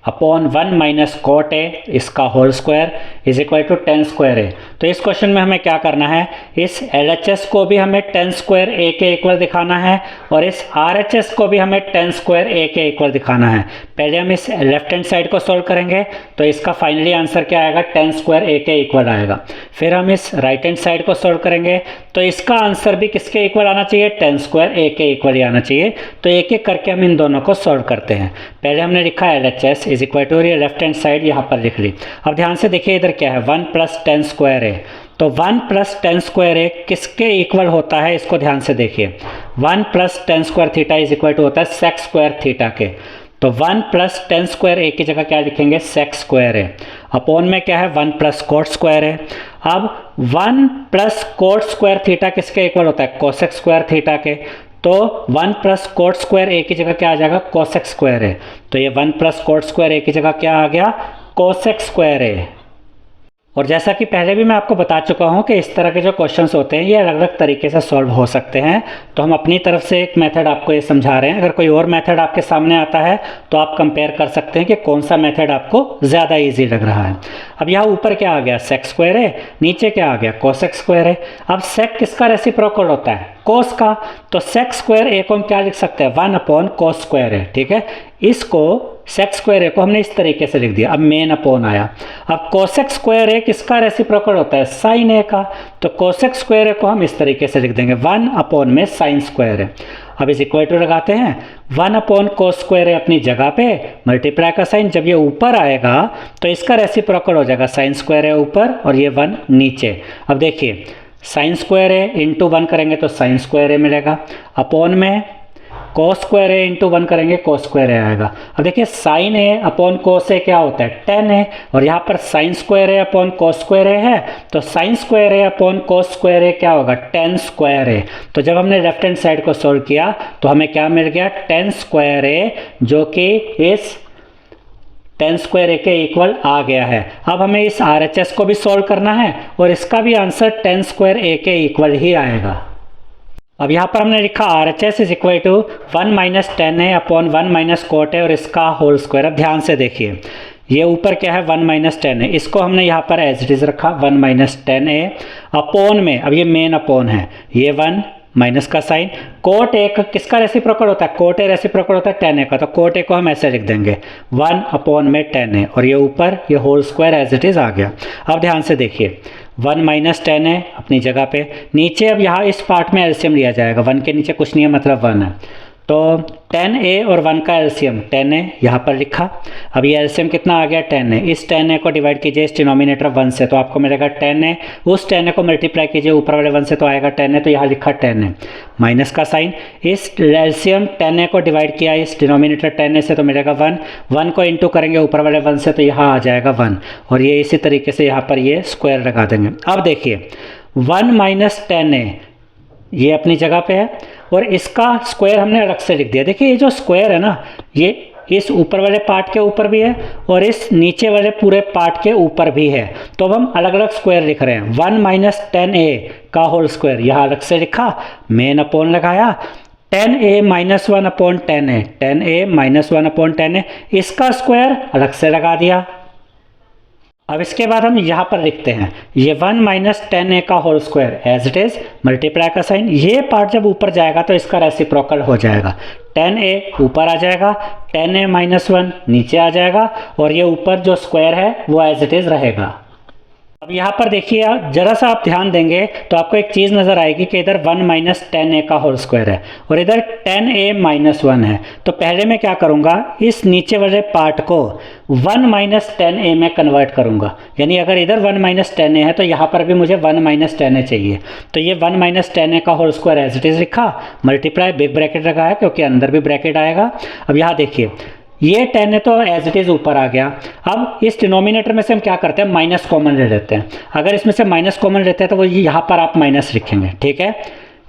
upon 1 minus cot A इसका whole square is equal to 10 square A. तो इस question में हमें क्या करना है, इस LHS को भी हमें 10 स्क्वायर ए के इक्वल दिखाना है और इस RHS को भी हमें 10 स्क्वायर ए के इक्वल दिखाना है। पहले हम इस लेफ्ट हैंड साइड को सॉल्व करेंगे तो इसका फाइनली आंसर क्या आएगा, 10 स्क्वायर ए के इक्वल आएगा। फिर हम इस राइट हैंड साइड को सॉल्व करेंगे तो इसका आंसर भी किसके इक्वल आना चाहिए, 10 स्क्वायर ए के इक्वल ही आना चाहिए। तो एक एक करके हम इन दोनों को सॉल्व करते हैं। पहले हमने लिखा LHS इज इक्वल टू, ये लेफ्ट हैंड साइड यहाँ पर लिख ली। अब ध्यान से देखिए इधर क्या है, 1 प्लस 10 स्क्वायर ए, तो 1 प्लस 10 स्क्वायर ए किसके इक्वल होता है, इसको ध्यान से देखिए। 1 plus 10 square theta is equal to होता है सेक स्क्वायर थीटा के, तो 1 प्लस 10 स्क्वायर ए की जगह क्या लिखेंगे, सेक स्क्वायर ए, अपॉन में क्या है 1 प्लस कोट स्क्वायर है। अब 1 प्लस कोट स्क्वायर थीटा किसके इक्वल होता है, कोसेक स्क्वायर थीटा के, तो 1 प्लस कोट स्क्वायर ए की जगह क्या आ जाएगा, कोसेक स्क्वायर है। तो ये 1 प्लस कोट स्क्वायर ए की जगह क्या आ गया, कोसेक स्क्वायर ए। और जैसा कि पहले भी मैं आपको बता चुका हूं कि इस तरह के जो क्वेश्चंस होते हैं ये अलग अलग तरीके से सॉल्व हो सकते हैं। तो हम अपनी तरफ से एक मेथड आपको ये समझा रहे हैं, अगर कोई और मेथड आपके सामने आता है तो आप कंपेयर कर सकते हैं कि कौन सा मेथड आपको ज़्यादा ईजी लग रहा है। अब यहाँ ऊपर क्या आ गया, सेक स्क्वायर है, नीचे क्या आ गया, कोसेक स्क्वायर है। अब सेक किसका रेसिप्रोकल होता है, कोस का, तो सेक स्क्वायर ए को हम क्या लिख सकते हैं, 1 अपॉन कोस स्क्वायर है, ठीक है। इसको सेक स्क्वायर ए को हमने इस तरीके से लिख दिया। अब मेन अपॉन आया, अब कोसेक स्क्वायर ए किसका रेसिप्रोकल होता है, साइन ए का, तो कोसेक स्क्वायर ए को हम इस तरीके से लिख देंगे, 1 अपॉन में साइन स्क्वायर है। अब इस इक्वल टू लगाते हैं, 1 अपॉन कोस स्क्वायर है अपनी जगह पे, मल्टीप्लाई का साइन, जब ये ऊपर आएगा तो इसका रेसिप्रोकल हो जाएगा, साइन स्क्वायर है ऊपर और ये 1 नीचे। अब देखिए साइन स्क्वायर है इंटू 1 करेंगे तो साइन स्क्वायर है मिलेगा, अपॉन में cos स्क्वायर ए इंटू 1 करेंगे cos स्क्वायर ए आएगा। अब देखिए साइन ए अपॉन कोस ए क्या होता है, टेन ए, और यहाँ पर sign square A upon cos square ए है, तो sine square A upon cos square ए क्या होगा, टेन स्क्वायर ए। तो जब हमने लेफ्ट हैंड साइड को सोल्व किया तो हमें क्या मिल गया, टेन स्क्वायर ए, जो कि इस टेन स्क्वायर ए के इक्वल आ गया है। अब हमें इस RHS को भी सोल्व करना है और इसका भी आंसर टेन स्क्वायर ए के इक्वल ही आएगा। अब यहाँ पर हमने लिखा RHS is equal to 1 minus tan A upon 1 minus cot A और इसका होल स्क्वायर। अब ध्यान से देखिए, ये ऊपर क्या है 1 माइनस टेन ए, इसको हमने यहाँ पर एज इट इज रखा 1 माइनस टेन ए अपॉन में, अब ये मेन अपॉन है, ये 1 माइनस का साइन, कोट ए किसका रेसिप्रोकल होता है, कोट ए रेसिप्रोकल होता है टेन ए का, तो कोट ए को हम ऐसे लिख देंगे 1 अपॉन में टेन ए और ये ऊपर ये whole square as it is आ गया। अब ध्यान से देखिए 1 माइनस टेन ए अपनी जगह पे, नीचे अब यहाँ इस पार्ट में एलसीएम लिया जाएगा, 1 के नीचे कुछ नहीं है मतलब 1 है, तो 10a और 1 का एलसीएम 10a यहाँ पर लिखा। अब ये एलसीएम कितना आ गया 10a, इस 10a को डिवाइड कीजिए इस डिनोमिनेटर 1 से तो आपको मिलेगा 10a, उस 10a को मल्टीप्लाई कीजिए ऊपर वाले 1 से तो आएगा 10a, तो यहाँ लिखा 10a माइनस का साइन, इस एलसीएम 10a को डिवाइड किया इस डिनोमिनेटर 10a से तो मिलेगा 1, 1 को इंटू करेंगे ऊपर वाले 1 से तो यहाँ आ जाएगा 1 और ये इसी तरीके से यहाँ पर ये स्क्वायर लगा देंगे। अब देखिए 1 माइनस 10a ये अपनी जगह पे है और इसका स्क्वायर हमने अलग से लिख दिया। देखिए ये जो स्क्वायर है ना, ये इस ऊपर वाले पार्ट के ऊपर भी है और इस नीचे वाले पूरे पार्ट के ऊपर भी है, तो अब हम अलग अलग स्क्वायर लिख रहे हैं। 1 माइनस टेन ए का होल स्क्वायर यहाँ अलग से लिखा, मेन अपॉन लगाया, 10a minus 1 upon 10a, 10a minus 1 upon 10a, इसका स्क्वायर अलग से लगा दिया। अब इसके बाद हम यहाँ पर लिखते हैं ये 1 माइनस टेन ए का whole square as it is, multiply का साइन, ये पार्ट जब ऊपर जाएगा तो इसका रेसिप्रोकल हो जाएगा, 10a ऊपर आ जाएगा, 10a माइनस 1 नीचे आ जाएगा और ये ऊपर जो स्क्वायर है वो एज इट इज रहेगा। अब यहाँ पर देखिए जरा सा आप ध्यान देंगे तो आपको एक चीज़ नज़र आएगी कि इधर 1 माइनस टेन ए का होल स्क्वायर है और इधर 10a माइनस 1 है, तो पहले मैं क्या करूँगा, इस नीचे वाले पार्ट को 1 माइनस टेन ए में कन्वर्ट करूँगा, यानी अगर इधर 1 माइनस टेन ए है तो यहाँ पर भी मुझे 1 माइनस टेन ए चाहिए, तो ये 1 माइनस टेन ए का whole square as it is लिखा, मल्टीप्लाई बिग ब्रैकेट लगाया क्योंकि अंदर भी ब्रैकेट आएगा। अब यहाँ देखिए ये 10 है तो एज इट इज़ ऊपर आ गया। अब इस डिनोमिनेटर में से हम क्या करते हैं, माइनस कॉमन ले लेते हैं। अगर इसमें से माइनस कॉमन लेते हैं तो वो यहाँ पर आप माइनस लिखेंगे, ठीक है,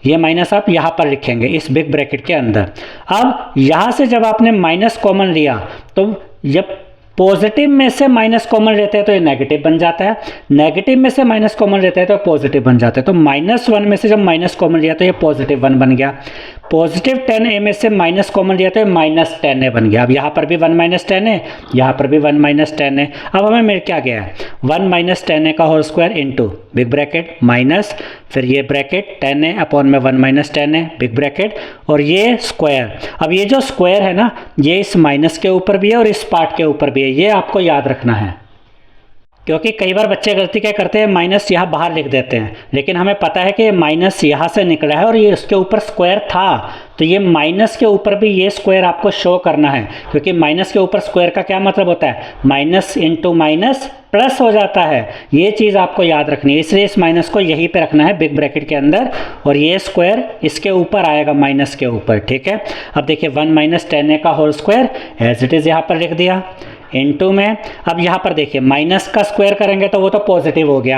ये माइनस आप यहाँ पर लिखेंगे इस बिग ब्रैकेट के अंदर। अब यहाँ से जब आपने माइनस कॉमन लिया तो जब पॉजिटिव में से माइनस कॉमन लेते हैं तो ये नेगेटिव बन जाता है, नेगेटिव में से माइनस कॉमन लेते हैं तो पॉजिटिव बन जाता है, तो माइनस 1 में से जब माइनस कॉमन लिया तो ये पॉजिटिव 1 बन गया, पॉजिटिव 10a में से माइनस कॉमन लिया तो ये माइनस 10a बन गया। अब यहाँ पर भी 1 माइनस 10a, यहाँ पर भी 1 माइनस 10a। अब हमें मिल क्या गया है, 1 माइनस 10a का whole square into big bracket minus फिर ये ब्रैकेट 10a अपॉन में 1 माइनस 10a बिग ब्रैकेट और ये स्क्वायर। अब ये जो स्क्वायर है ना ये इस माइनस के ऊपर भी है और इस पार्ट के ऊपर भी है, ये आपको याद रखना है, क्योंकि कई बार बच्चे गलती क्या करते हैं, माइनस यहाँ बाहर लिख देते हैं, लेकिन हमें पता है कि ये माइनस यहाँ से निकला है और ये उसके ऊपर स्क्वायर था, तो ये माइनस के ऊपर भी ये स्क्वायर आपको शो करना है, क्योंकि माइनस के ऊपर स्क्वायर का क्या मतलब होता है, माइनस इंटू माइनस प्लस हो जाता है, ये चीज़ आपको याद रखनी है, इसलिए इस माइनस को यहीं पे रखना है बिग ब्रैकेट के अंदर और ये स्क्वायर इसके ऊपर आएगा माइनस के ऊपर, ठीक है। अब देखिए 1 माइनस टेन ए का whole square as it is यहाँ पर लिख दिया इनटू में। अब यहाँ पर देखिए माइनस का स्क्वायर करेंगे तो वो तो पॉजिटिव हो गया।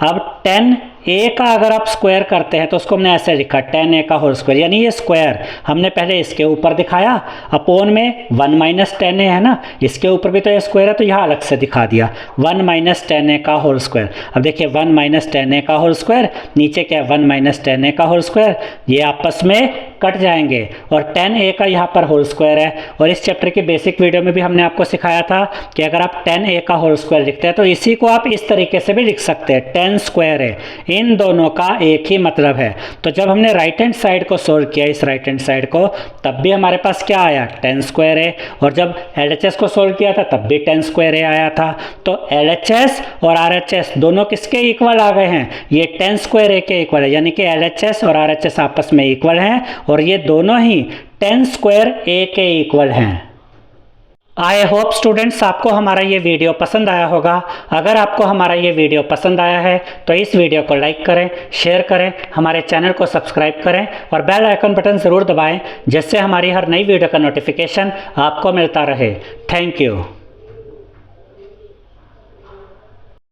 अब 10a का अगर आप स्क्वायर करते हैं तो उसको हमने ऐसे लिखा 10a का होल स्क्वायर, यानी ये स्क्वायर हमने पहले इसके ऊपर दिखाया अपोन में 1 माइनस 10a है ना, इसके ऊपर भी तो ये स्क्वायर है तो यहाँ अलग से दिखा दिया 1 माइनस 10a का होल स्क्वायर। अब देखिए 1 माइनस 10a का होल स्क्वायर, नीचे क्या है 1 माइनस 10a का होल स्क्वायर, ये आपस में कट जाएंगे और 10a का यहाँ पर होल स्क्वायर है। और इस चैप्टर की बेसिक वीडियो में भी हमने आपको सिखाया था कि अगर आप 10a का होल स्क्वायर लिखते हैं तो इसी को आप इस तरीके से भी लिख सकते हैं, 10 स्क्वायर है, इन दोनों का एक ही मतलब है। तो जब हमने राइट हैंड साइड को सोल्व किया, इस राइट हैंड साइड को, तब भी हमारे पास क्या आया 10 स्क्वायर है, और जब LHS को सोल्व किया था तब भी 10 स्क्वायर है आया था। तो LHS और RHS दोनों किसके इक्वल आ गए हैं, ये 10 स्क्वायर ए के इक्वल है, यानी कि LHS और RHS आपस में इक्वल हैं और ये दोनों ही 10 स्क्वायर ए के इक्वल हैं। आई होप स्टूडेंट्स आपको हमारा ये वीडियो पसंद आया होगा। अगर आपको हमारा ये वीडियो पसंद आया है तो इस वीडियो को लाइक करें, शेयर करें, हमारे चैनल को सब्सक्राइब करें और बेल आइकन बटन ज़रूर दबाएं, जिससे हमारी हर नई वीडियो का नोटिफिकेशन आपको मिलता रहे। Thank you.